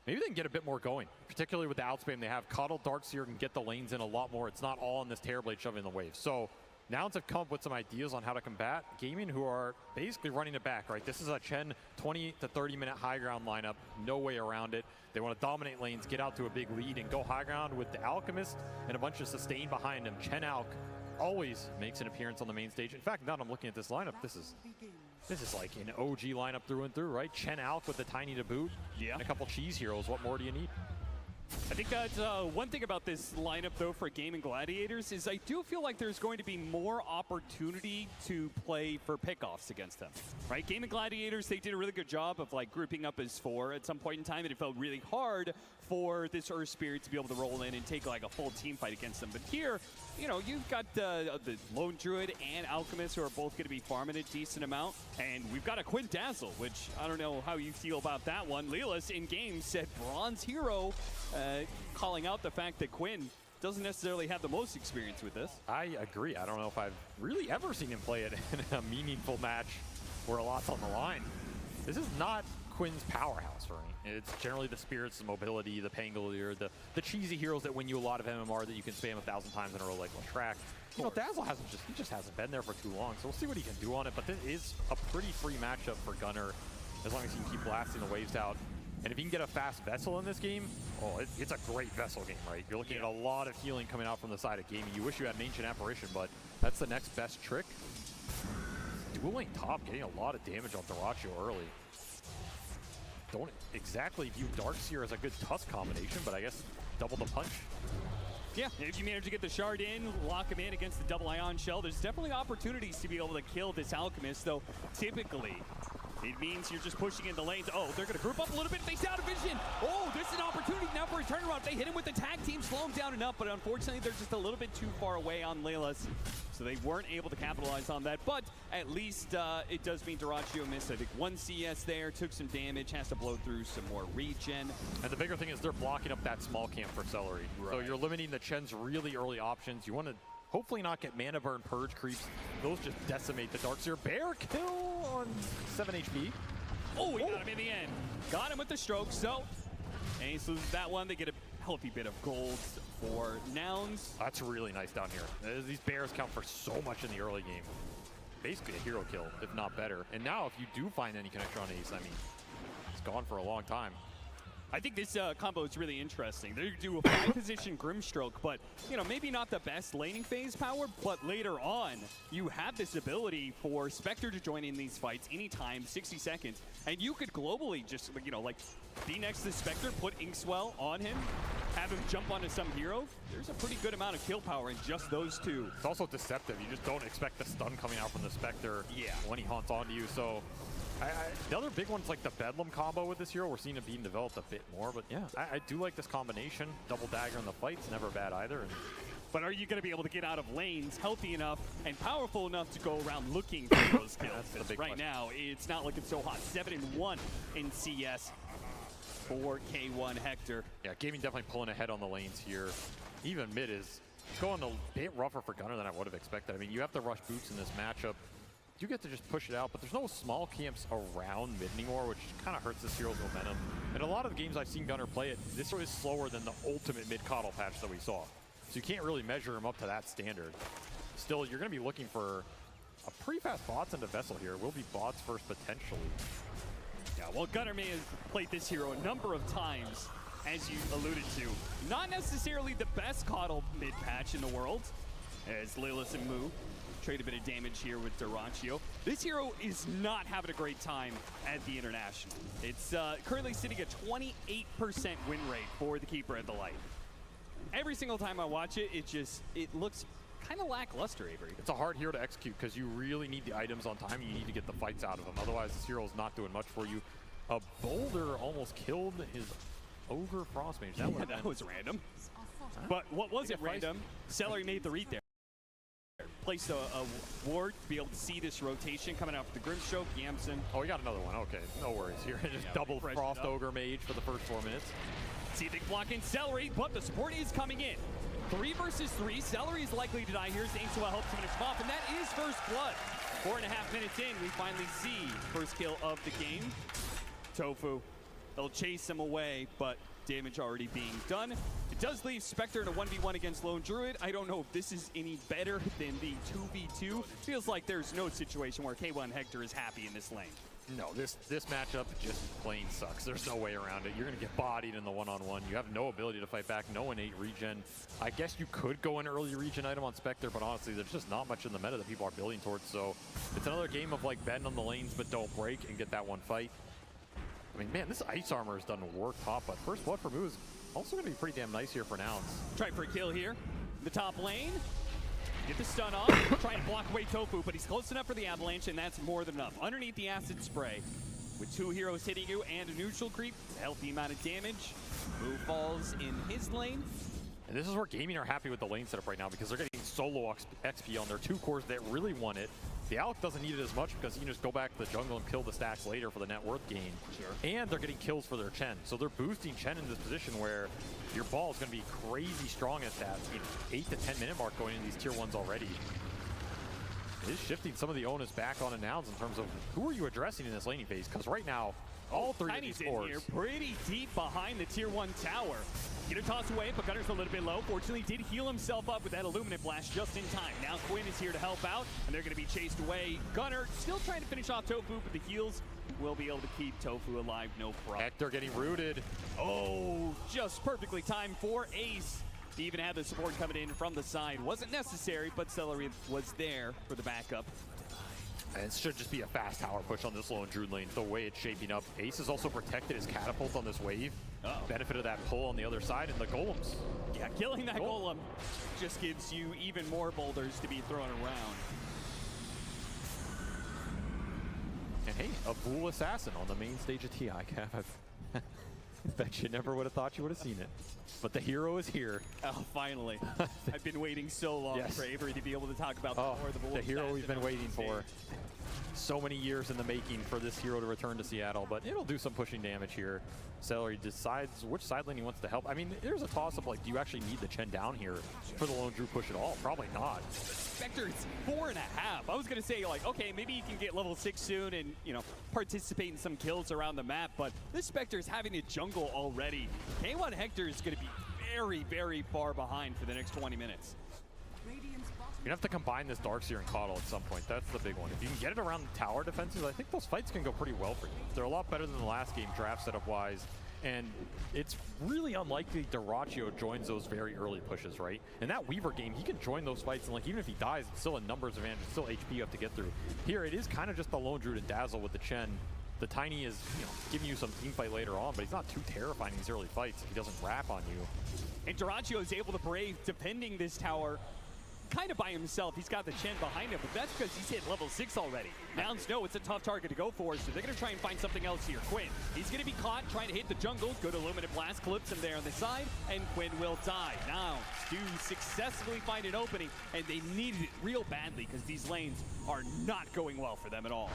maybe they can get a bit more going, particularly with the outspam they have. Coddle Darkseer can get the lanes in a lot more. It's not all on this Terrorblade shoving the waves. So Nouns have come up with some ideas on how to combat Gaming, who are basically running it back, right? This is a Chen 20 to 30 minute high ground lineup. No way around it. They want to dominate lanes, get out to a big lead, and go high ground with the Alchemist and a bunch of sustain behind him. Chen Alk always makes an appearance on the main stage. In fact, now that I'm looking at this lineup, this is like an OG lineup through and through, right? Chen Alk with the Tiny to boot, and a couple cheese heroes. What more do you need? I think that's one thing about this lineup, though, for Gaming Gladiators is I do feel like there's going to be more opportunity to play for pickoffs against them, right? Gaming Gladiators, they did a really good job of like grouping up as 4 at some point in time, and it felt really hard for this Earth Spirit to be able to roll in and take like a full team fight against them. But here, you know, you've got the Lone Druid and Alchemist who are both going to be farming a decent amount, and we've got a Quindazzle, which I don't know how you feel about that one. Lelis in game said Bronze Hero, calling out the fact that Quinn doesn't necessarily have the most experience with this. I agree. I don't know if I've really ever seen him play it in a meaningful match where a lot's on the line. This is not Quinn's powerhouse for me. It's generally the Spirits, the Mobility, the Pangolier, the cheesy heroes that win you a lot of MMR that you can spam 1,000 times in a row like Latrak. You know, Dazzle just hasn't been there for too long, so we'll see what he can do on it, but this is a pretty free matchup for Gunnar as long as he can keep blasting the waves out. And if you can get a fast Vessel in this game, it's a great Vessel game, right? You're looking at a lot of healing coming out from the side of Gaming. You wish you had an Ancient Apparition, but that's the next best trick. Dual lane top, getting a lot of damage on Dyrachyo early. Don't exactly view Darkseer as a good Tusk combination, but I guess double the punch. Yeah, if you manage to get the shard in, lock him in against the double ion shell, there's definitely opportunities to be able to kill this Alchemist, though typically it means you're just pushing in the lanes. Oh, they're going to group up a little bit. They stay out of vision. Oh, this is an opportunity now for a turnaround. They hit him with the tag team, slow him down enough, but unfortunately they're just a little bit too far away on Lelis, so they weren't able to capitalize on that. But at least it does mean Dyrachyo missed, I think, 1 CS there, took some damage, has to blow through some more regen. And the bigger thing is they're blocking up that small camp for Celery. Right. So you're limiting the Chen's really early options. You want to hopefully not get mana burn purge creeps. Those just decimate the Darkseer. Bear kill on 7 HP. Oh, he got him in the end. Got him with the stroke, so Ace loses that one. They get a healthy bit of gold for Nouns. That's really nice down here. These bears count for so much in the early game. Basically a hero kill, if not better. And now if you do find any connection on Ace, I mean, it's gone for a long time. I think this combo is really interesting. They do a 5-position Grimstroke, but you know, maybe not the best laning phase power, but later on, you have this ability for Spectre to join in these fights anytime, 60 seconds, and you could globally just, you know, like, be next to Spectre, put Inkswell on him, have him jump onto some hero. There's a pretty good amount of kill power in just those two. It's also deceptive. You just don't expect the stun coming out from the Spectre when he haunts onto you, so the other big one's like the Bedlam combo with this hero. We're seeing it being developed a bit more, but yeah, I do like this combination. Double dagger in the fight's never bad either. But are you going to be able to get out of lanes healthy enough and powerful enough to go around looking for those kills? That's the big right question. now, it's not looking so hot. 7-1 in CS for K1 Hector. Yeah, Gaming definitely pulling ahead on the lanes here. Even mid is It's going a bit rougher for Gunnar than I would have expected. I mean, you have to rush boots in this matchup. You get to just push it out, but there's no small camps around mid anymore, which kind of hurts this hero's momentum. And a lot of the games I've seen Gunnar play it, this is slower than the ultimate mid-coddle patch that we saw. So you can't really measure him up to that standard. Still, you're going to be looking for a pretty fast bots into Vessel here. Will be bots first potentially. Yeah, well, Gunnar may have played this hero a number of times, as you alluded to. Not necessarily the best coddle mid-patch in the world, as Lilith and Moo trade a bit of damage here with Dyrachyo. This hero is not having a great time at the International. It's currently sitting at 28% win rate for the Keeper of the Light. Every single time I watch it, it looks kind of lackluster, Avery. It's a hard hero to execute because you really need the items on time. You need to get the fights out of him. Otherwise, this hero is not doing much for you. A Boulder almost killed his Ogre Frostmage. That was random. Huh? But what wasn't random, Celery made the read there. Placed a ward to be able to see this rotation coming out for the Grimstroke, Yamson. Oh, we got another one. Okay, no worries here. Just double Frost Ogre Mage for the first 4 minutes. See if they can block in Celery, but the support is coming in. 3 versus 3. Celery is likely to die here. Zain's will help to finish him off, and that is first blood. 4.5 minutes in, we finally see first kill of the game. Tofu, they'll chase him away, but damage already being done. It does leave Spectre in a 1v1 against Lone Druid. I don't know if this is any better than the 2v2. Feels like there's no situation where K1 Hector is happy in this lane. No, this matchup just plain sucks. There's no way around it. You're going to get bodied in the one-on-one. You have no ability to fight back, no innate regen. I guess you could go an early regen item on Spectre, but honestly, there's just not much in the meta that people are building towards. So it's another game of like bend on the lanes, but don't break and get that one fight. I mean, man, this ice armor has done work top, but first blood for Moo is also going to be pretty damn nice here for Nouns. Try for a kill here. The top lane. Get the stun off. Trying to block away Tofu, but he's close enough for the avalanche, and that's more than enough. Underneath the acid spray, with 2 heroes hitting you and a neutral creep, a healthy amount of damage. Moo falls in his lane. And this is where Gaming are happy with the lane setup right now because they're getting solo XP on their 2 cores that really want it. The Alec doesn't need it as much because he can just go back to the jungle and kill the stacks later for the net worth gain. Sure. And they're getting kills for their Chen. So they're boosting Chen in this position where your ball is going to be crazy strong at that 8 to 10 minute mark going into these tier 1s already. It is shifting some of the onus back on Nouns in terms of who are you addressing in this laning phase, because right now, all 3 of these cores. in here, pretty deep behind the tier 1 tower. Get a toss away, but Gunner's a little bit low. Fortunately, did heal himself up with that Illuminate Blast just in time. Now Quinn is here to help out, and they're going to be chased away. Gunner still trying to finish off Tofu, but the heals will be able to keep Tofu alive, no problem. Hector getting rooted. Oh, just perfectly timed for Ace. He even had the support coming in from the side. Wasn't necessary, but Celery was there for the backup. And it should just be a fast tower push on this Lone Druid lane, the way it's shaping up. Ace has also protected his catapult on this wave. Benefit of that pull on the other side, and the golems. Yeah, killing that golem just gives you even more boulders to be thrown around. And hey, a Bull Assassin on the main stage of TI, Cav. I bet you never would have thought you would have seen it. But the hero is here. Oh, finally. I've been waiting so long for Avery to be able to talk about the Bull the hero Assassin we've been waiting for. So many years in the making for this hero to return to Seattle, but it'll do some pushing damage here. Celery decides which side lane he wants to help. I mean, there's a toss-up, like, do you actually need the Chen down here for the Lone Druid push at all? Probably not. Spectre is 4.5. I was going to say, like, okay, maybe he can get level 6 soon and, you know, participate in some kills around the map, but this Spectre is having a jungle already. K1 Hector is going to be very, very far behind for the next 20 minutes. You're going to have to combine this Darkseer and Coddle at some point. That's the big one. If you can get it around the tower defenses, I think those fights can go pretty well for you. They're a lot better than the last game draft setup-wise. And it's really unlikely Dyrachyo joins those very early pushes, right? In that Weaver game, he can join those fights, and like even if he dies, it's still a numbers advantage, it's still HP you have to get through. Here, it is kind of just the Lone Druid and Dazzle with the Chen. The Tiny is, you know, giving you some team fight later on, but he's not too terrifying in these early fights if he doesn't wrap on you. And Dyrachyo is able to brave defending this tower. kind of by himself. He's got the Chen behind him, but that's because he's hit level 6 already. Nouns know it's a tough target to go for, so they're going to try and find something else here. Quinn, he's going to be caught trying to hit the jungle. Good Illuminate Blast clips him there on the side, and Quinn will die. Nouns do successfully find an opening, and they needed it real badly because these lanes are not going well for them at all.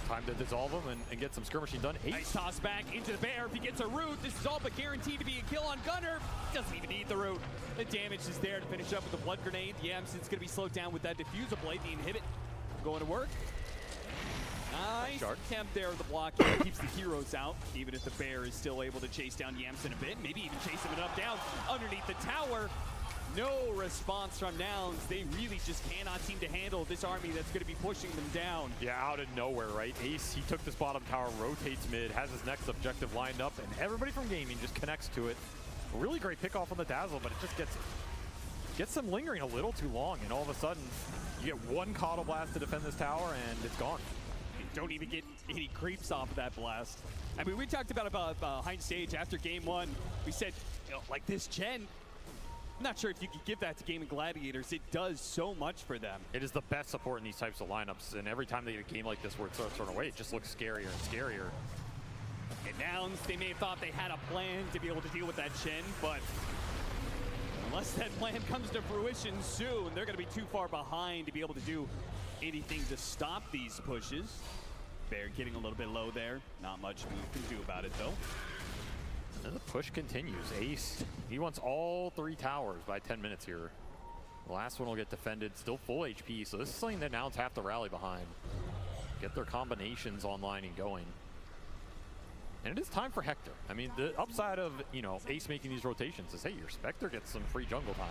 Time to dissolve him and get some skirmishing done. Nice toss back into the bear. If he gets a root, this is all but guaranteed to be a kill on Gunner. Doesn't even need the root. The damage is there to finish up with the blood grenade. Yamsen's going to be slowed down with that diffuser blade. The inhibit going to work. Nice attempt there of the block. Keeps the heroes out, even if the bear is still able to chase down Yamsen a bit. Maybe even chase him enough down underneath the tower. No response from Nouns. They really just cannot seem to handle this army that's going to be pushing them down. Yeah, out of nowhere, right? Ace, he took this bottom tower, rotates mid, has his next objective lined up, and everybody from gaming just connects to it. A really great pick off on the Dazzle, but it just gets them lingering a little too long, and all of a sudden, you get one Coddle Blast to defend this tower, and it's gone. You don't even get any creeps off of that blast. I mean, we talked about behind stage after game 1. We said, you know, like this Chen, I'm not sure if you could give that to Gaming Gladiators. It does so much for them. It is the best support in these types of lineups, and every time they get a game like this where it starts running away, it just looks scarier and scarier. And Nouns, they may have thought they had a plan to be able to deal with that Chen, but unless that plan comes to fruition soon, they're going to be too far behind to be able to do anything to stop these pushes. Bear getting a little bit low there. Not much we can do about it, though. And the push continues. Ace, he wants all 3 towers by 10 minutes here. The last one will get defended, still full HP, so this is something that Nouns have to rally behind. Get their combinations online and going. And it is time for Hector. I mean, the upside of, you know, Ace making these rotations is, hey, your Spectre gets some free jungle time.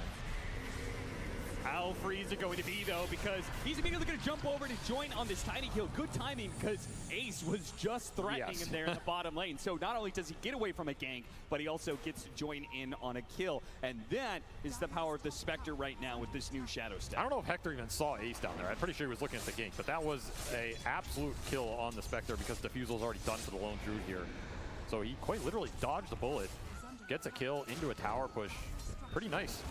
How free is it going to be, though, because he's immediately going to jump over to join on this tiny kill. Good timing, because Ace was just threatening him there in the bottom lane. So not only does he get away from a gank, but he also gets to join in on a kill. And that is the power of the Spectre right now with this new Shadow Step. I don't know if Hector even saw Ace down there. I'm pretty sure he was looking at the gank, but that was an absolute kill on the Spectre because Diffusal's already done for the lone Druid here. So he quite literally dodged the bullet, gets a kill into a tower push. Pretty nice.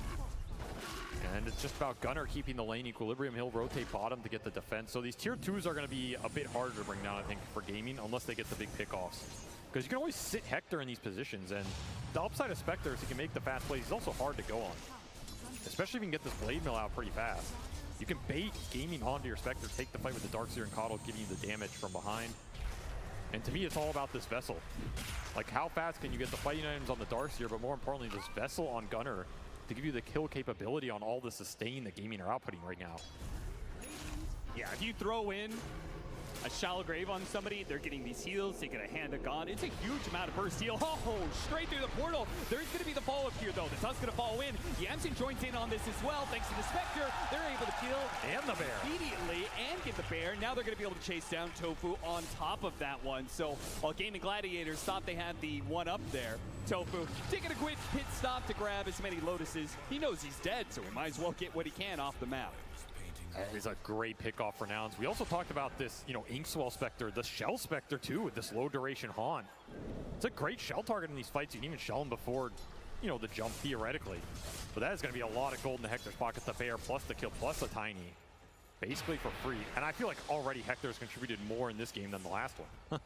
And it's just about Gunner keeping the lane equilibrium. He'll rotate bottom to get the defense. So these tier 2s are going to be a bit harder to bring down, I think, for gaming, unless they get the big pickoffs. Because you can always sit Hector in these positions, and the upside of Spectre is he can make the fast plays. He's also hard to go on, especially if you can get this Blade Mill out pretty fast. You can bait gaming onto your Spectre, take the fight with the Darkseer and Coddle, giving you the damage from behind. And to me, it's all about this Vessel. Like, how fast can you get the fighting items on the Darkseer, but more importantly, this Vessel on Gunner to give you the kill capability on all the sustain that gaming are outputting right now. Yeah, if you throw in a Shallow Grave on somebody, they're getting these heals, they get a Hand of God. It's a huge amount of burst heal. Oh, straight through the portal. There's going to be the follow-up here, though. The Tusk's going to fall in. Yamsen joins in on this as well, thanks to the Spectre. They're able to kill and the bear immediately and get the bear. Now they're going to be able to chase down Tofu on top of that one. So while Gaming Gladiators thought they had the one-up there, Tofu taking a quick pit stop to grab as many Lotuses. He knows he's dead, so he might as well get what he can off the map. That is a great pickoff for Nouns. We also talked about this, you know, Inkswell Spectre, the Shell Spectre too, with this low duration haunt. It's a great shell target in these fights. You can even shell him before, you know, the jump theoretically. But that is going to be a lot of gold in the Hector's pocket. The bear plus the kill plus a tiny, basically for free. And I feel like already Hector's contributed more in this game than the last one.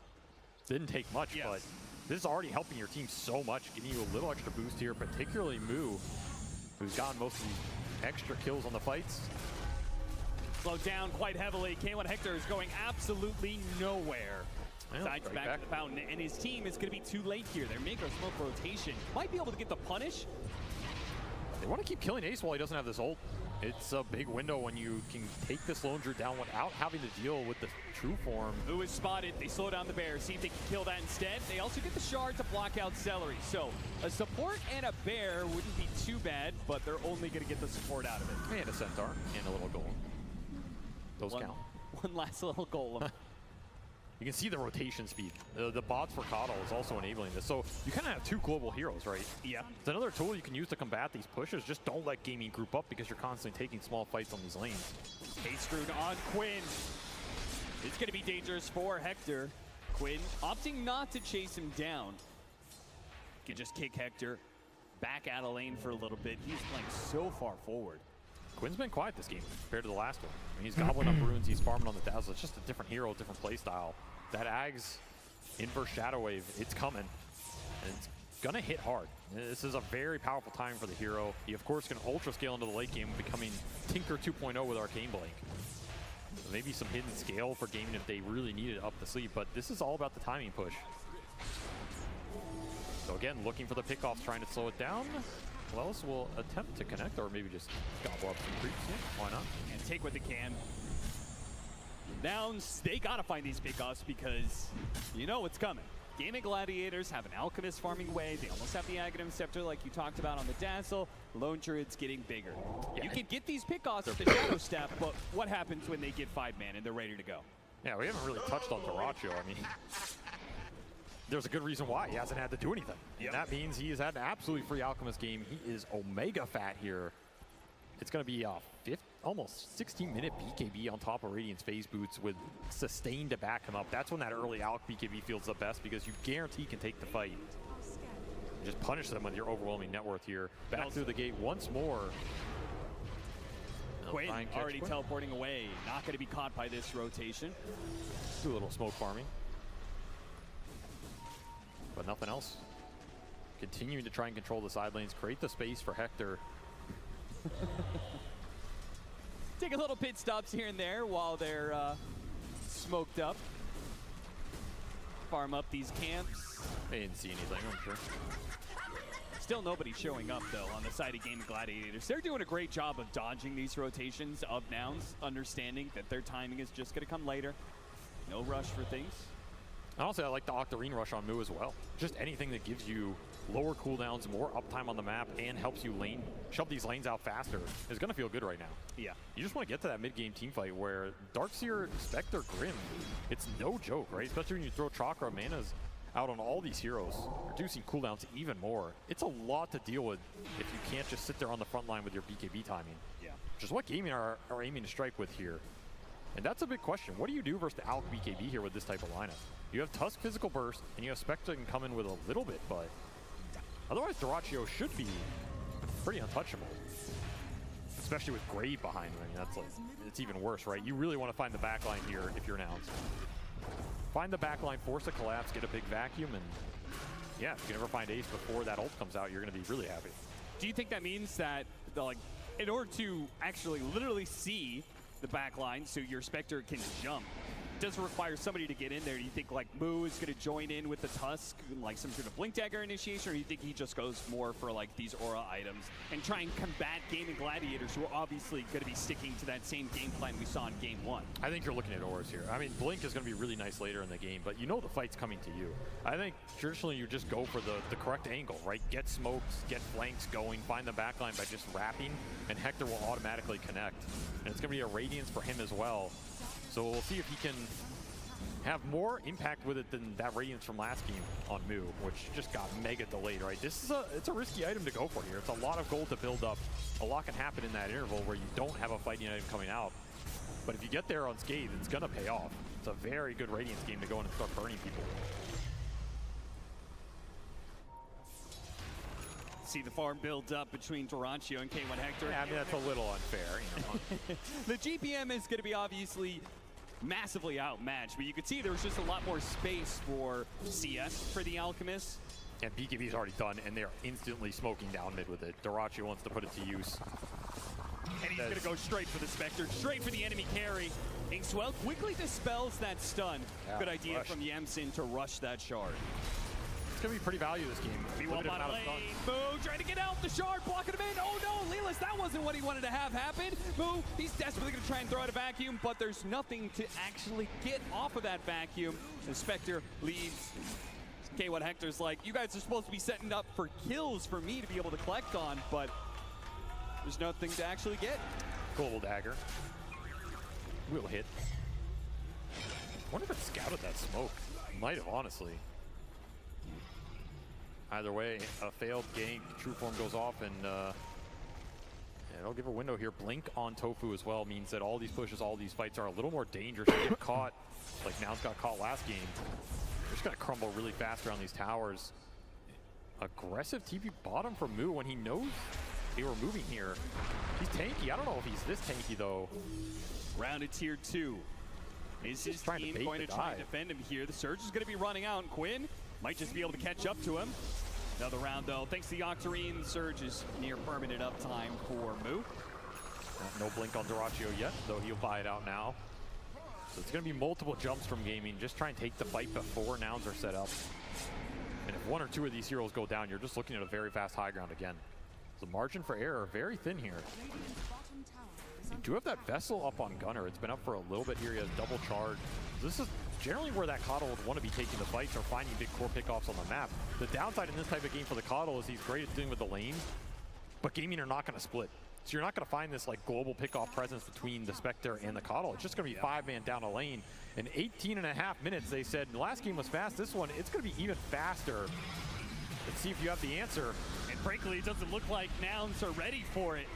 Didn't take much, but this is already helping your team so much, giving you a little extra boost here, particularly Moo, who's gotten most of these extra kills on the fights. Slowed down quite heavily. K1 Hector is going absolutely nowhere. Well, Sides back to the fountain, and his team is going to be too late here. They're making a smoke rotation. Might be able to get the punish. They want to keep killing Ace while he doesn't have this ult. It's a big window when you can take this Lone Druid down without having to deal with the true form. Who is spotted? They slow down the bear. See if they can kill that instead. They also get the shard to block out Celery. So a support and a bear wouldn't be too bad, but they're only going to get the support out of it. And a Centaur and a little golem. Those count. One last little golem. You can see the rotation speed. The bots for Coddle is also enabling this. So you kind of have 2 global heroes, right? Yeah. It's another tool you can use to combat these pushes. Just don't let gaming group up because you're constantly taking small fights on these lanes. K-Screwed on Quinn. It's going to be dangerous for Hector. Quinn opting not to chase him down. Can just kick Hector back out of lane for a little bit. He's playing so far forward. Quinn's been quiet this game compared to the last one. I mean, he's gobbling up runes, he's farming on the dazzle. It's just a different hero, different play style. That Ags inverse Shadow Wave, it's coming. And it's gonna hit hard. This is a very powerful time for the hero. He, of course, can ultra scale into the late game, becoming Tinker 2.0 with Arcane Blink. Maybe some hidden scale for gaming if they really need it up the sleeve, but this is all about the timing push. So again, looking for the pickoffs, trying to slow it down. Wells will attempt to connect, or maybe just gobble up some creeps. Yeah, why not? And take what they can. Nouns, they gotta find these pickoffs because you know what's coming. Gaming Gladiators have an Alchemist farming way. They almost have the Aghanim Scepter like you talked about on the Dazzle. Lone Druid's getting bigger. Yeah. You can get these pickoffs with the Shadow Step, but what happens when they get 5-man and they're ready to go? Yeah, we haven't really touched on Dyrachyo. I mean, there's a good reason why he hasn't had to do anything. Yep. And that means he has had an absolutely free Alchemist game. He is Omega fat here. It's going to be a almost 16-minute BKB on top of Radiant's phase boots with sustain to back him up. That's when that early Alch BKB feels the best because you guarantee can take the fight. Just punish them with your overwhelming net worth here. Back through the gate once more. Quinn already teleporting away. Not going to be caught by this rotation. Do a little smoke farming. But nothing else. Continuing to try and control the side lanes, create the space for Hector. Take a little pit stops here and there while they're smoked up. Farm up these camps. They didn't see anything, I'm sure. Still nobody showing up, though, on the side of Gaming Gladiators. They're doing a great job of dodging these rotations of Nouns, understanding that their timing is just going to come later. No rush for things. Honestly, I like the Octarine rush on Mu as well. Just anything that gives you lower cooldowns, more uptime on the map, and helps you shove these lanes out faster is going to feel good right now. Yeah. You just want to get to that mid-game teamfight where Darkseer, Spectre, Grim, it's no joke, right? Especially when you throw Chakra Manas out on all these heroes, reducing cooldowns even more. It's a lot to deal with if you can't just sit there on the front line with your BKB timing. Yeah. Which is what gaming are aiming to strike with here. And that's a big question. What do you do versus the Alch BKB here with this type of lineup? You have Tusk Physical Burst, and you have Spectre can come in with a little bit, but otherwise Dyrachyo should be pretty untouchable. Especially with Grave behind him. I mean, that's like, it's even worse, right? You really want to find the backline here if you're Nouns. Find the backline, force a collapse, get a big vacuum, and yeah, if you can ever find Ace before that ult comes out, you're going to be really happy. Do you think that means that, like, in order to actually literally see the backline so your Spectre can jump, does it require somebody to get in there? Do you think like Mu is going to join in with the Tusk, like some sort of Blink Dagger initiation, or do you think he just goes more for like these aura items and try and combat Gaming Gladiators, who are obviously going to be sticking to that same game plan we saw in game 1? I think you're looking at auras here. I mean, Blink is going to be really nice later in the game, but you know the fight's coming to you. I think traditionally you just go for the correct angle, right? Get smokes, get flanks going, find the backline by just wrapping, and Hector will automatically connect. And it's going to be a Radiance for him as well. So we'll see if he can have more impact with it than that Radiance from last game on Mu, which just got mega delayed, right? It's a risky item to go for here. It's a lot of gold to build up. A lot can happen in that interval where you don't have a fighting item coming out. But if you get there unscathed, it's going to pay off. It's a very good Radiance game to go in and start burning people. See the farm build up between Dyrachyo and K1 Hector. Yeah, I mean, that's a little unfair. You know. The GPM is going to be obviously massively outmatched, but you could see there was just a lot more space for CS for the Alchemist. And BKB's already done, and they're instantly smoking down mid with it. Dyrachyo wants to put it to use. And he's going to go straight for the Spectre, straight for the enemy carry. Inkswell quickly dispels that stun. Yeah, good idea from Yamsin to rush that shard. It's going to be pretty value this game. B1 bot lane. Mu trying to get out the shard, blocking him in. Oh no, Lelis, that wasn't what he wanted to have happen. Mu, he's desperately going to try and throw out a vacuum, but there's nothing to actually get off of that vacuum. The Spectre leaves. K1 Hector's like, you guys are supposed to be setting up for kills for me to be able to collect on, but there's nothing to actually get. Gold dagger. Will hit. I wonder if it scouted that smoke. Might have, honestly. Either way, a failed gank, true form goes off, and it'll give a window here. Blink on Tofu as well means that all these pushes, all these fights are a little more dangerous to get caught. Like Nouns got caught last game. They're just gonna crumble really fast around these towers. Aggressive TP bottom from Mu when he knows they were moving here. He's tanky. I don't know if he's this tanky, though. Round of tier 2. Is his team going to try and defend him here? The Surge is going to be running out, and Quinn might just be able to catch up to him. Another round, though. Thanks to the Octarine, Surge is near permanent uptime for Moo. No blink on Duraccio yet, though he'll buy it out now. So it's going to be multiple jumps from Gaming. Just try and take the fight before Nouns are set up. And if 1 or 2 of these heroes go down, you're just looking at a very fast high ground again. The margin for error very thin here. You do have that Vessel up on Gunner. It's been up for a little bit here. He has double charge. This is generally where that Coddle would want to be taking the fights or finding big core pickoffs on the map. The downside in this type of game for the Coddle is he's great at dealing with the lane, but Gaming are not going to split. So you're not going to find this like global pickoff presence between the Spectre and the Coddle. It's just going to be 5-man down a lane. In 18.5 minutes, they said the last game was fast. This one, it's going to be even faster. Let's see if you have the answer. And frankly, it doesn't look like Nouns are ready for it.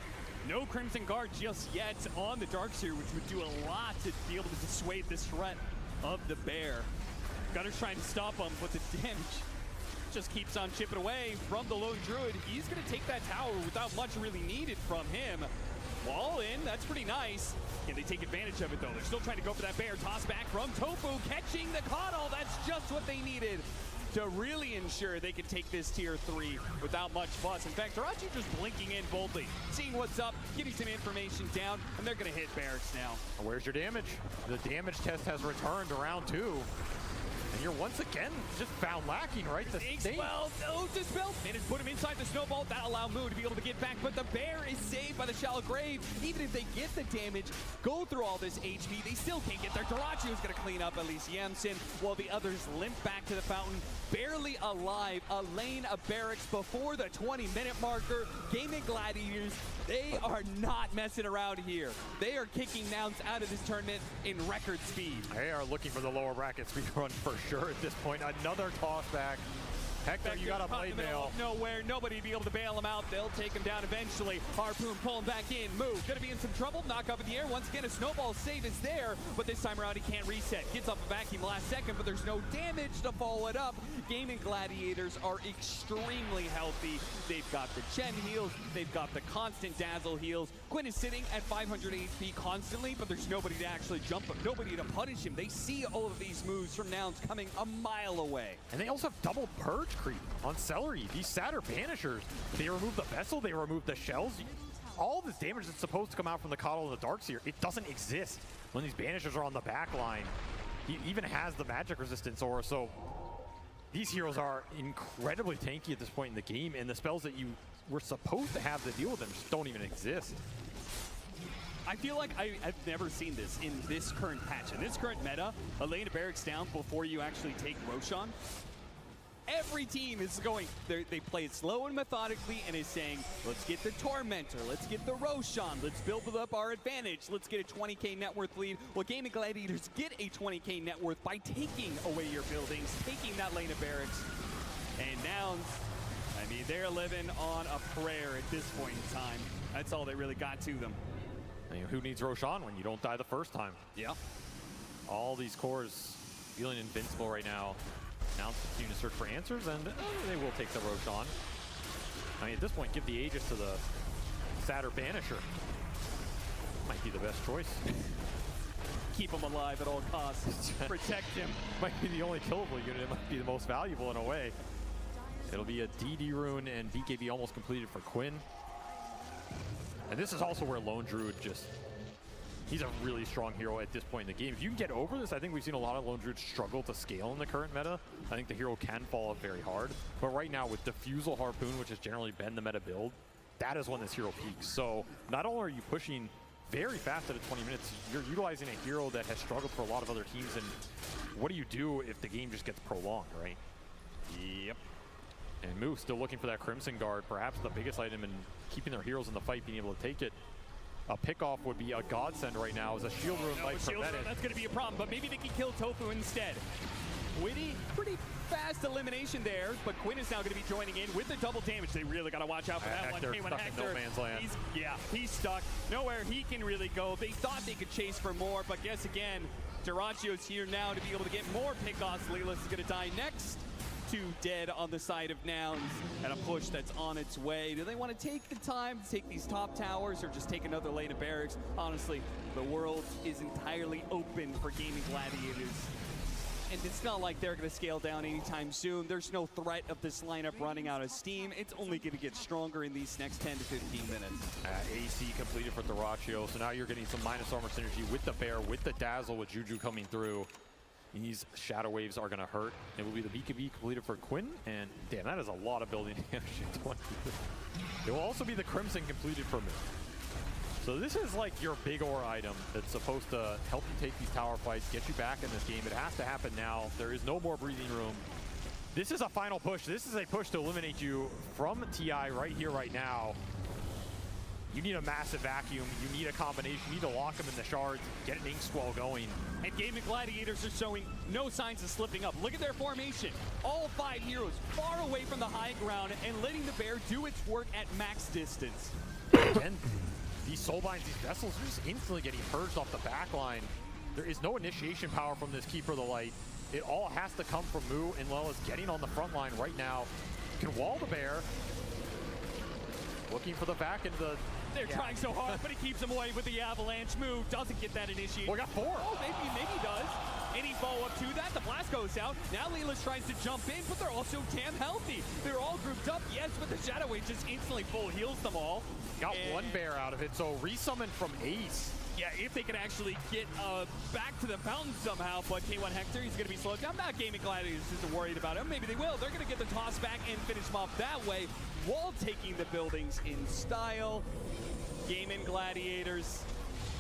No Crimson Guard just yet on the Darkseer, which would do a lot to be able to dissuade this threat of the Bear. Gunner's trying to stop him, but the damage just keeps on chipping away from the Lone Druid. He's going to take that tower without much really needed from him. Wall in, that's pretty nice. Can they take advantage of it, though? They're still trying to go for that Bear. Toss back from Tofu, catching the Coddle. That's just what they needed to really ensure they can take this tier 3 without much fuss. In fact, Duraccio just blinking in boldly, seeing what's up, getting some information down, and they're going to hit Barracks now. Where's your damage? The damage test has returned to round 2. And you're once again just found lacking, right? The state. Well, no, Dispel. And it's put him inside the snowball. That'll allow Moo to be able to get back, but the Bear is saved by the Shallow Grave. Even if they get the damage, go through all this HP, they still can't get there. Duraccio is going to clean up at least Yamsen, while the others limp back to the fountain, barely alive. A lane of Barracks before the 20-minute marker. Gaming Gladiators, they are not messing around here. They are kicking Nouns out of this tournament in record speed. They are looking for the lower bracket speed run for sure at this point. Another toss back. Hector, you got a blade mail. Nowhere, nobody be able to bail him out. They'll take him down eventually. Harpoon pulling back in. Move, gonna be in some trouble. Knock up in the air. Once again, a snowball save is there, but this time around he can't reset. Gets off a vacuum last second, but there's no damage to follow it up. Gaming Gladiators are extremely healthy. They've got the Chen heals. They've got the constant Dazzle heals. Quinn is sitting at 500 HP constantly, but there's nobody to actually jump him, nobody to punish him. They see all of these moves from Nouns coming a mile away. And they also have double purge creep on Celery. These Satyr Banishers, they remove the Vessel, they remove the shells. All this damage that's supposed to come out from the Coddle and the Darkseer, it doesn't exist when these Banishers are on the back line. He even has the magic resistance aura, so these heroes are incredibly tanky at this point in the game, and the spells that you were supposed to have to deal with them just don't even exist. I feel like I've never seen this in this current patch. In this current meta, a lane of Barracks down before you actually take Roshan. Every team is going, they play it slow and methodically and is saying, let's get the Tormentor, let's get the Roshan, let's build up our advantage, let's get a 20k net worth lead. Well, Gaming Gladiators get a 20k net worth by taking away your buildings, taking that lane of Barracks. And Nouns, I mean, they're living on a prayer at this point in time. That's all they really got to them. I mean, who needs Roshan when you don't die the first time? Yeah. All these cores feeling invincible right now. Nouns continue to search for answers, and they will take the Roshan. I mean, at this point, give the Aegis to the Satyr Banisher. Might be the best choice. Keep him alive at all costs. Protect him. Might be the only killable unit. It might be the most valuable in a way. It'll be a DD rune and BKB almost completed for Quinn. And this is also where Lone Druid just... He's a really strong hero at this point in the game. If you can get over this, I think we've seen a lot of Lone Druids struggle to scale in the current meta. I think the hero can fall off very hard. But right now with Diffusal Harpoon, which has generally been the meta build, that is when this hero peaks. So not only are you pushing very fast at 20 minutes, you're utilizing a hero that has struggled for a lot of other teams. And what do you do if the game just gets prolonged, right? Yep. And Moo still looking for that Crimson Guard, perhaps the biggest item in keeping their heroes in the fight, being able to take it. A pickoff would be a godsend right now as a shield rune might prevent it. That's going to be a problem, but maybe they can kill Tofu instead. Witty, pretty fast elimination there, but Quinn is now going to be joining in with the double damage. They really got to watch out for that one. Hector stuck in no man's land. He's stuck. Nowhere he can really go. They thought they could chase for more, but guess again, Duraccio's here now to be able to get more pickoffs. Lelis is going to die next. 2 dead on the side of Nouns, and a push that's on its way. Do they want to take the time to take these top towers or just take another lane of barracks? Honestly, the world is entirely open for Gaming Gladiators. And it's not like they're going to scale down anytime soon. There's no threat of this lineup running out of steam. It's only going to get stronger in these next 10 to 15 minutes. AC completed for Thracio, so now you're getting some minus armor synergy with the Bear, with the Dazzle, with Juju coming through. These Shadow Waves are going to hurt. It will be the BKB completed for Quinn, and damn, that is a lot of building damage. It will also be the Crimson completed for me. So this is like your big ore item that's supposed to help you take these tower fights, get you back in this game. It has to happen now. There is no more breathing room. This is a final push. This is a push to eliminate you from TI right here, right now. You need a massive vacuum. You need a combination. You need to lock them in the shards, get an Ink Squall going. And Gaming Gladiators are showing no signs of slipping up. Look at their formation. All 5 heroes far away from the high ground and letting the Bear do its work at max distance. And these Soulbinds, these Vessels are just instantly getting purged off the back line. There is no initiation power from this Keeper of the Light. It all has to come from Moo, and well is getting on the front line right now. You can wall the Bear. Looking for the back into the... They're trying so hard, but he keeps him away with the avalanche move. Doesn't get that initiated. We got 4. Oh, maybe does. Any follow-up to that? The blast goes out. Now Leela's tries to jump in, but they're also damn healthy. They're all grouped up, yes, but the Shadow Wave just instantly full heals them all. Got one Bear out of it, so resummon from Ace. Yeah, if they can actually get back to the fountain somehow, but K1 Hector, he's going to be slowed down. Not Gaming Gladiators isn't worried about him. Maybe they will. They're going to get the toss back and finish him off that way while taking the buildings in style. Gaming Gladiators,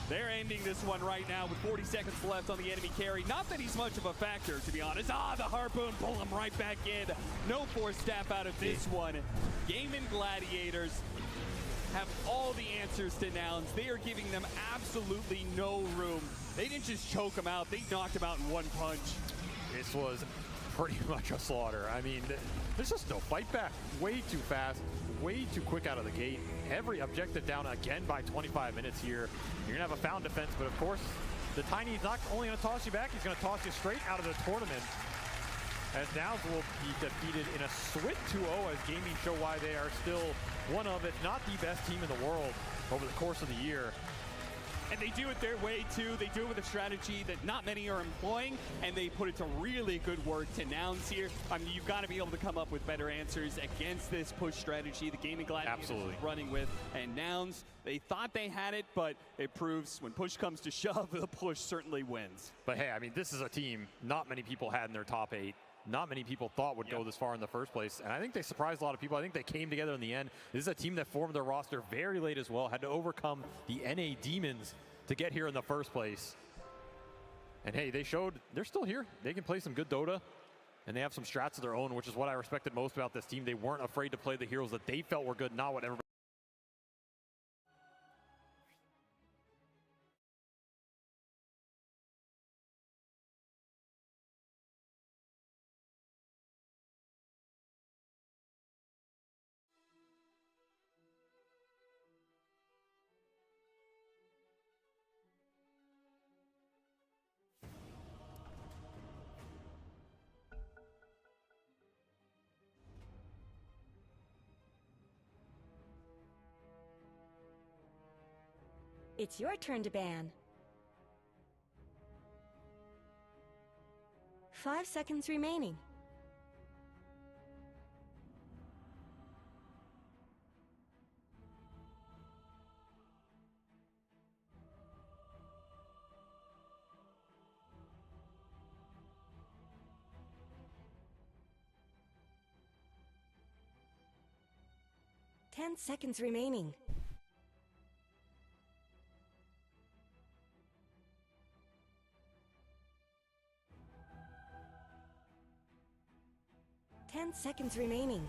they're ending this one right now with 40 seconds left on the enemy carry. Not that he's much of a factor, to be honest. The Harpoon, pull him right back in. No Force Staff out of this one. Gaming Gladiators have all the answers to Nouns. They are giving them absolutely no room. They didn't just choke them out, they knocked them out in one punch. This was pretty much a slaughter. I mean, there's just no fight back. Way too fast, way too quick out of the gate. Every objective down again by 25 minutes here. You're gonna have a found defense, but of course, the Tiny's not only gonna toss you back, he's gonna toss you straight out of the tournament. As Nouns will be defeated in a swift 2-0 as gaming show why they are still one of, if not the best team in the world over the course of the year. And they do it their way too. They do it with a strategy that not many are employing, and they put it to really good work to Nouns here. I mean, you've got to be able to come up with better answers against this push strategy the Gaming Gladiators is running with. And Nouns, they thought they had it, but it proves when push comes to shove, the push certainly wins. But hey, I mean, this is a team not many people had in their top 8. Not many people thought would go this far in the first place. And I think they surprised a lot of people. I think they came together in the end. This is a team that formed their roster very late as well, had to overcome the NA Demons to get here in the first place. And hey, they showed they're still here. They can play some good Dota, and they have some strats of their own, which is what I respected most about this team. They weren't afraid to play the heroes that they felt were good, not what everybody It's your turn to ban. 5 seconds remaining. Ten seconds remaining. 10 seconds remaining.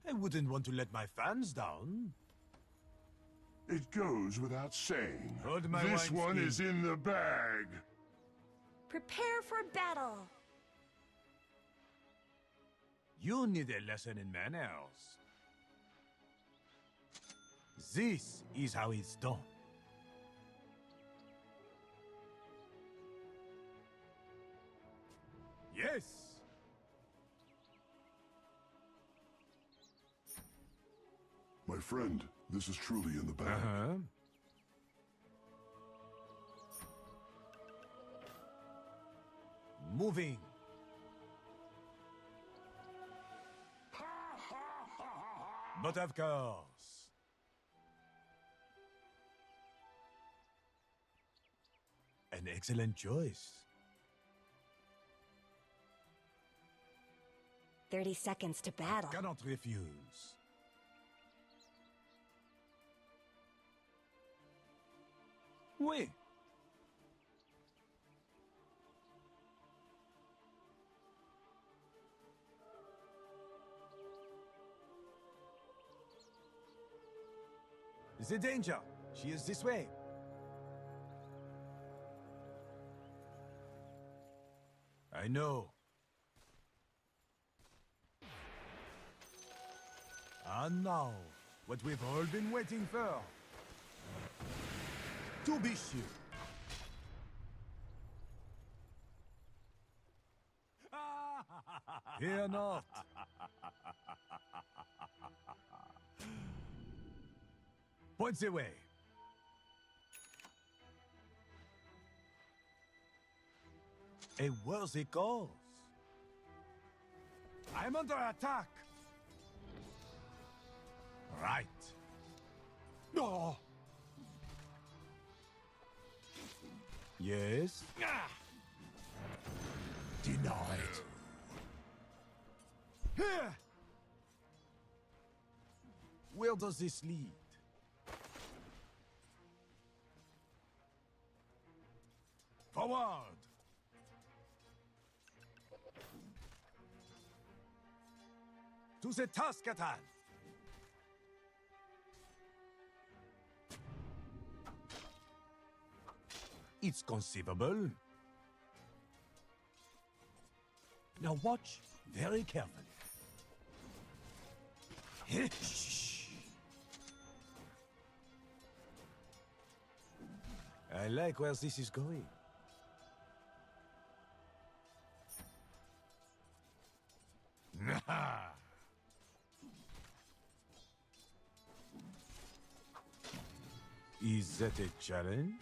I wouldn't want to let my fans down. It goes without saying. Hold my This one wineskin. is in the bag. Prepare for battle. You need a lesson in manners. This is how it's done. Yes! My friend, this is truly in the bag. Uh-huh. Moving. But of course. An excellent choice. 30 seconds to battle. Cannot refuse. Oui. The danger. She is this way. I know. And now, what we've all been waiting for. To be sure. Fear not. Points away. A worthy cause. I'm under attack. Right. No. Yes. Denied. Here. Where does this lead? Forward. To the task at hand. It's conceivable. Now watch very carefully. Shh. I like where this is going. Is that a challenge?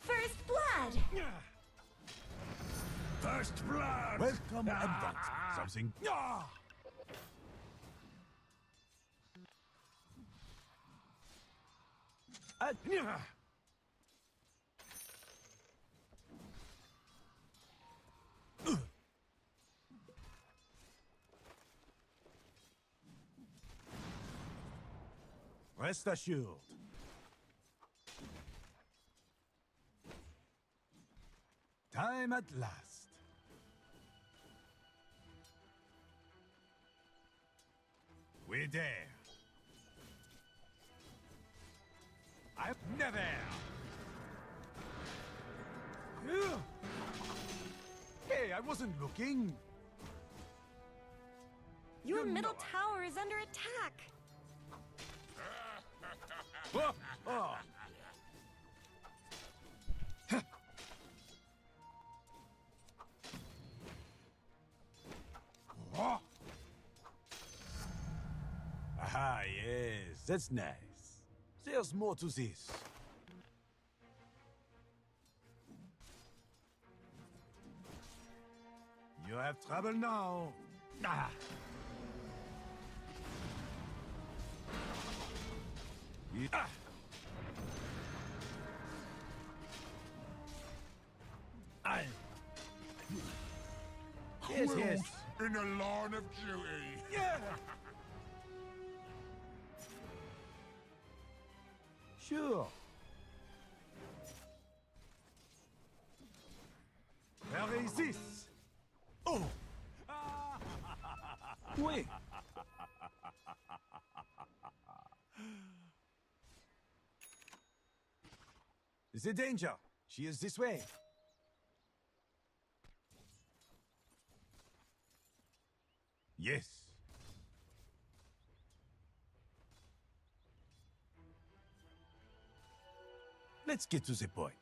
First blood. First blood. Welcome, advance. Something. Rest assured. Time at last. We're there. I've never. Hey, I wasn't looking. Your middle tower is under attack. Oh. Aha, yes, that's nice. There's more to this. You have trouble now. Ah. Ah. I. Yes, yes. In a line of duty. Yeah. Sure. Where is this? Oh! Wait! The danger! She is this way! Yes! Let's get to the point.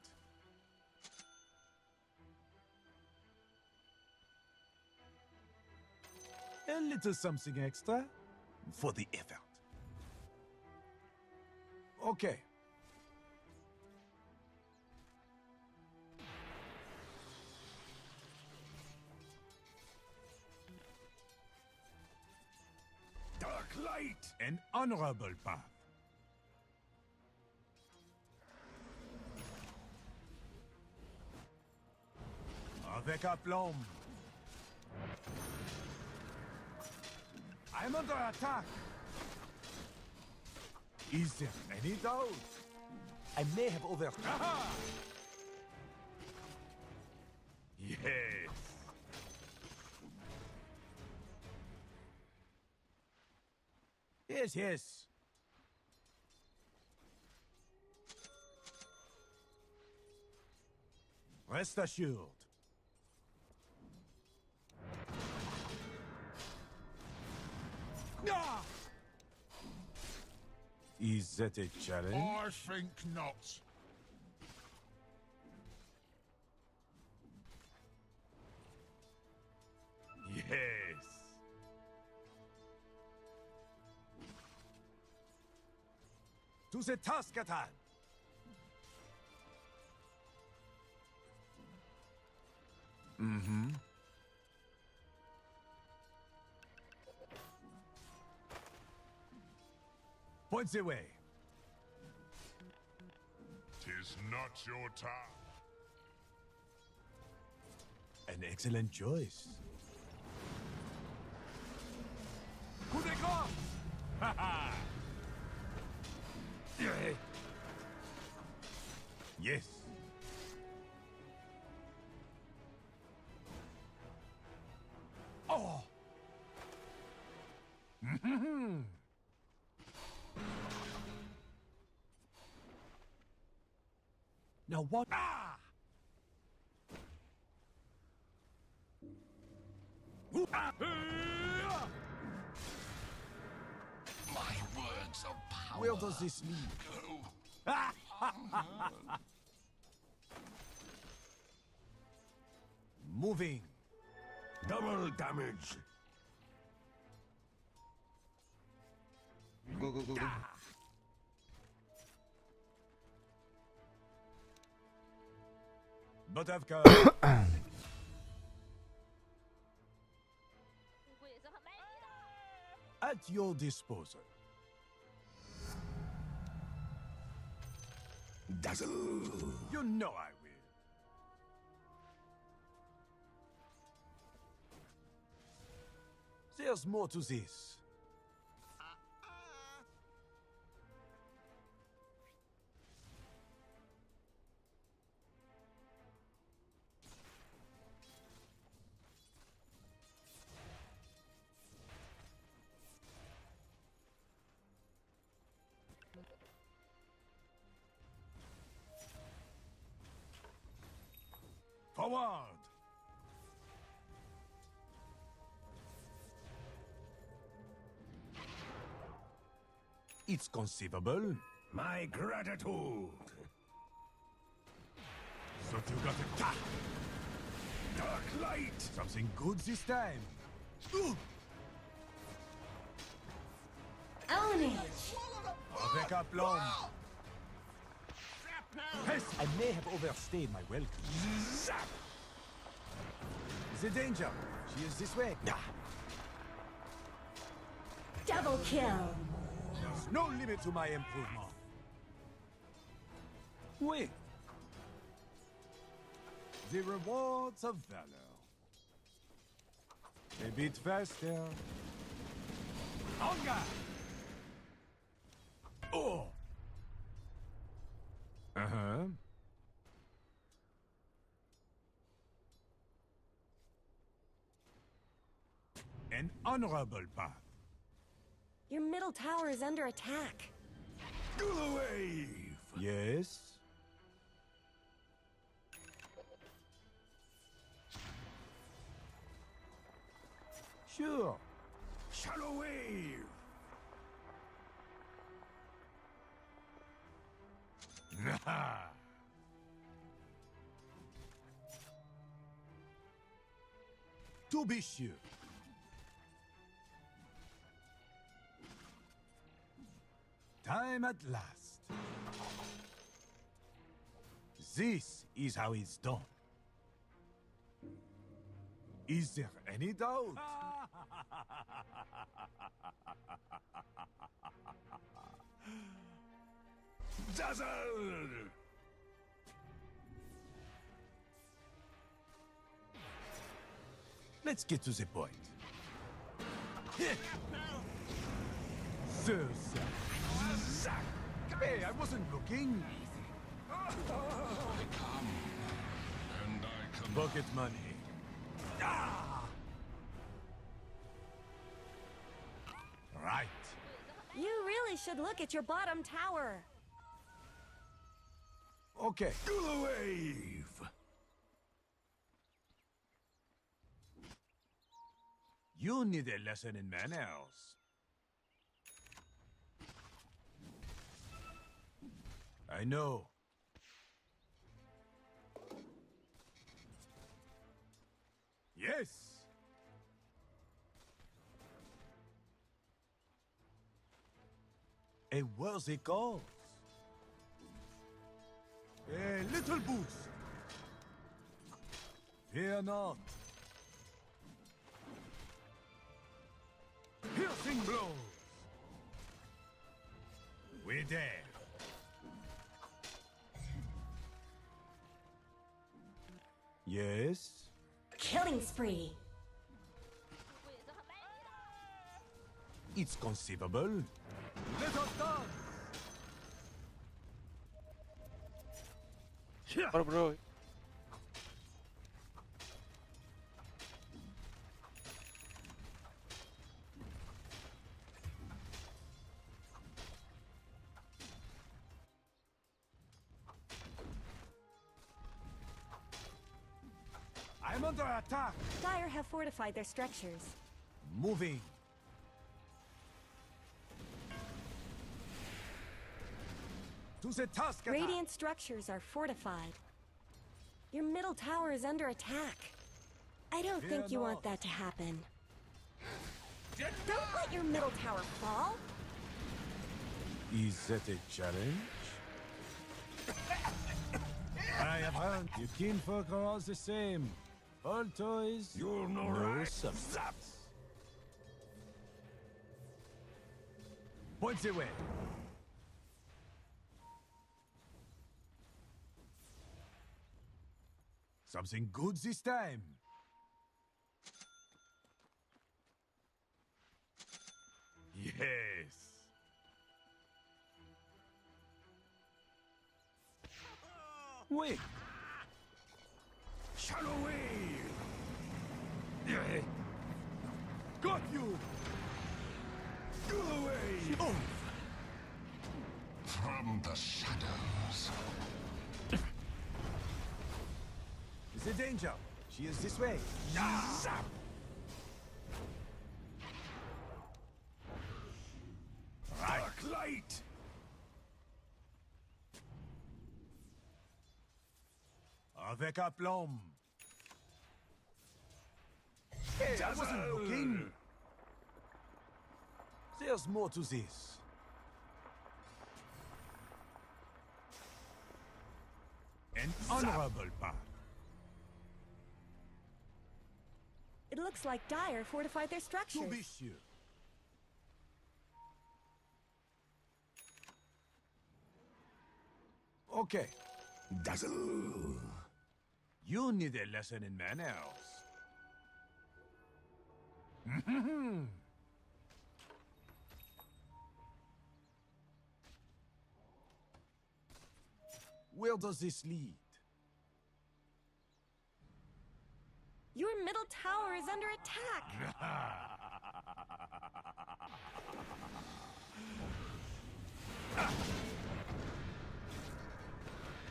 A little something extra for the effort. Okay. Dark light! An honorable path. Avec aplomb. I'm under attack. Is there any doubt? I may have over... Aha! Yes. Yes, yes. Rest assured. Ah! Is that a challenge? I think not. Yes. To the task at hand. Mm-hmm. Point the way. Tis not your time. An excellent choice. Coup de grace! Ha ha! Yes. Oh! Now what? Ah! My words of power. Where does this lead? Go. Moving. Double damage. Go, go, go, go. But I've got... At your disposal. Dazzle. You know I will. There's more to this. Forward! It's conceivable. My gratitude. So you got a ta! Dark light. Something good this time. Ooh. Ownage! Avec aplomb. Yes, I may have overstayed my welcome. Zap! The danger. She is this way. Double kill! There's no limit to my improvement. Wait. The rewards of valor. A bit faster. Hunger! Oh! Uh-huh. An honorable path. Your middle tower is under attack. Wave! Yes? Sure. Shallow wave! Nah. To be sure. Time at last. This is how it's done. Is there any doubt? Dazzle! Let's get to the point. So sad. Hey, I wasn't looking. I come, and I come. Pocket money. Ah! Right. You really should look at your bottom tower. Okay. Wave. You need a lesson in manners. I know. Yes. A worthy cause. A little boost. Fear not. Piercing blows. We're there. Yes. Killing spree. It's conceivable. Let us dance. Oh, bro. I'm under attack. Dire have fortified their structures. Moving. To the task at hand. Radiant structures are fortified. Your middle tower is under attack. I don't Fear think you want not. that to happen. Don't let your middle tower fall. Is that a challenge? I have heard you kinfolk are all the same. All toys, You're no no right. substance. Points away. Something good this time. Yes. Wait. Shallow wave. Got you. Go away. Oh. From the shadows. The danger. She is this way. Zap. Dark light. Avec aplomb. Hey, I wasn't looking. There's more to this. An honorable path. It looks like Dire fortified their structures. To be sure. Okay. Dazzle. You need a lesson in manners. Where does this lead? Your middle tower is under attack.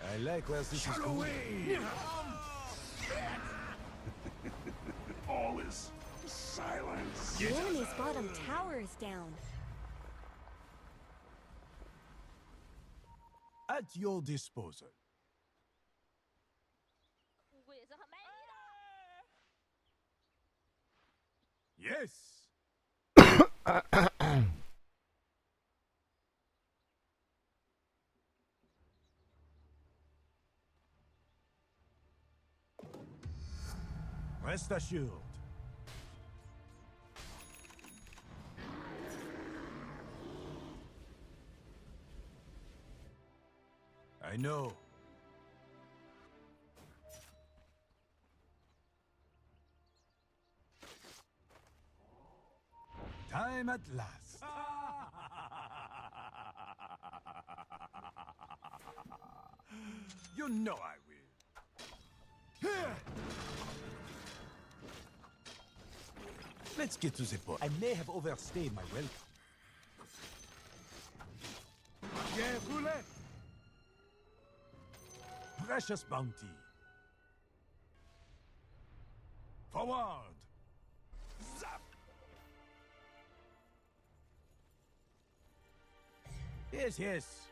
I like where this is going. All is silence. The enemy's bottom tower is down. At your disposal. Yes. Rest assured. I know. Time at last. You know I will. Let's get to the point. I may have overstayed my welcome. Yeah, roulette. Precious bounty. Forward. Zap. Yes, yes.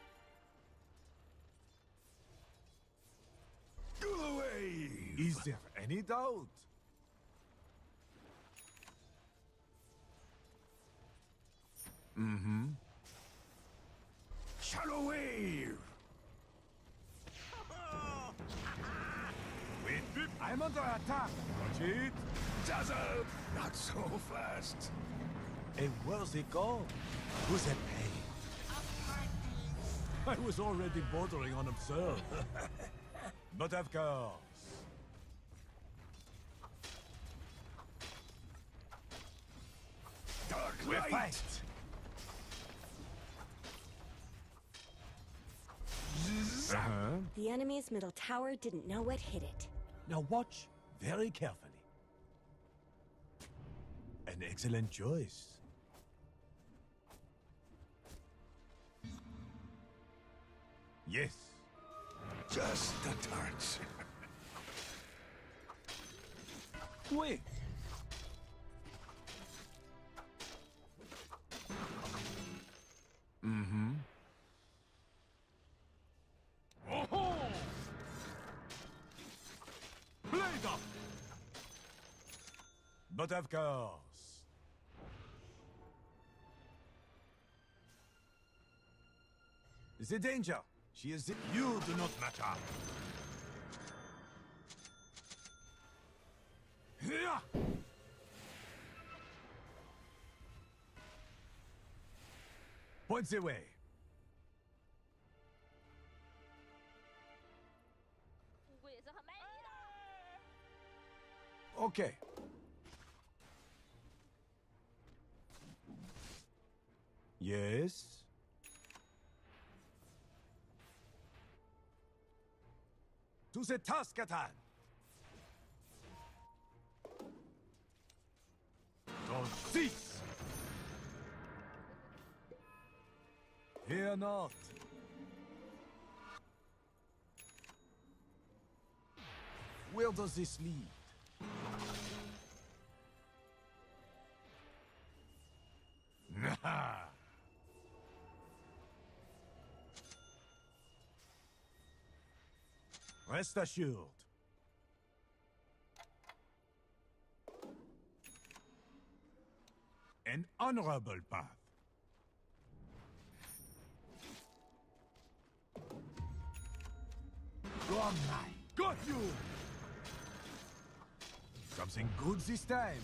Go away. Is there any doubt? Mm-hmm. Shallow wave. Wait, I'm under attack. Watch it. Dazzle. Not so fast. A worthy goal. Who's at pay? I was already bordering on absurd. But of course. Dark We light. fight. The enemy's middle tower didn't know what hit it. Now watch very carefully. An excellent choice. Yes. Just a touch. Wait. Mm-hmm. Oh-ho! Blade up! But of course. The danger. She is the... You do not matter. Here! Points away. Okay. Yes. To the task at hand. Don't cease. Fear not. Where does this lead? Rest assured. An honorable path. Go on, got you! Something good this time.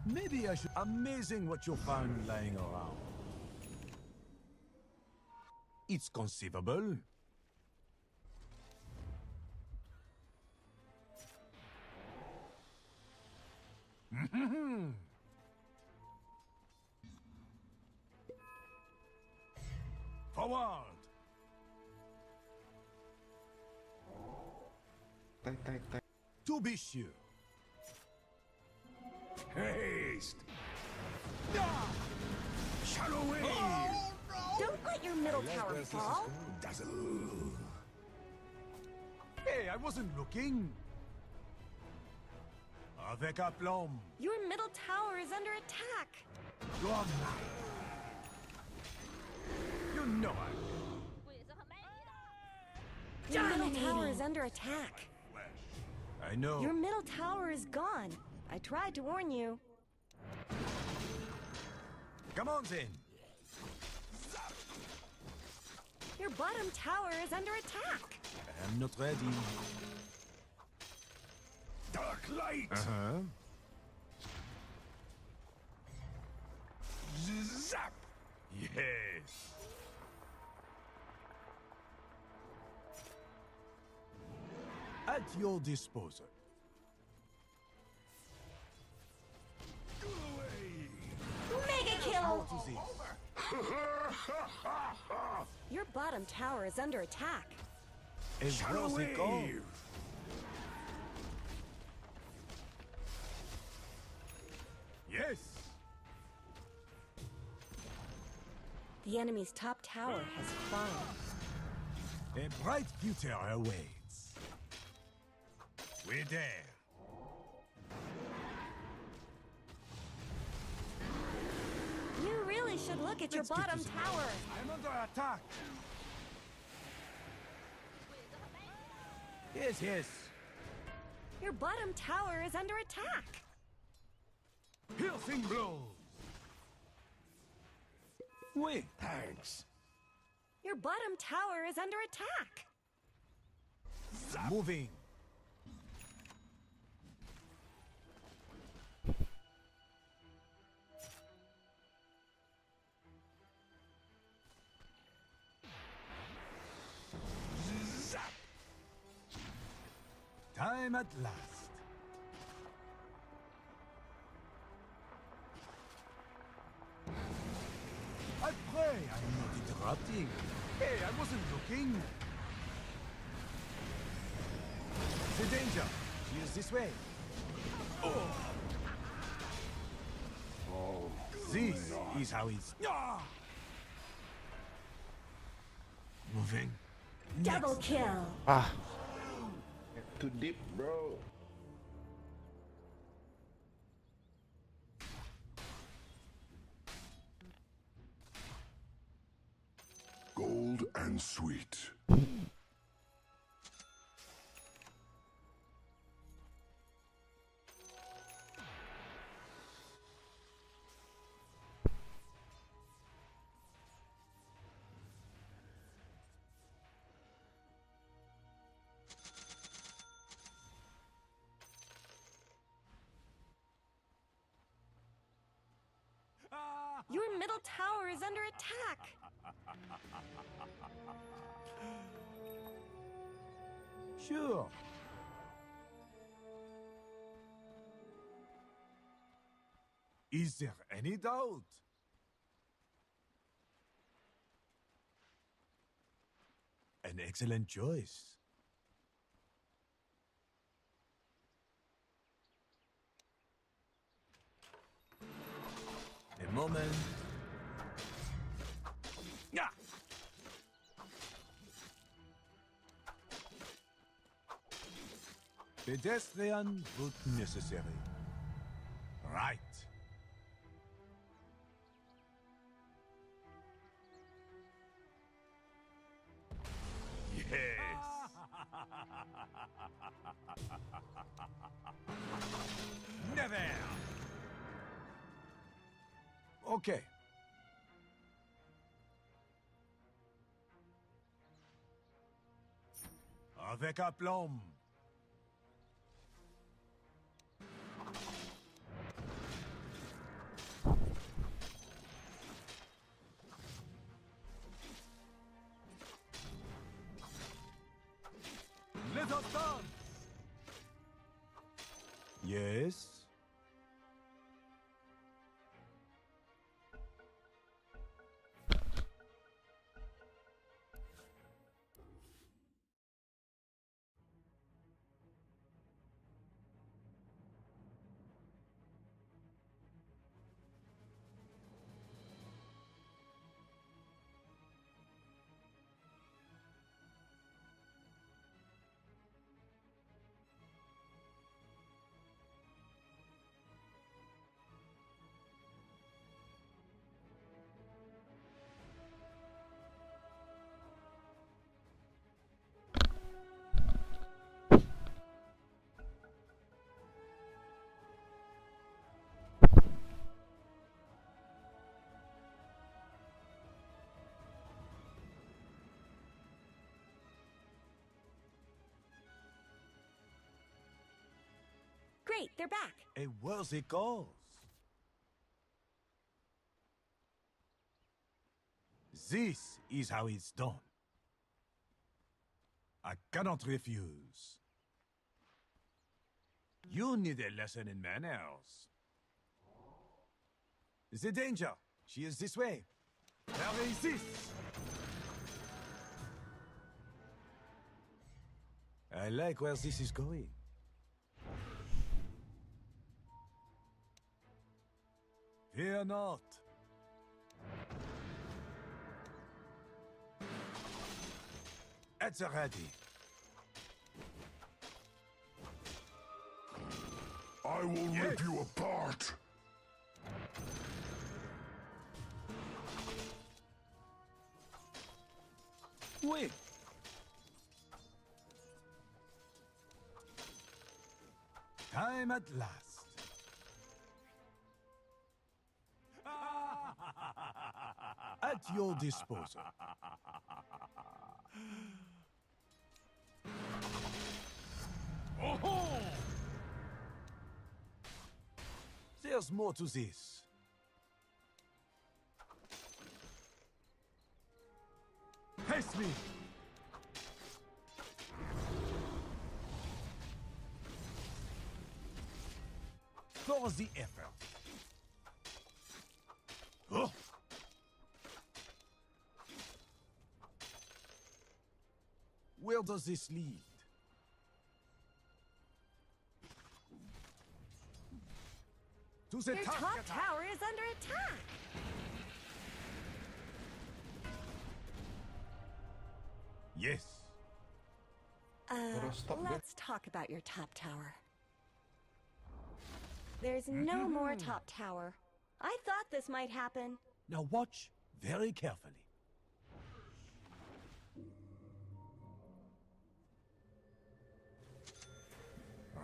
Maybe I should... Amazing what you found lying around. It's conceivable. Forward! world. To be sure. Haste. Shadow wave. Don't let your middle tower fall. Dazzle. Hey, I wasn't looking. Avec aplomb. Your middle tower is under attack. Go on now. You know Your middle tower is under attack. I know. Your middle tower is gone. I tried to warn you. Come on, then. Your bottom tower is under attack. I'm not ready. Dark light. Uh-huh. Zap. Yes. At your disposal. Go away. Mega kill! To this. Your bottom tower is under attack. Shadow wave. Yes. The enemy's top tower has fallen. A bright future awaits. We're there. You really should look at your bottom tower. I'm under attack. Yes, yes. Your bottom tower is under attack. Piercing blows. Wait, thanks. Your bottom tower is under attack. Moving. Zap. Time at last. I pray I'm not interrupting. Hey, I wasn't looking. The danger. She is this way. Oh. This is how it's. Moving. Double kill. Ah. Too deep, bro. Gold and sweet. Your middle tower is under attack. Sure. Is there any doubt? An excellent choice. A moment. Yeah. Pedestrian but necessary. Right. Yes. Never. Okay. Avec aplomb. Let us dance. Yes. Great, they're back. A worthy cause. This is how it's done. I cannot refuse. You need a lesson in manners. The danger. She is this way. Where is this? I like where this is going. Fear not. It's ready. I will rip you apart. Wait. Time at last. At your disposal. Oh-ho! There's more to this. Face me! For the effort. Oh. Where does this lead? To the Your top tower is under attack. Yes. Let's talk about your top tower. There's no more top tower. I thought this might happen. Now watch very carefully.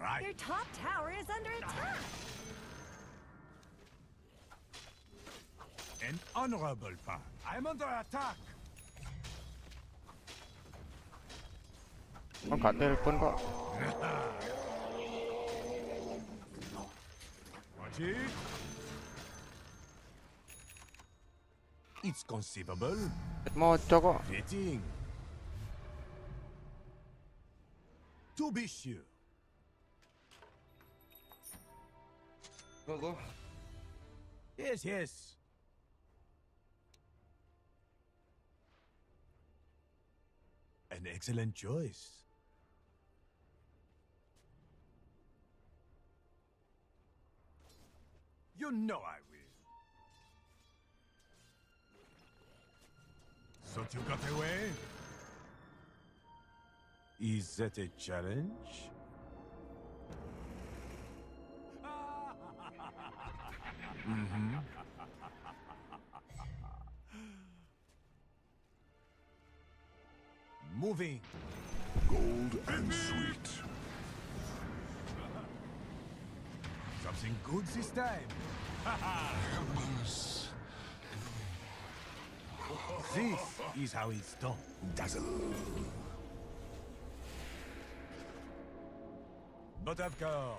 Right. Your top tower is under attack. An honorable path. I'm under attack. Con có telepon kok. Watch it. It's conceivable. Moco kok. Fitting. To be sure. Go. Yes, yes. An excellent choice. You know I will. So you got away? Is that a challenge? Mm-hmm. Moving. Gold and sweet. Something good this time. This is how it's done. Dazzle. But of course.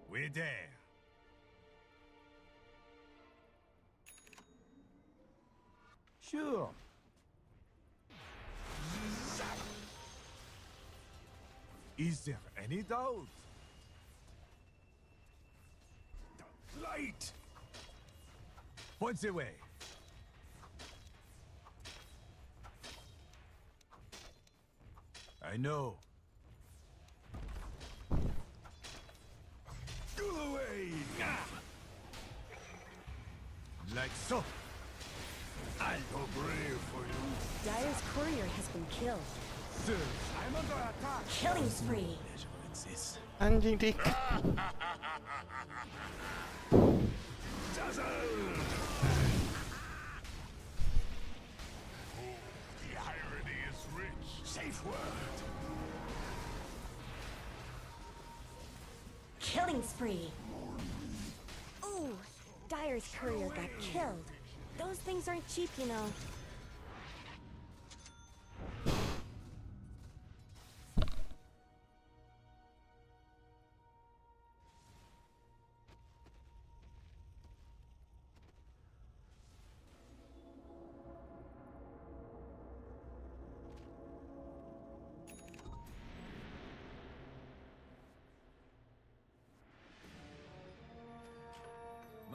We're there. Sure. Is there any doubt? Light! Points away. I know. Go away! Like so. I'll go brave for you. Dire's courier has been killed. Sir, I'm under attack. Killing spree. Anjing dik. Dazzle! The irony is rich. Safe word. Killing spree. Ooh, Dire's courier got killed. Those things aren't cheap, you know.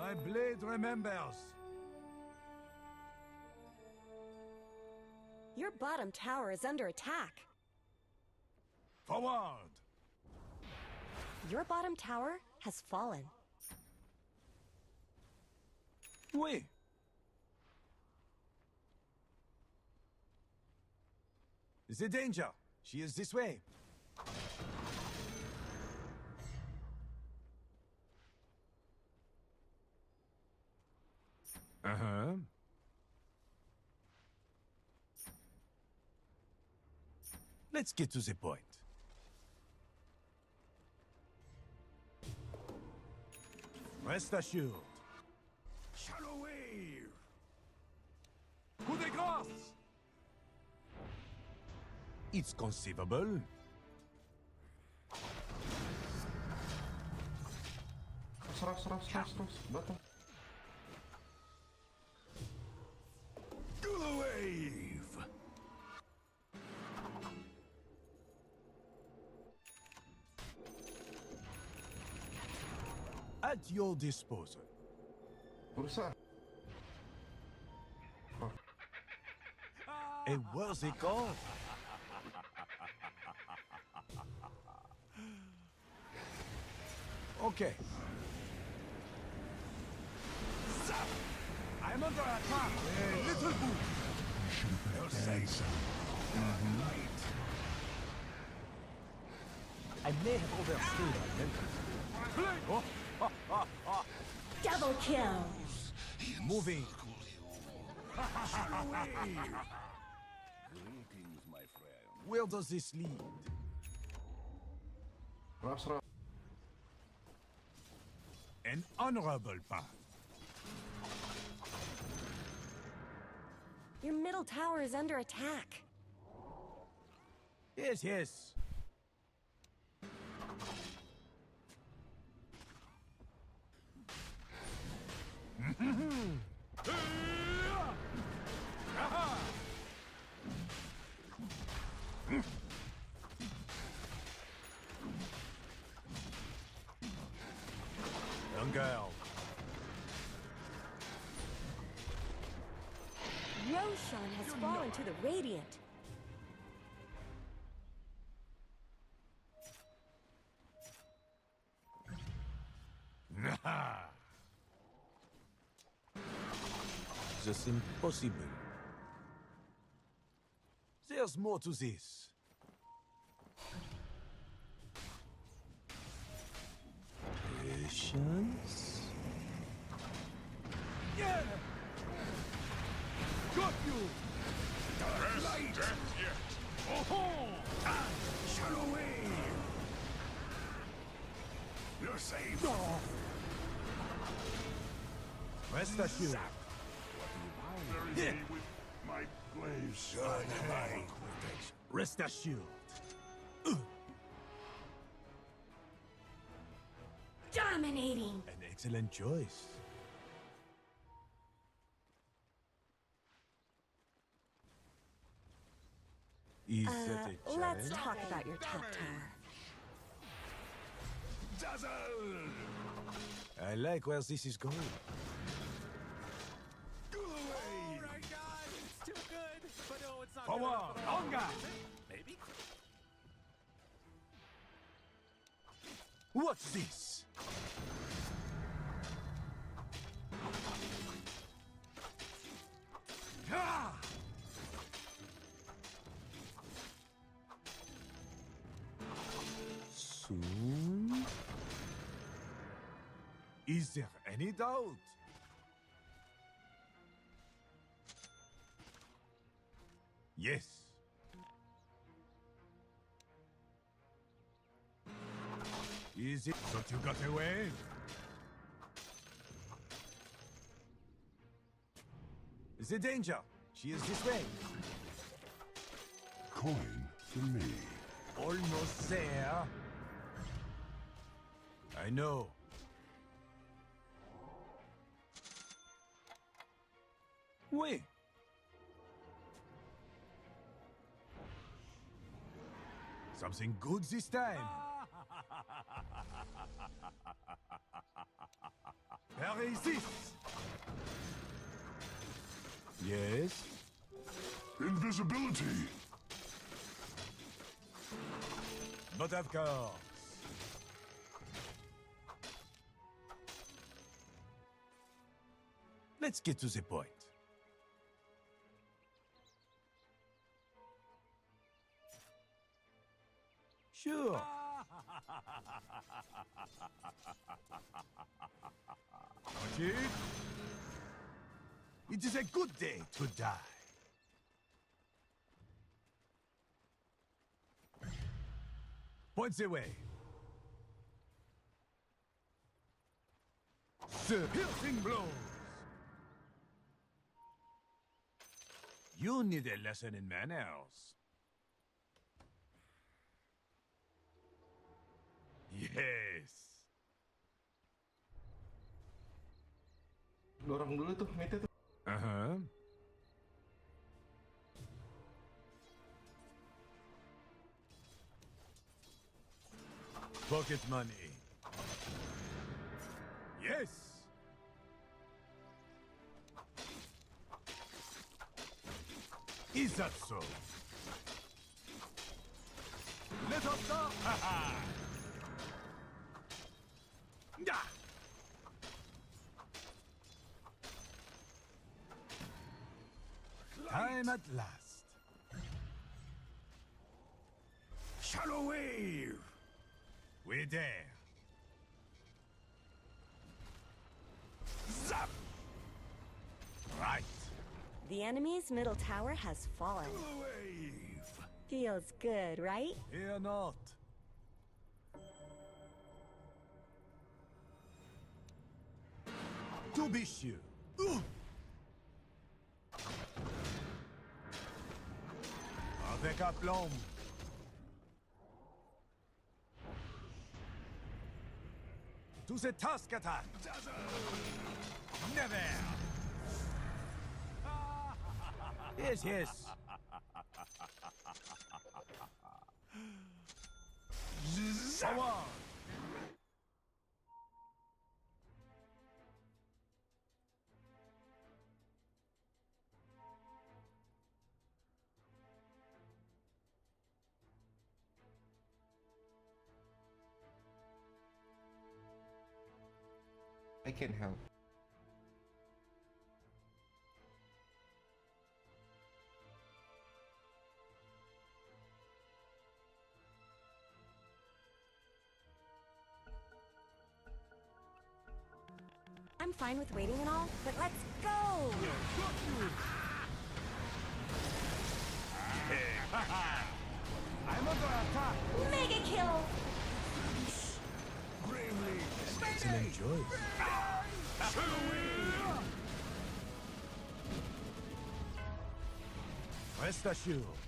My blade remembers. Your bottom tower is under attack. Forward! Your bottom tower has fallen. Oui. The danger. She is this way. Uh-huh. Let's get to the point. Rest assured. Shallow wave. Coup de grâce. It's conceivable. Do the wave. At your disposal. A worthy cause. Okay. Zap! I'm under attack. A little boost. You're safe. Right. I may have overstayed our mental. Double kill. Moving. Greetings, my friend. Where does this lead? An honorable path. Your middle tower is under attack. Yes, yes. Young girl. Roshan has fallen to the Radiant. Just impossible. There's more to this. Patience. Yeah! Got you! Light! Oh-ho! Shallow wave! You're safe! No. Rest assured. Bury me with my blaze. Rest assured. Dominating. An excellent choice. Is that a challenge? Let's talk about your top tower. Dazzle! I like where this is going. Alright, guys, it's too good. But no, it's not Forward, good enough at all. longer. Maybe? What's this? Ah! Soon? Is there any doubt? Yes. Is it that you got away? Is it danger? She is this way. Coin for me. Almost there. I know. Oui. Something good this time. Par ici. Yes. Invisibility. But of course. Let's get to the point. Sure. Okay. It is a good day to die. Points away. The piercing blows. You need a lesson in manners. Yes. Dorong dulu tuh, mate tuh. Pocket money. Yes. Is that so? Let us start. Yeah. Time at last. Shallow wave. We're there. Zap. Right. The enemy's middle tower has fallen. Wave. Feels good, right? Fear not. To be sure. Avec aplomb. To the task attack. Never. Yes, yes. Forward. I can help. I'm fine with waiting and all, but let's go! I'm under attack. Mega kill! Excellent choice. Rest assured.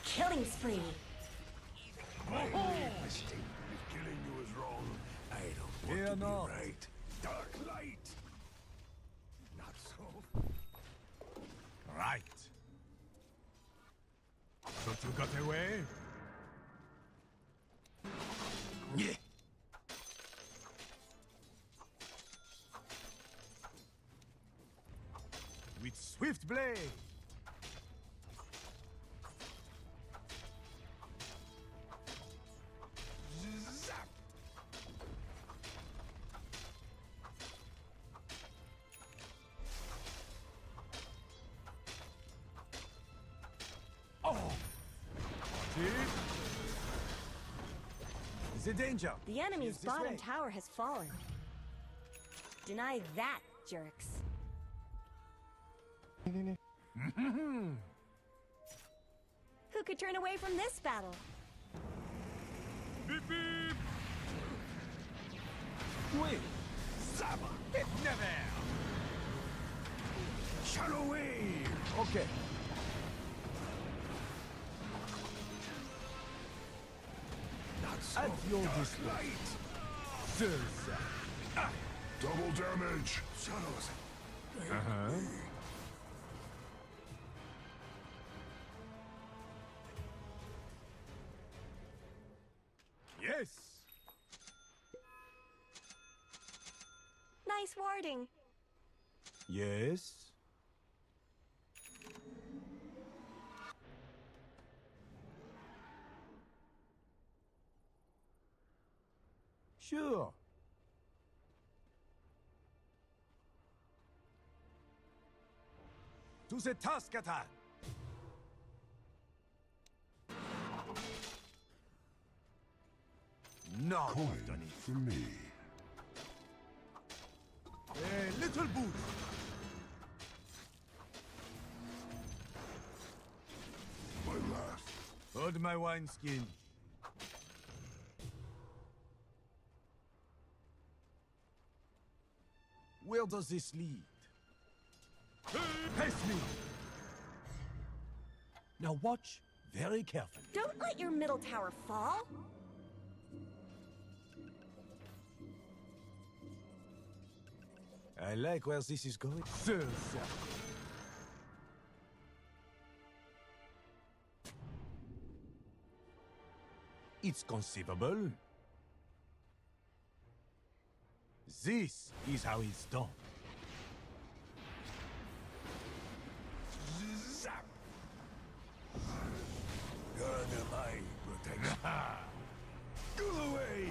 Killing spree! Mistake. If killing you is wrong, I don't want Fear to not. be right. Dark light. Not so. Right. So you got away? Yeah. With swift blade. Zap. Oh. The danger. The enemy's Use this bottom way. tower has fallen. Deny that, jerks. Who could turn away from this battle? Beep beep. Wait. Saba. It never. Shallow wave. Okay. Not so. At your Dark disposal. light. Zerza. Double damage. Shadows. Yes. Nice warding. Yes? Sure. To the task at hand. No, Coin for me. A little boost. My last. Hold my wineskin. Where does this lead? Pace me! Now watch very carefully. Don't let your middle tower fall. I like where this is going. Sir. It's conceivable. This is how it's done. Zap! You're under my protection. Go away!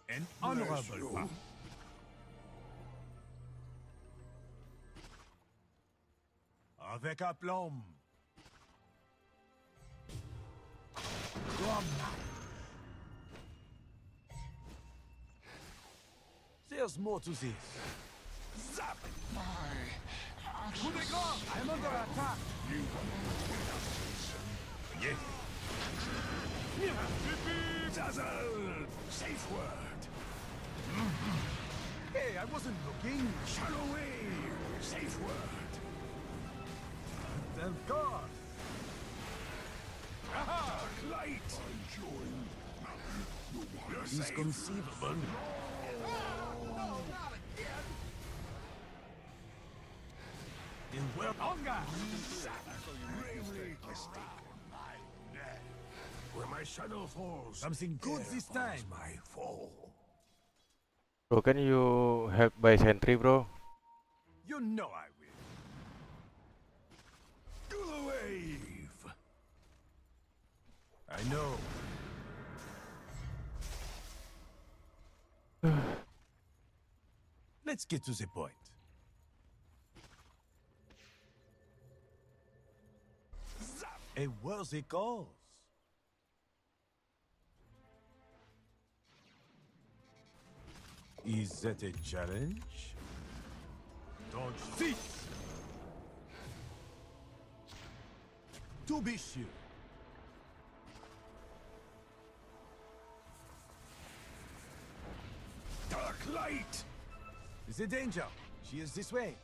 An honorable path. Avec aplomb. There's more to this. Zap! Coup de grace! I'm under attack! Yes! Dazzle! Safe word! Hey, I wasn't looking! Shadow wave! Safe word! Of course! Aha! Light! It's conceivable. In where hunger! Gravely mistaken. Where my shadow falls. Something good this time. My fall. Bro, can you help by sentry, bro? You know I will. Go wave. I know. Let's get to the point. A worthy cause. Is that a challenge? Don't cease! To be sure. Dark light! Is a danger. She is this way.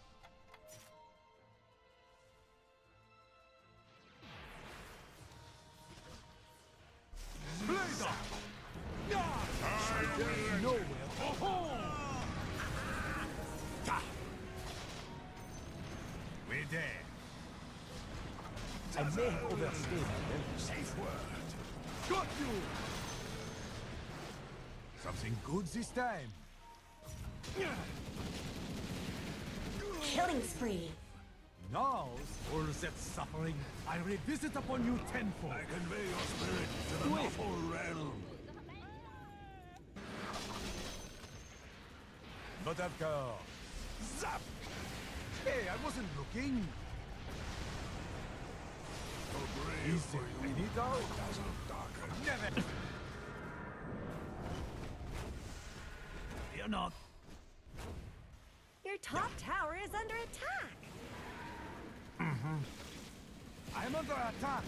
Blazer! Nowhere. We're there. I may have overstayed my safe word. Got you! Something good this time. Killing spree. Now, for that suffering, I revisit upon you tenfold. I convey your spirit to the lawful realm. But of course. Zap! Hey, I wasn't looking. Easy. Finito. Never. You're not. Your top tower is under attack. I'm under attack.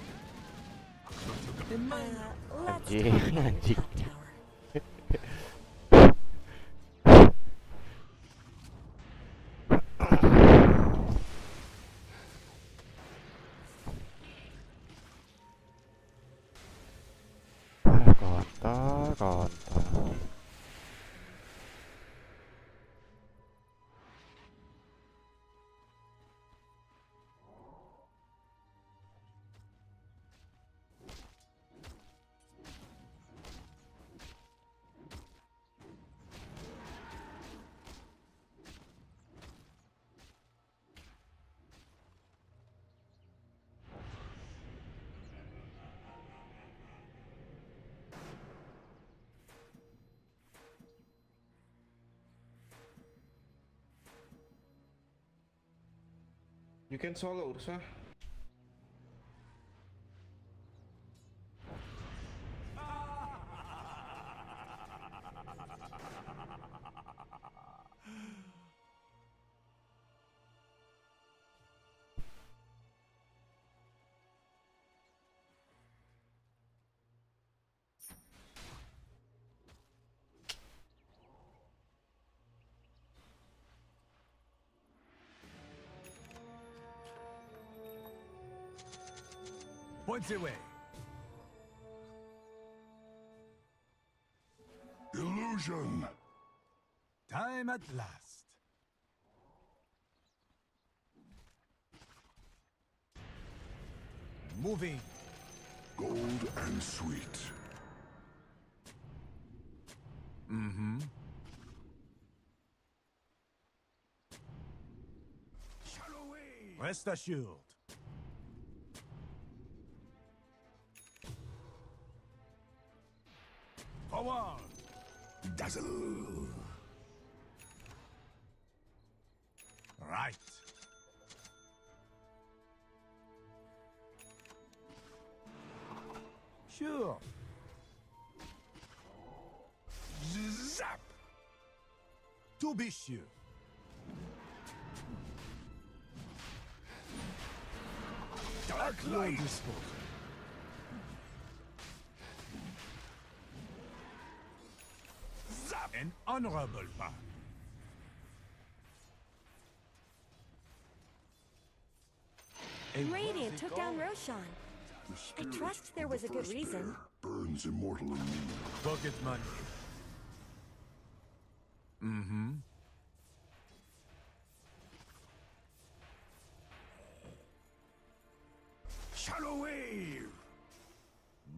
Let's Anjing, talk anjing. top tower. Kontol, kontol. You can solo, Ursa. Points away. Illusion. Time at last. Moving. Gold and sweet. Mm-hmm. Rest assured. Forward. Dazzle. Right. Sure. Zap. To be sure. Dark At your light. disposal. Zap. An honorable path. Radiant took down Roshan. I trust there was a good reason. Burns immortal in me. Pocket money. Mm-hmm. Shadow wave.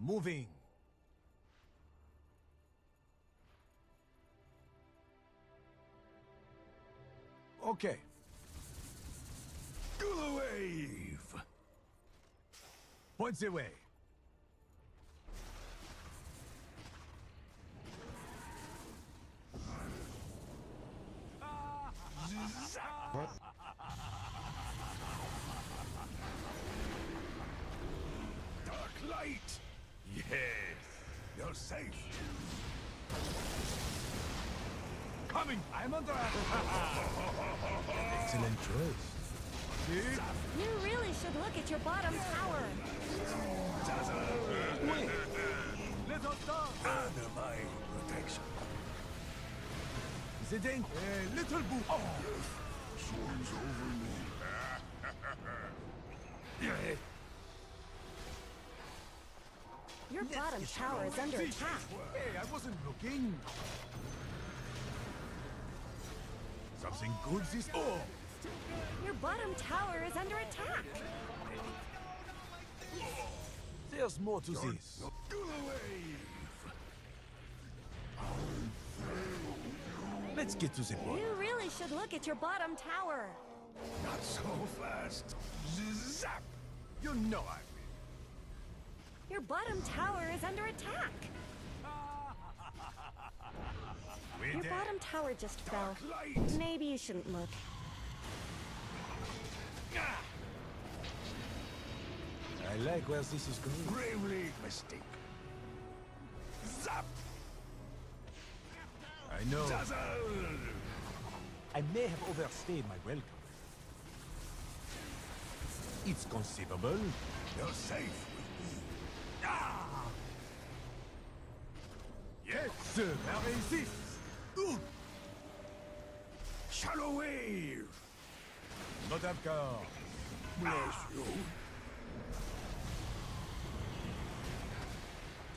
Moving. Okay. Gula wave. Points away. What? Dark light. Yes. You're safe. Coming. I'm under excellent choice. You really should look at your bottom tower. Wait. Let us start. Under my protection. The dent. A little boo. Oh. Swarms over me. Your bottom tower is under attack. Hey, I wasn't looking. Something good this. Oh. Your bottom tower is under attack. There's more to this. Let's get to the point. You really should look at your bottom tower. Not so fast. Zap. You know I Your bottom tower is under attack. Your bottom tower just fell. Maybe you shouldn't look. I like where this is going. Bravely mistake. Zap. I know. Dazzle. I may have overstayed my welcome. It's conceivable. You're safe with me. Ah! Yes, sir. I resist. Shadow wave. Not d'accord. Bless you.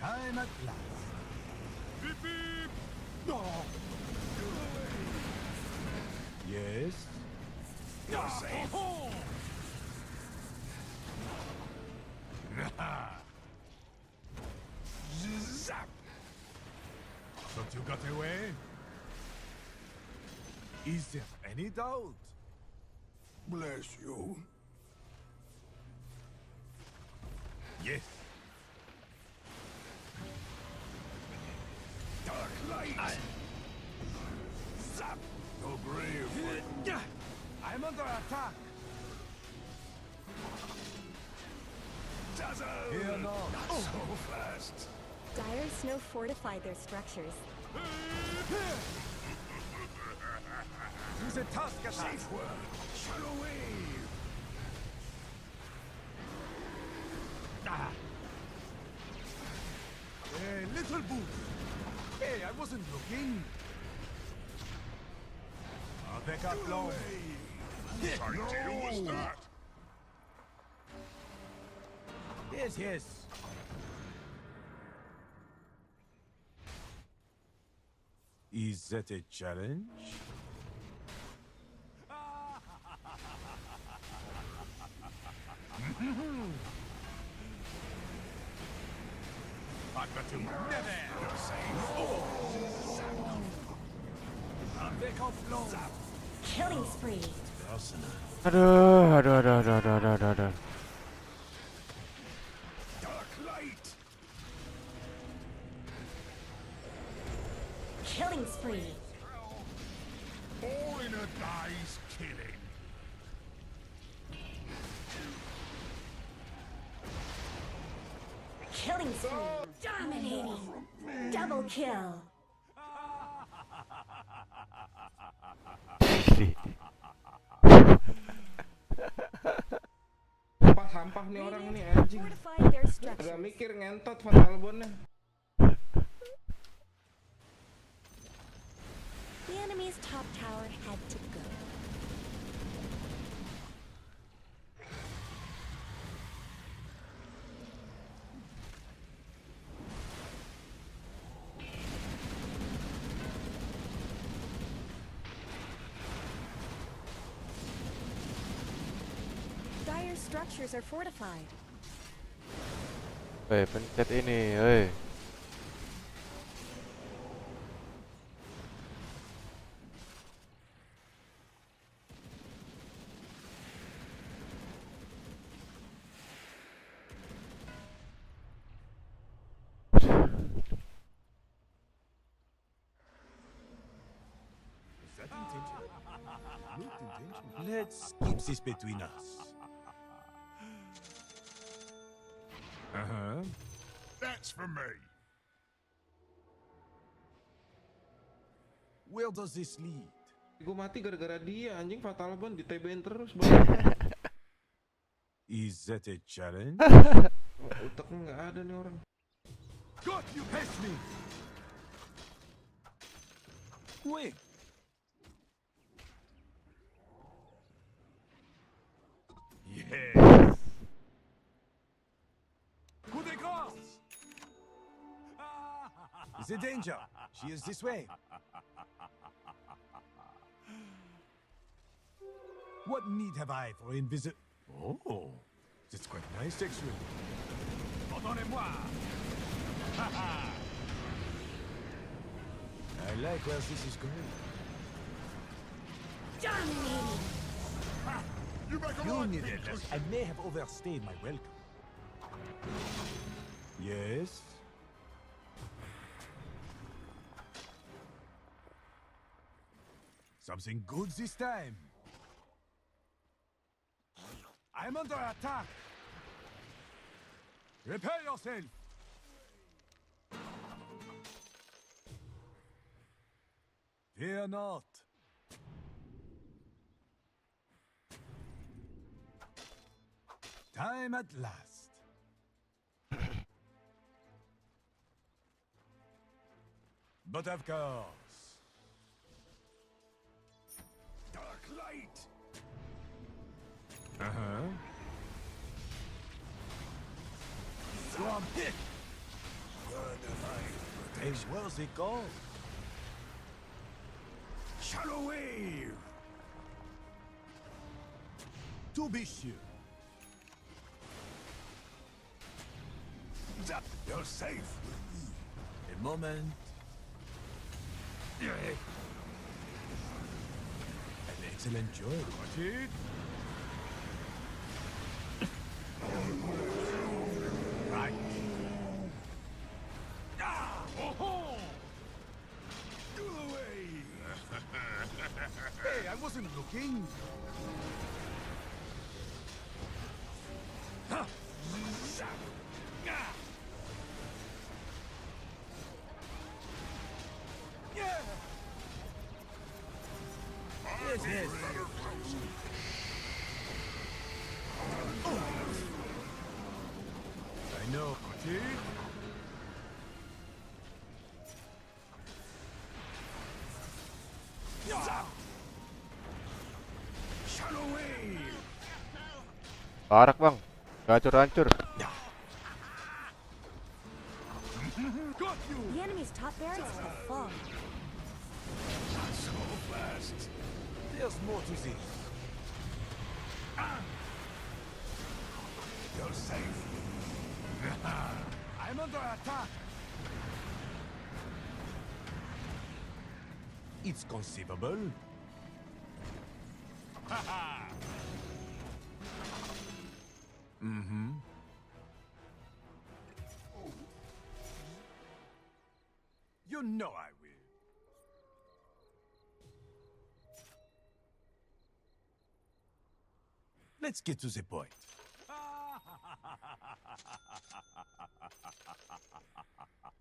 Time at last. Beep beep. No. Yes. You're safe. Zap. Thought you got away? Is there any doubt? Bless you. Yes. Dark light. Zap. No grave. I'm under attack. Here now. Not so fast. Dire snow fortified their structures. Use a task attack. Safe word. Shadow wave. Hey, little boot. Hey, I wasn't looking. Back up low. Sorry, dear, what's that? Yes, yes. Is that a challenge? I've got to never say no. Back off low. Killing spree. Aduh. Dark light. Killing spree. All in a guy's killing. Killing spree. Dominating. Double kill. Sampah nih orang nih anjing. Fortified their Udah structures. mikir ngentot fatal bonnya. The enemy's top tower had to go. Dire structures are fortified. Weh, pencet ini, weh. Let's keep this between us. That's for me. Where does this lead? Gue mati gara-gara dia anjing fatal bon di TB-in terus. Is that a challenge? Utaknya nggak ada nih orang. God, you pest me! Wait. Yes. Coup de grâce! Is a danger. She is this way. What need have I for invisible? Oh, that's quite nice, actually. Pardonnez-moi. I like where this is going. Dominating. You needed less. I may have overstayed my welcome. Yes? Something good this time. I'm under attack. Repair yourself. Fear not. Time at last. But of course. Dark light. From it. As well as it goes. Shadow wave. To be sure. You're safe. A moment. An excellent job. Got it? Right. Oh-ho! Do away. Hey, I wasn't looking. Yes, yes. I know. See? Shallow wave. Barak bang. Hancur-hancur. The enemy's top barracks have fallen. Not so fast. There's more to this. You're safe. I'm under attack. It's conceivable. Mm-hmm. You know I will. Let's get to the point.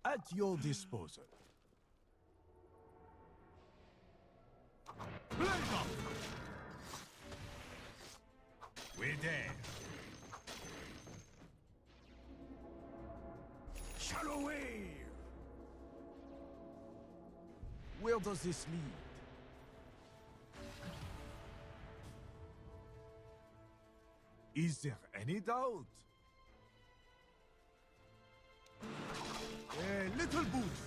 At your disposal. Blaze up! We're there. Shallow wave! Where does this lead? Is there any doubt? A little boost.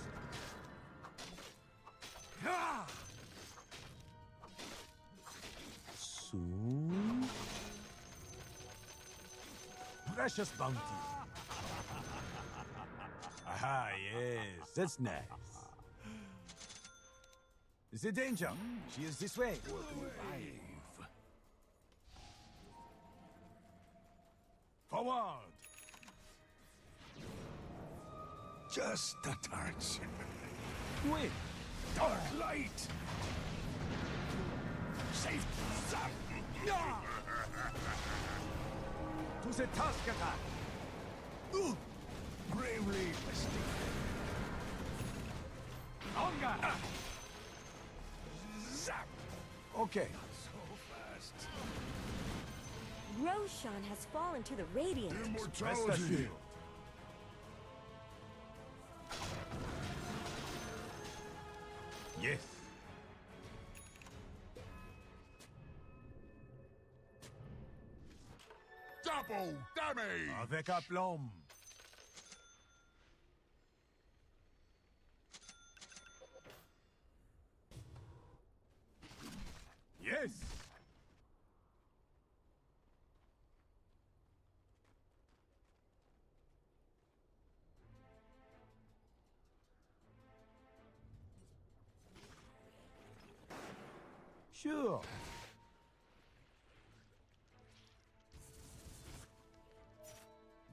Ah! Soon. Precious bounty. Aha, yes, that's nice. The danger. She is this way. Forward. Just a touch. Wait. Dark light. Safe. To the task attack. Bravely twisting. Onga. Zap. Okay. So fast. Roshan has fallen to the Radiant. Immortality. Yes. Double damage! Avec aplomb. Yes. Sure.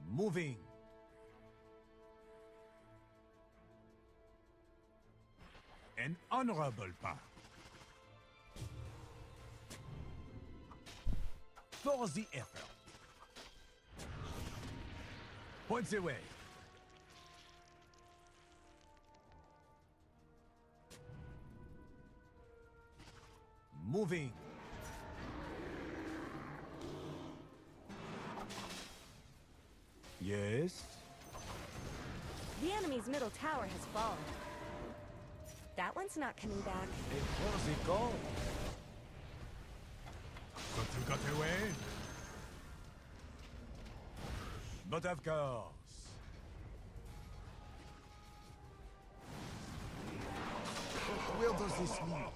Moving. An honorable path. For the effort. Point the way. Moving. Yes. The enemy's middle tower has fallen. That one's not coming back. And where's it go? But you got away? But of course. Where does this lead?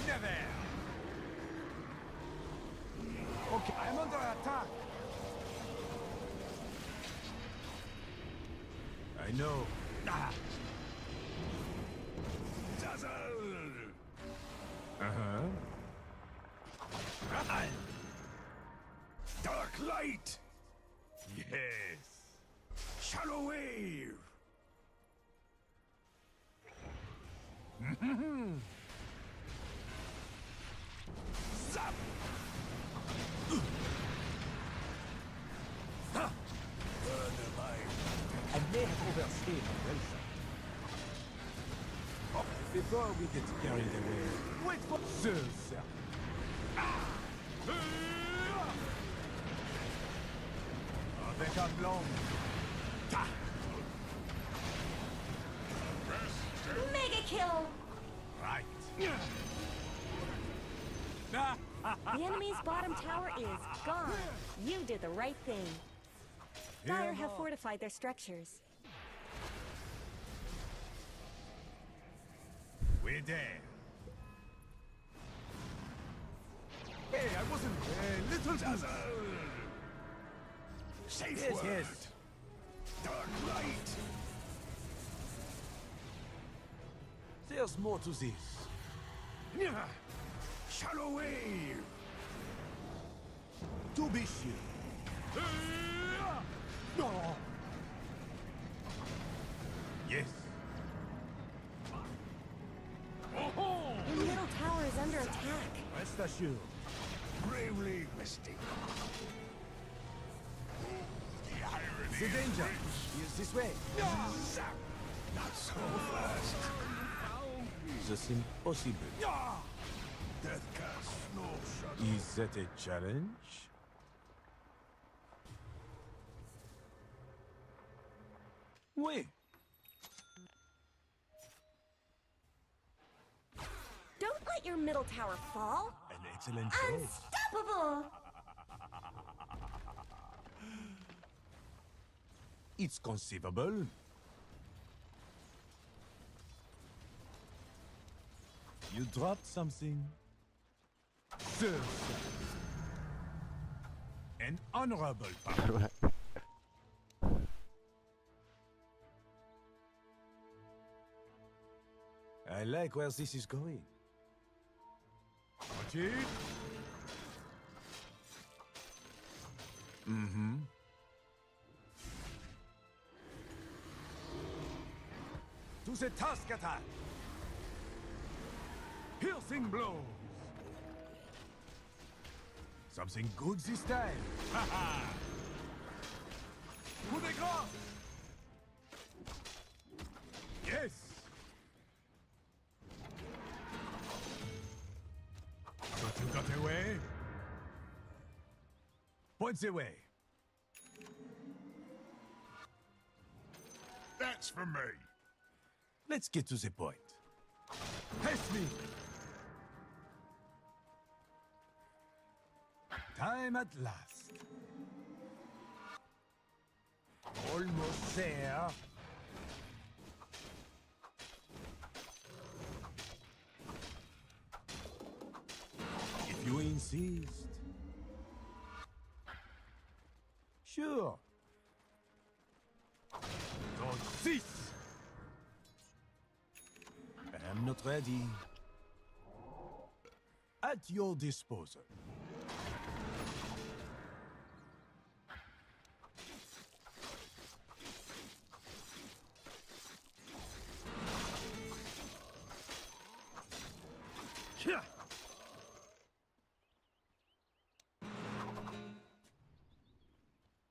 Never! Okay, I'm under attack. I know. Ah. Dazzle! Uh-huh. Dark light! Yes! Shallow wave! Zap! I may have overstayed my welcome. Before we get carried away, wait for sir. Avec un blanc. Mega kill! Right. The enemy's bottom tower is gone. You did the right thing. Dire have fortified their structures. We're there. Hey, I wasn't little dazzle. Safe Yes, word. yes. Dark light. There's more to this. Shallow wave. To be sure. No. Yes. Your middle tower is under attack. Rest assured. Bravely misty. The irony. The danger is this way. Not so fast. It's impossible. Death cast no shot. Is that a challenge? Oui. Don't let your middle tower fall. An excellent choice. Unstoppable! It's conceivable. You dropped something. Sir. An honorable part. I like where this is going. Watch it. Mm-hmm. To the task attack. Piercing blows. Something good this time. Ha ha. Coup de grace. Yes. So you got away? Points away. That's for me. Let's get to the point. Pace me. Time at last. Almost there. If you insist. Sure. Don't cease. I'm not ready. At your disposal.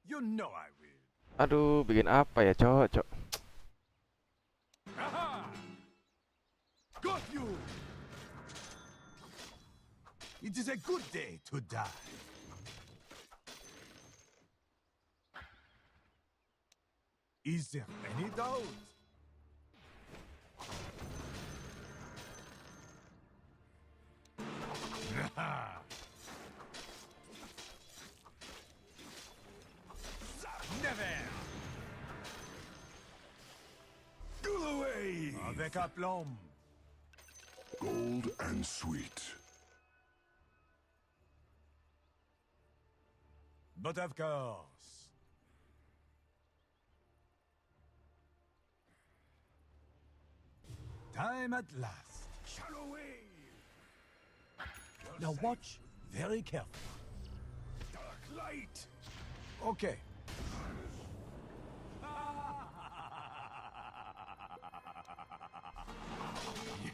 You know I will. Aduh, bikin apa ya, cok? Aha! Got you! It is a good day to die. Is there any doubt? Never! Do away. Avec aplomb. Gold and sweet. But of course. Time at last. Shallow wave. Now watch very carefully. Dark light. Okay.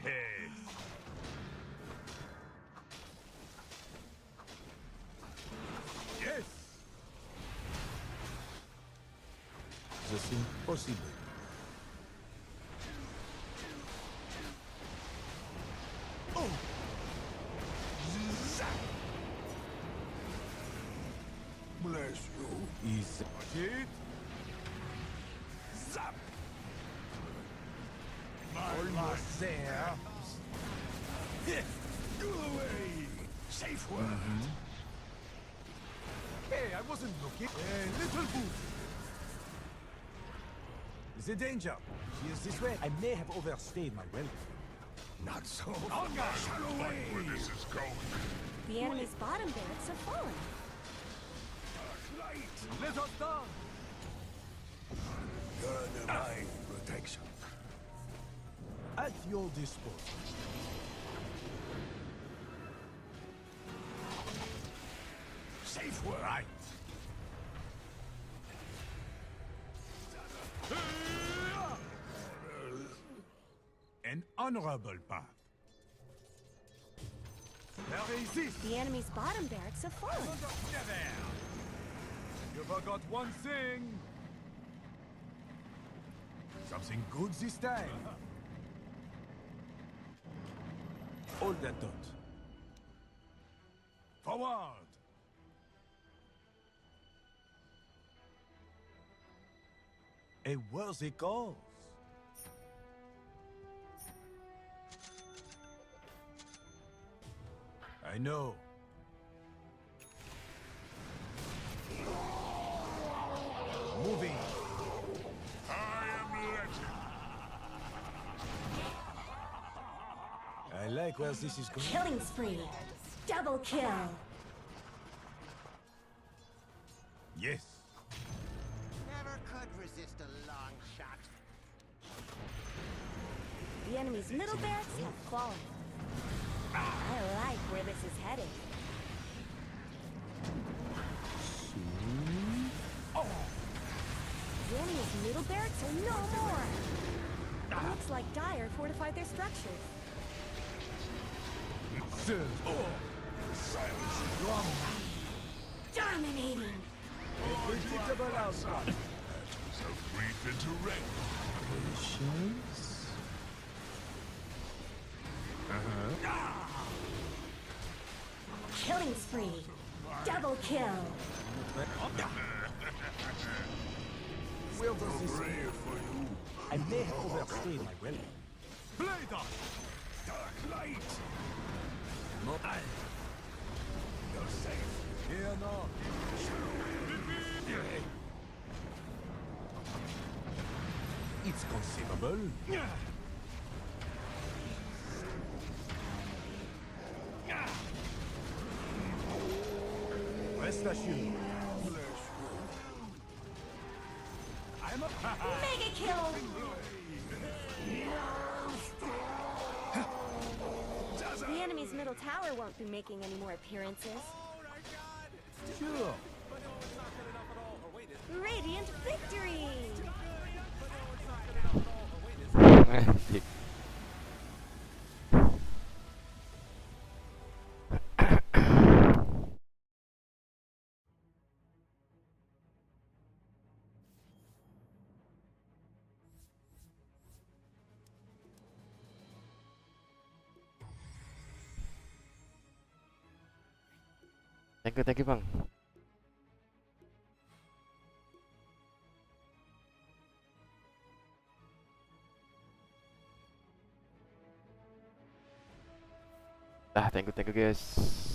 Yes. Yes. This impossible. it. Zap. Almost there. Go away. Safe word. Hey, I wasn't looking. A little boot. The danger. She is this way. I may have overstayed my welcome. Not so fast. Where this is going. The enemy's bottom barracks have fallen. Light. Let us down. You're my protection. At your disposal. Safe word. Right. An honorable path. Where is this? The enemy's bottom barracks have fallen. You forgot one thing. Something good this time. Hold that dot. Forward. A worthy cause. I know. Moving. I am legend. I like where this is going. Killing spree. Double kill. Yes. Never could resist a long shot. The enemy's middle barracks have fallen. I like where this is headed. The enemy's middle barracks are no more. Looks like Dire fortified their structures. Dominating. Predictable outcome. So brief interregnum. Patience. Killing spree. Double kill. Where does this lead for you? I may have overstayed my welcome. Blade on! Dark light! You're safe. Here not. It's conceivable. Rest assured. I'm a Mega kill! The enemy's middle tower won't be making any more appearances. Sure. Radiant victory! Thank you bang. Thank you guys.